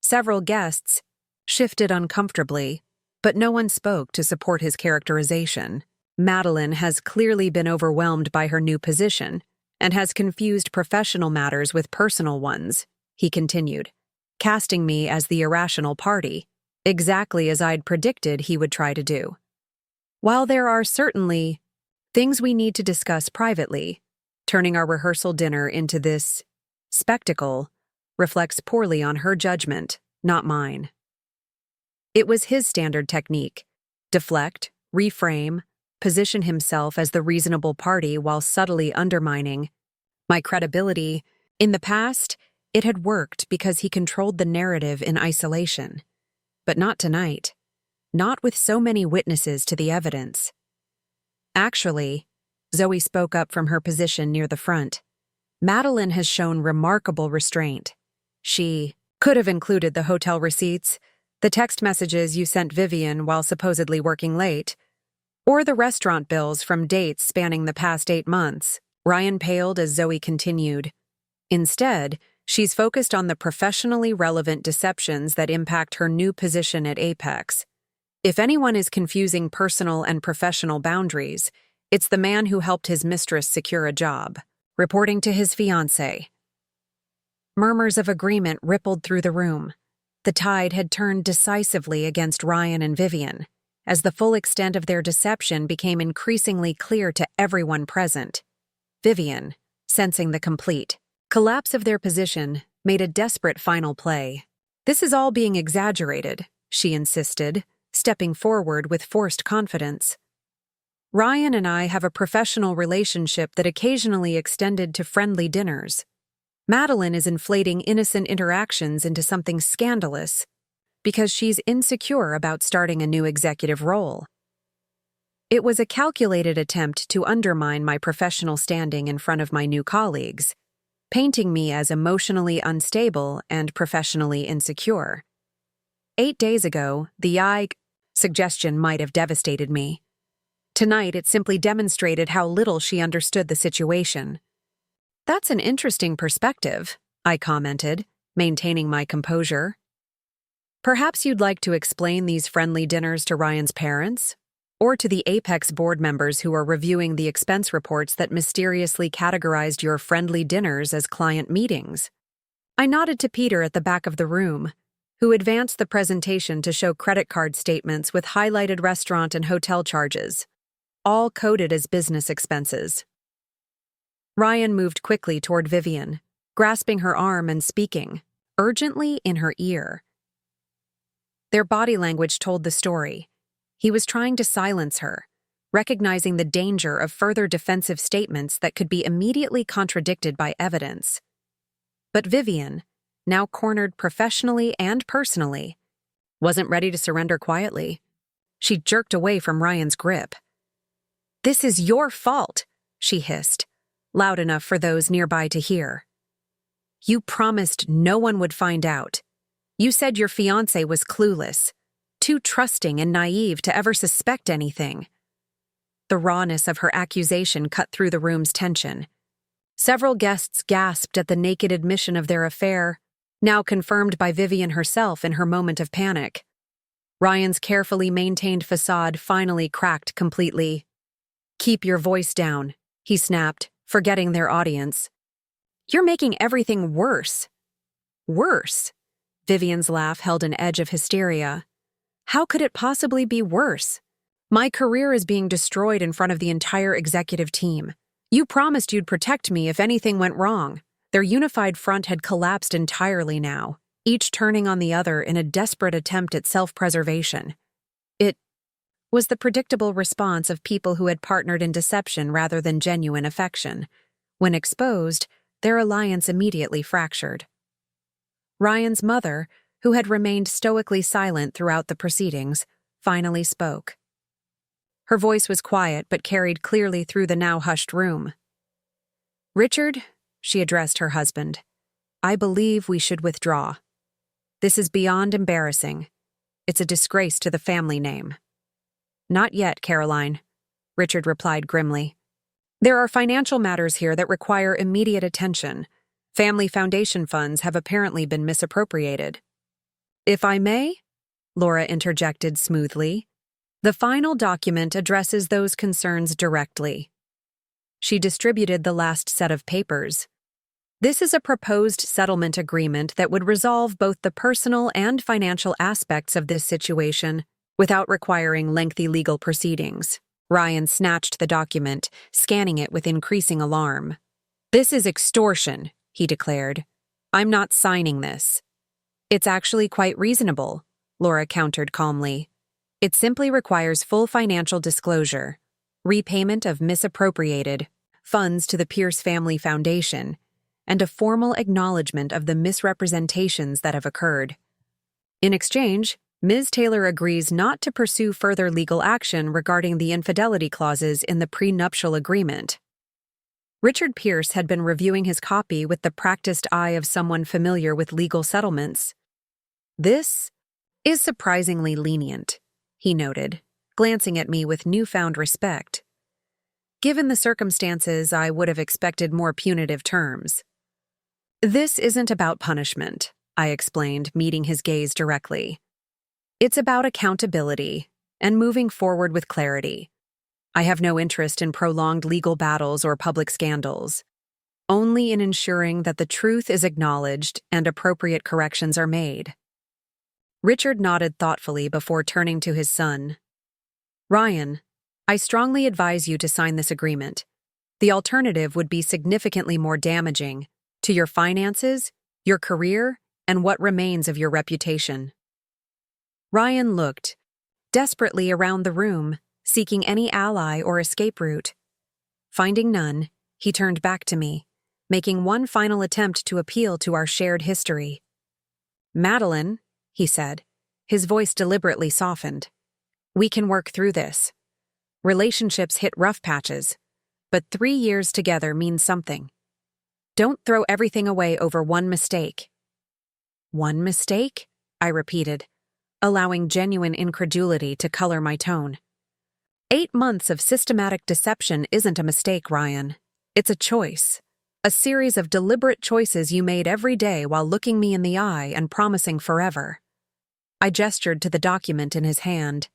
Several guests shifted uncomfortably, but no one spoke to support his characterization. Madeline has clearly been overwhelmed by her new position and has confused professional matters with personal ones, he continued, casting me as the irrational party, exactly as I'd predicted he would try to do. While there are certainly things we need to discuss privately, turning our rehearsal dinner into this spectacle reflects poorly on her judgment, not mine. It was his standard technique: deflect, reframe, position himself as the reasonable party while subtly undermining my credibility. In the past, it had worked because he controlled the narrative in isolation. But not tonight. Not with so many witnesses to the evidence. Actually, Zoe spoke up from her position near the front. Madeline has shown remarkable restraint. She could have included the hotel receipts, the text messages you sent Vivian while supposedly working late, or the restaurant bills from dates spanning the past 8 months. Ryan paled as Zoe continued. Instead, she's focused on the professionally relevant deceptions that impact her new position at Apex. If anyone is confusing personal and professional boundaries, it's the man who helped his mistress secure a job, reporting to his fiancé. Murmurs of agreement rippled through the room. The tide had turned decisively against Ryan and Vivian, as the full extent of their deception became increasingly clear to everyone present. Vivian, sensing the complete collapse of their position, made a desperate final play. "This is all being exaggerated," she insisted, stepping forward with forced confidence. "Ryan and I have a professional relationship that occasionally extended to friendly dinners. Madeline is inflating innocent interactions into something scandalous because she's insecure about starting a new executive role. It was a calculated attempt to undermine my professional standing in front of my new colleagues, painting me as emotionally unstable and professionally insecure. 8 days ago, the suggestion might have devastated me. Tonight, it simply demonstrated how little she understood the situation." "That's an interesting perspective," I commented, maintaining my composure. "Perhaps you'd like to explain these friendly dinners to Ryan's parents? Or to the Apex board members who are reviewing the expense reports that mysteriously categorized your friendly dinners as client meetings?" I nodded to Peter at the back of the room, who advanced the presentation to show credit card statements with highlighted restaurant and hotel charges, all coded as business expenses. Ryan moved quickly toward Vivian, grasping her arm and speaking, urgently in her ear. Their body language told the story. He was trying to silence her, recognizing the danger of further defensive statements that could be immediately contradicted by evidence. But Vivian, now cornered professionally and personally, wasn't ready to surrender quietly. She jerked away from Ryan's grip. "This is your fault," she hissed, loud enough for those nearby to hear. "You promised no one would find out. You said your fiancé was clueless, too trusting and naive to ever suspect anything." The rawness of her accusation cut through the room's tension. Several guests gasped at the naked admission of their affair, now confirmed by Vivian herself in her moment of panic. Ryan's carefully maintained facade finally cracked completely. "Keep your voice down," he snapped, forgetting their audience. "You're making everything worse." "Worse?" Vivian's laugh held an edge of hysteria. "How could it possibly be worse? My career is being destroyed in front of the entire executive team. You promised you'd protect me if anything went wrong." Their unified front had collapsed entirely now, each turning on the other in a desperate attempt at self-preservation. It was the predictable response of people who had partnered in deception rather than genuine affection. When exposed, their alliance immediately fractured. Ryan's mother, who had remained stoically silent throughout the proceedings, finally spoke. Her voice was quiet but carried clearly through the now hushed room. "Richard," she addressed her husband, "I believe we should withdraw. This is beyond embarrassing. It's a disgrace to the family name." "Not yet, Caroline," Richard replied grimly. "There are financial matters here that require immediate attention. Family foundation funds have apparently been misappropriated." "If I may," Laura interjected smoothly, "the final document addresses those concerns directly." She distributed the last set of papers. "This is a proposed settlement agreement that would resolve both the personal and financial aspects of this situation without requiring lengthy legal proceedings." Ryan snatched the document, scanning it with increasing alarm. "This is extortion," he declared. "I'm not signing this." "It's actually quite reasonable," Laura countered calmly. "It simply requires full financial disclosure, repayment of misappropriated funds to the Pierce Family Foundation, and a formal acknowledgement of the misrepresentations that have occurred. In exchange, Ms. Taylor agrees not to pursue further legal action regarding the infidelity clauses in the prenuptial agreement." Richard Pierce had been reviewing his copy with the practiced eye of someone familiar with legal settlements. "This is surprisingly lenient," he noted, glancing at me with newfound respect. "Given the circumstances, I would have expected more punitive terms." "This isn't about punishment," I explained, meeting his gaze directly. "It's about accountability and moving forward with clarity. I have no interest in prolonged legal battles or public scandals, only in ensuring that the truth is acknowledged and appropriate corrections are made." Richard nodded thoughtfully before turning to his son. "Ryan, I strongly advise you to sign this agreement. The alternative would be significantly more damaging to your finances, your career, and what remains of your reputation." Ryan looked desperately around the room, seeking any ally or escape route. Finding none, he turned back to me, making one final attempt to appeal to our shared history. "Madeline," he said, his voice deliberately softened, "we can work through this. Relationships hit rough patches, but 3 years together means something. Don't throw everything away over one mistake." "One mistake?" I repeated, allowing genuine incredulity to color my tone. 8 months of systematic deception isn't a mistake, Ryan. It's a choice. A series of deliberate choices you made every day while looking me in the eye and promising forever. I gestured to the document in his hand.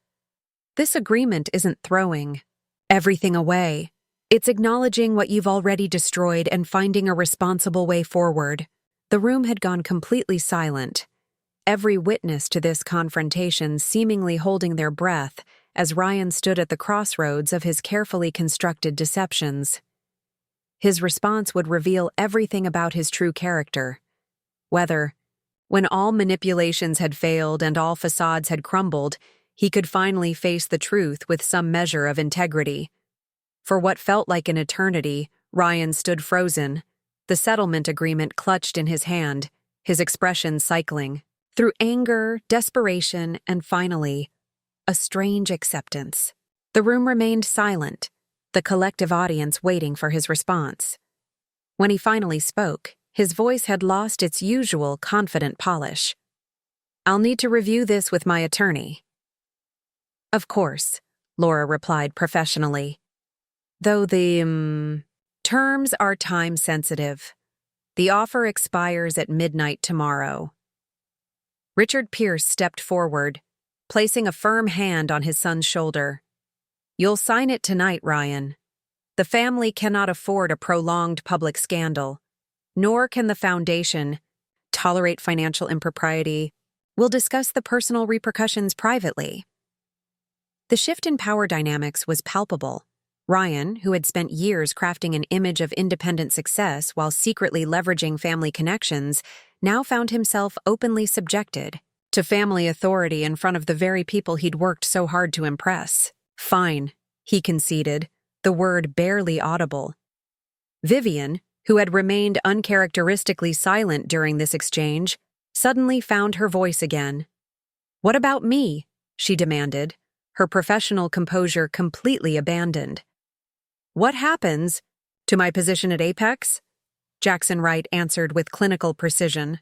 "This agreement isn't throwing everything away. It's acknowledging what you've already destroyed and finding a responsible way forward." The room had gone completely silent, every witness to this confrontation seemingly holding their breath as Ryan stood at the crossroads of his carefully constructed deceptions. His response would reveal everything about his true character. Whether, when all manipulations had failed and all facades had crumbled, he could finally face the truth with some measure of integrity. For what felt like an eternity, Ryan stood frozen, the settlement agreement clutched in his hand, his expression cycling through anger, desperation, and finally, a strange acceptance. The room remained silent, the collective audience waiting for his response. When he finally spoke, his voice had lost its usual confident polish. "I'll need to review this with my attorney." "Of course," Laura replied professionally. "Though the terms are time-sensitive. The offer expires at midnight tomorrow." Richard Pierce stepped forward, placing a firm hand on his son's shoulder. "You'll sign it tonight, Ryan. The family cannot afford a prolonged public scandal, nor can the foundation tolerate financial impropriety. We'll discuss the personal repercussions privately." The shift in power dynamics was palpable. Ryan, who had spent years crafting an image of independent success while secretly leveraging family connections, now found himself openly subjected to family authority in front of the very people he'd worked so hard to impress. "Fine," he conceded, the word barely audible. Vivian, who had remained uncharacteristically silent during this exchange, suddenly found her voice again. "What about me?" she demanded, her professional composure completely abandoned. "What happens to my position at Apex?" Jackson Wright answered with clinical precision.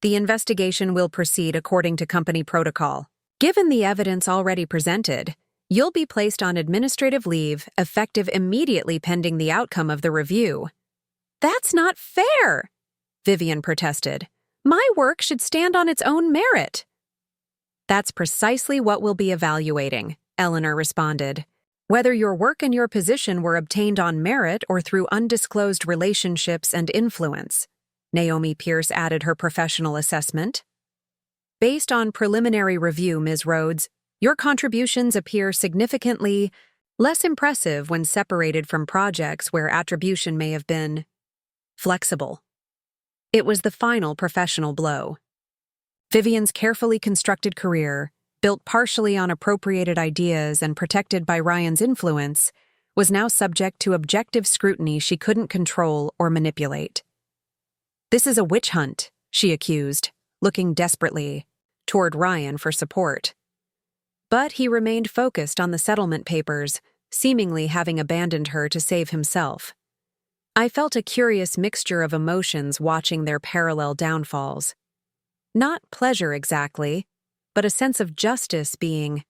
"The investigation will proceed according to company protocol. Given the evidence already presented, you'll be placed on administrative leave, effective immediately pending the outcome of the review." "That's not fair," Vivian protested. "My work should stand on its own merit." "That's precisely what we'll be evaluating," Eleanor responded. "Whether your work and your position were obtained on merit or through undisclosed relationships and influence," Naomi Pierce added her professional assessment. "Based on preliminary review, Ms. Rhodes, your contributions appear significantly less impressive when separated from projects where attribution may have been flexible." It was the final professional blow. Vivian's carefully constructed career, built partially on appropriated ideas and protected by Ryan's influence, was now subject to objective scrutiny she couldn't control or manipulate. "This is a witch hunt," she accused, looking desperately toward Ryan for support. But he remained focused on the settlement papers, seemingly having abandoned her to save himself. I felt a curious mixture of emotions watching their parallel downfalls. Not pleasure exactly, but a sense of justice being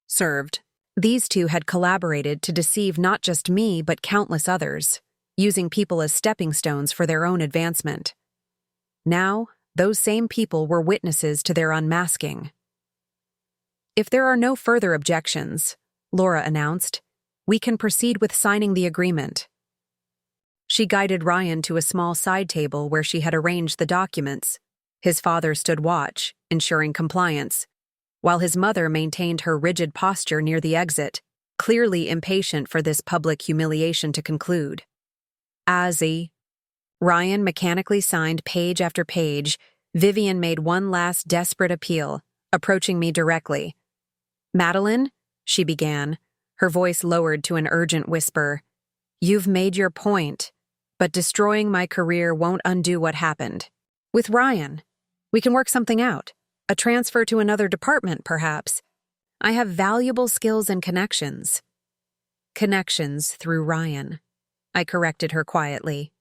served. These two had collaborated to deceive not just me but countless others, using people as stepping stones for their own advancement. Now, those same people were witnesses to their unmasking. "If there are no further objections," Laura announced, "we can proceed with signing the agreement." She guided Ryan to a small side table where she had arranged the documents. His father stood watch, ensuring compliance, while his mother maintained her rigid posture near the exit, clearly impatient for this public humiliation to conclude. Ryan mechanically signed page after page. Vivian made one last desperate appeal, approaching me directly. "Madeline," she began, her voice lowered to an urgent whisper, "you've made your point, but destroying my career won't undo what happened. With Ryan, we can work something out. A transfer to another department, perhaps. I have valuable skills and connections." "Connections through Ryan," I corrected her quietly.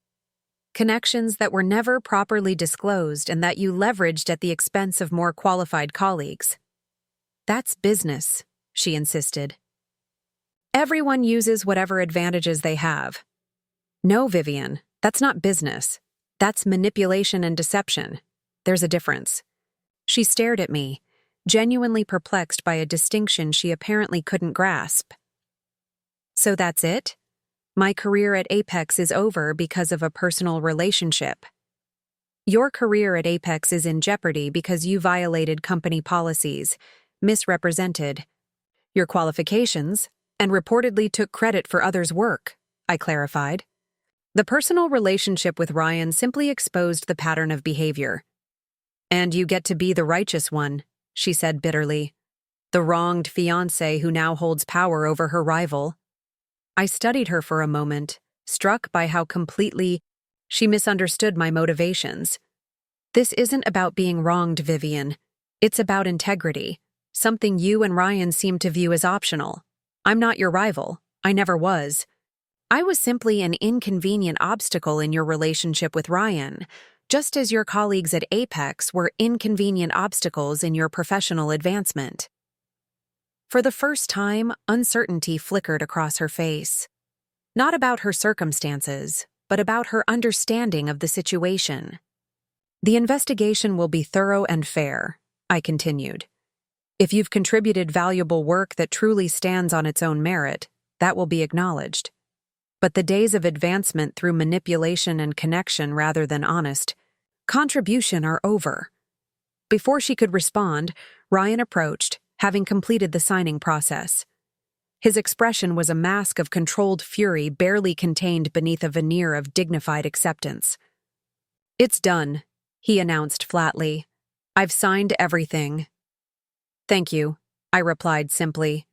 "Connections that were never properly disclosed and that you leveraged at the expense of more qualified colleagues." "That's business," she insisted. "Everyone uses whatever advantages they have." "No, Vivian, that's not business. That's manipulation and deception. There's a difference." She stared at me, genuinely perplexed by a distinction she apparently couldn't grasp. "So that's it? My career at Apex is over because of a personal relationship. Your career at Apex is in jeopardy because you violated company policies, misrepresented your qualifications, and reportedly took credit for others' work," I clarified. "The personal relationship with Ryan simply exposed the pattern of behavior." "And you get to be the righteous one," she said bitterly. "The wronged fiancé who now holds power over her rival." I studied her for a moment, struck by how completely she misunderstood my motivations. "This isn't about being wronged, Vivian. It's about integrity, something you and Ryan seem to view as optional. I'm not your rival. I never was. I was simply an inconvenient obstacle in your relationship with Ryan, just as your colleagues at Apex were inconvenient obstacles in your professional advancement." For the first time, uncertainty flickered across her face. Not about her circumstances, but about her understanding of the situation. "The investigation will be thorough and fair," I continued. "If you've contributed valuable work that truly stands on its own merit, that will be acknowledged. But the days of advancement through manipulation and connection rather than honest contribution are over." Before she could respond, Ryan approached, having completed the signing process. His expression was a mask of controlled fury barely contained beneath a veneer of dignified acceptance. "It's done," he announced flatly. "I've signed everything." "Thank you," I replied simply.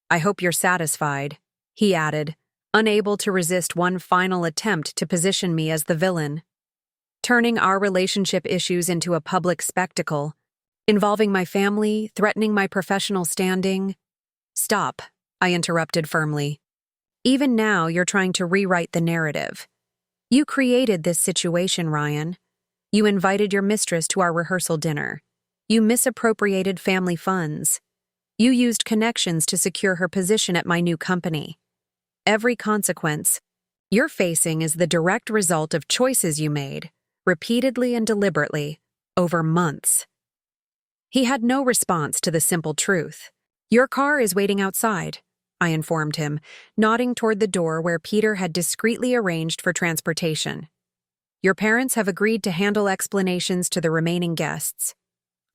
"I hope you're satisfied," he added, unable to resist one final attempt to position me as the villain. Turning our relationship issues into a public spectacle, involving my family, threatening my professional standing. "Stop," I interrupted firmly. "Even now, you're trying to rewrite the narrative. You created this situation, Ryan. You invited your mistress to our rehearsal dinner. You misappropriated family funds. You used connections to secure her position at my new company. Every consequence you're facing is the direct result of choices you made, repeatedly and deliberately, over months." He had no response to the simple truth. "Your car is waiting outside," I informed him, nodding toward the door where Peter had discreetly arranged for transportation. "Your parents have agreed to handle explanations to the remaining guests.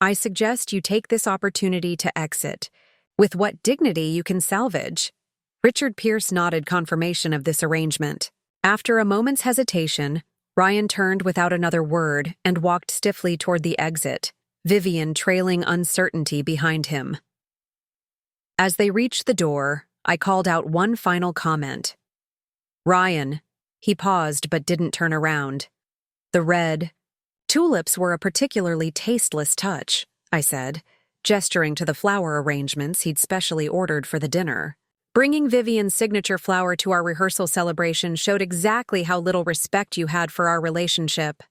I suggest you take this opportunity to exit, with what dignity you can salvage." Richard Pierce nodded confirmation of this arrangement. After a moment's hesitation, Ryan turned without another word and walked stiffly toward the exit, Vivian trailing uncertainty behind him. As they reached the door, I called out one final comment. "Ryan." He paused but didn't turn around. "The red tulips were a particularly tasteless touch," I said, gesturing to the flower arrangements he'd specially ordered for the dinner. Bringing Vivian's signature flower to our rehearsal celebration showed exactly how little respect you had for our relationship.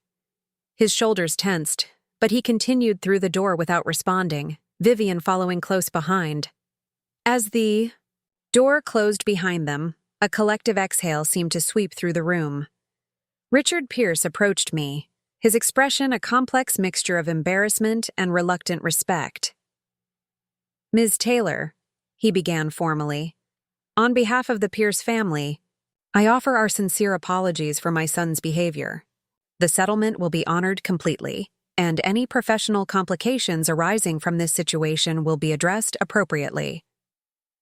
His shoulders tensed, but he continued through the door without responding, Vivian following close behind. As the door closed behind them, a collective exhale seemed to sweep through the room. Richard Pierce approached me, his expression a complex mixture of embarrassment and reluctant respect. "Ms. Taylor," he began formally, "on behalf of the Pierce family, I offer our sincere apologies for my son's behavior. The settlement will be honored completely, and any professional complications arising from this situation will be addressed appropriately."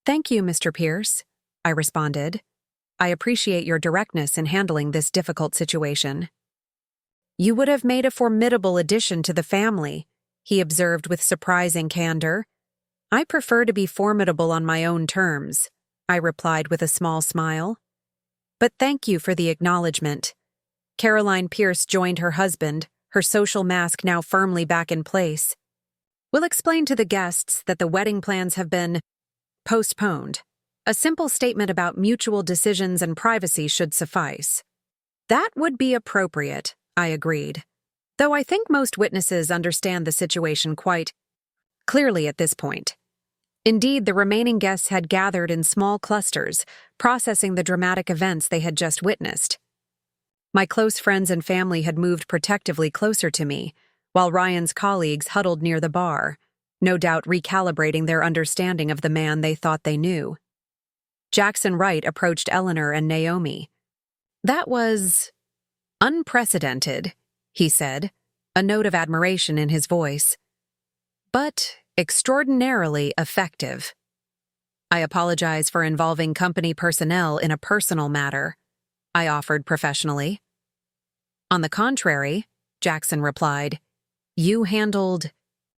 "Thank you, Mr. Pierce," I responded. "I appreciate your directness in handling this difficult situation." "You would have made a formidable addition to the family," he observed with surprising candor. "I prefer to be formidable on my own terms," I replied with a small smile. "But thank you for the acknowledgement." Caroline Pierce joined her husband, her social mask now firmly back in place. "We'll explain to the guests that the wedding plans have been postponed. A simple statement about mutual decisions and privacy should suffice." "That would be appropriate," I agreed, though I think most witnesses understand the situation quite clearly at this point. Indeed, the remaining guests had gathered in small clusters, processing the dramatic events they had just witnessed. My close friends and family had moved protectively closer to me, while Ryan's colleagues huddled near the bar, no doubt recalibrating their understanding of the man they thought they knew. Jackson Wright approached Eleanor and Naomi. "That was unprecedented," he said, a note of admiration in his voice. "But extraordinarily effective." "I apologize for involving company personnel in a personal matter," I offered professionally. "On the contrary," Jackson replied, "you handled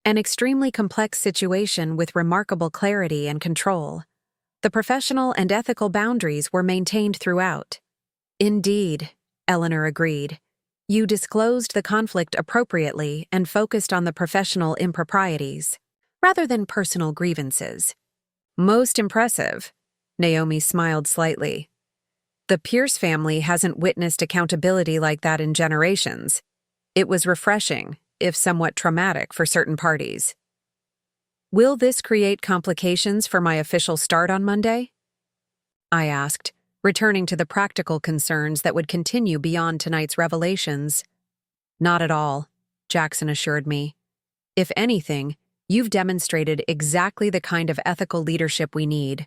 an extremely complex situation with remarkable clarity and control. The professional and ethical boundaries were maintained throughout." "Indeed," Eleanor agreed. "You disclosed the conflict appropriately and focused on the professional improprieties, rather than personal grievances." "Most impressive," Naomi smiled slightly. "The Pierce family hasn't witnessed accountability like that in generations. It was refreshing, if somewhat traumatic for certain parties." "Will this create complications for my official start on Monday?" I asked, returning to the practical concerns that would continue beyond tonight's revelations. "Not at all," Jackson assured me. "If anything, you've demonstrated exactly the kind of ethical leadership we need.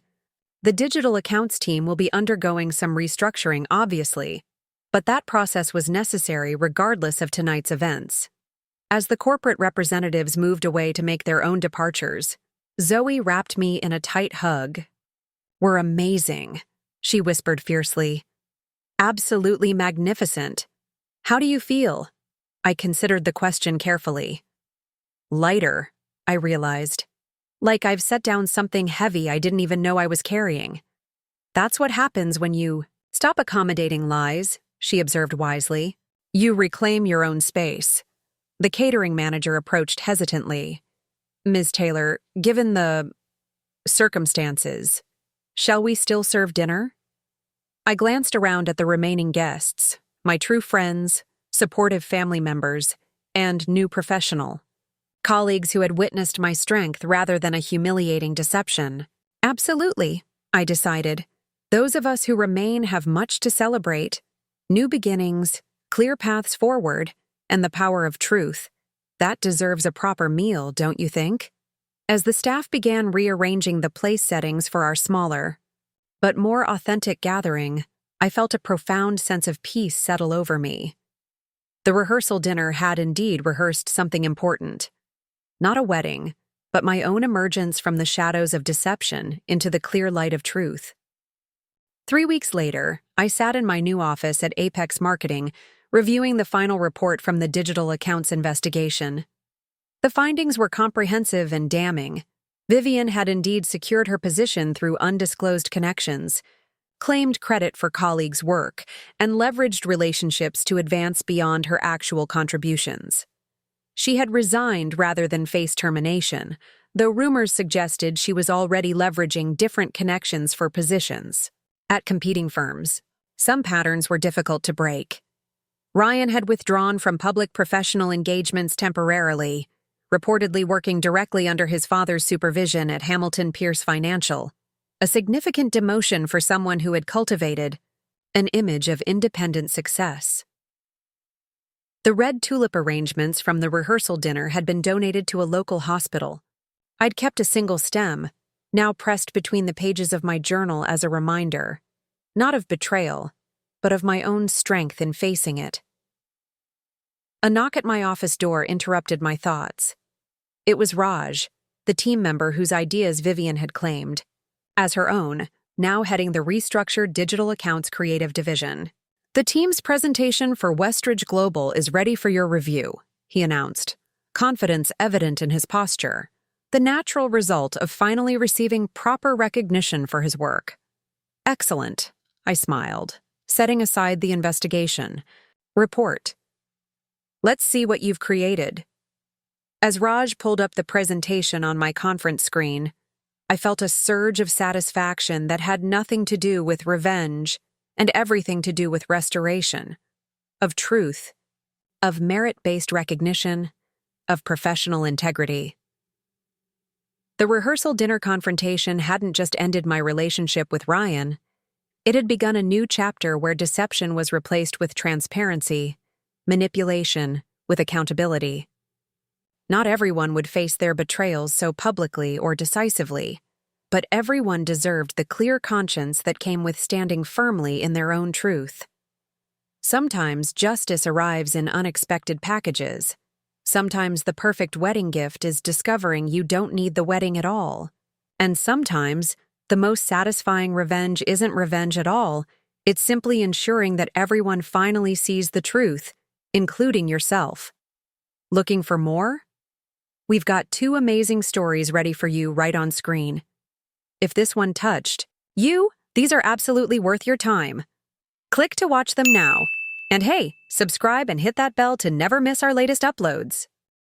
The digital accounts team will be undergoing some restructuring, obviously, but that process was necessary regardless of tonight's events." As the corporate representatives moved away to make their own departures, Zoe wrapped me in a tight hug. "We're amazing," she whispered fiercely. "Absolutely magnificent. How do you feel?" I considered the question carefully. "Lighter," I realized. "Like I've set down something heavy I didn't even know I was carrying." "That's what happens when you stop accommodating lies," she observed wisely. "You reclaim your own space." The catering manager approached hesitantly. "Ms. Taylor, given the circumstances, shall we still serve dinner?" I glanced around at the remaining guests, my true friends, supportive family members, and new professional. Colleagues who had witnessed my strength rather than a humiliating deception. "Absolutely," I decided. "Those of us who remain have much to celebrate. New beginnings, clear paths forward, and the power of truth. That deserves a proper meal, don't you think?" As the staff began rearranging the place settings for our smaller, but more authentic gathering, I felt a profound sense of peace settle over me. The rehearsal dinner had indeed rehearsed something important. Not a wedding, but my own emergence from the shadows of deception into the clear light of truth. 3 weeks later, I sat in my new office at Apex Marketing, reviewing the final report from the digital accounts investigation. The findings were comprehensive and damning. Vivian had indeed secured her position through undisclosed connections, claimed credit for colleagues' work, and leveraged relationships to advance beyond her actual contributions. She had resigned rather than face termination, though rumors suggested she was already leveraging different connections for positions at competing firms. Some patterns were difficult to break. Ryan had withdrawn from public professional engagements temporarily, reportedly working directly under his father's supervision at Hamilton Pierce Financial, a significant demotion for someone who had cultivated an image of independent success. The red tulip arrangements from the rehearsal dinner had been donated to a local hospital. I'd kept a single stem, now pressed between the pages of my journal as a reminder, not of betrayal, but of my own strength in facing it. A knock at my office door interrupted my thoughts. It was Raj, the team member whose ideas Vivian had claimed as her own, now heading the restructured digital accounts creative division. "The team's presentation for Westridge Global is ready for your review," he announced, confidence evident in his posture, the natural result of finally receiving proper recognition for his work. "Excellent," I smiled, setting aside the investigation. "Report. Let's see what you've created." As Raj pulled up the presentation on my conference screen, I felt a surge of satisfaction that had nothing to do with revenge and everything to do with restoration, of truth, of merit-based recognition, of professional integrity. The rehearsal dinner confrontation hadn't just ended my relationship with Ryan. It had begun a new chapter where deception was replaced with transparency, manipulation with accountability. Not everyone would face their betrayals so publicly or decisively, but everyone deserved the clear conscience that came with standing firmly in their own truth. Sometimes justice arrives in unexpected packages. Sometimes the perfect wedding gift is discovering you don't need the wedding at all. And sometimes the most satisfying revenge isn't revenge at all, it's simply ensuring that everyone finally sees the truth, including yourself. Looking for more? We've got 2 amazing stories ready for you right on screen. If this one touched you, these are absolutely worth your time. Click to watch them now. And hey, subscribe and hit that bell to never miss our latest uploads.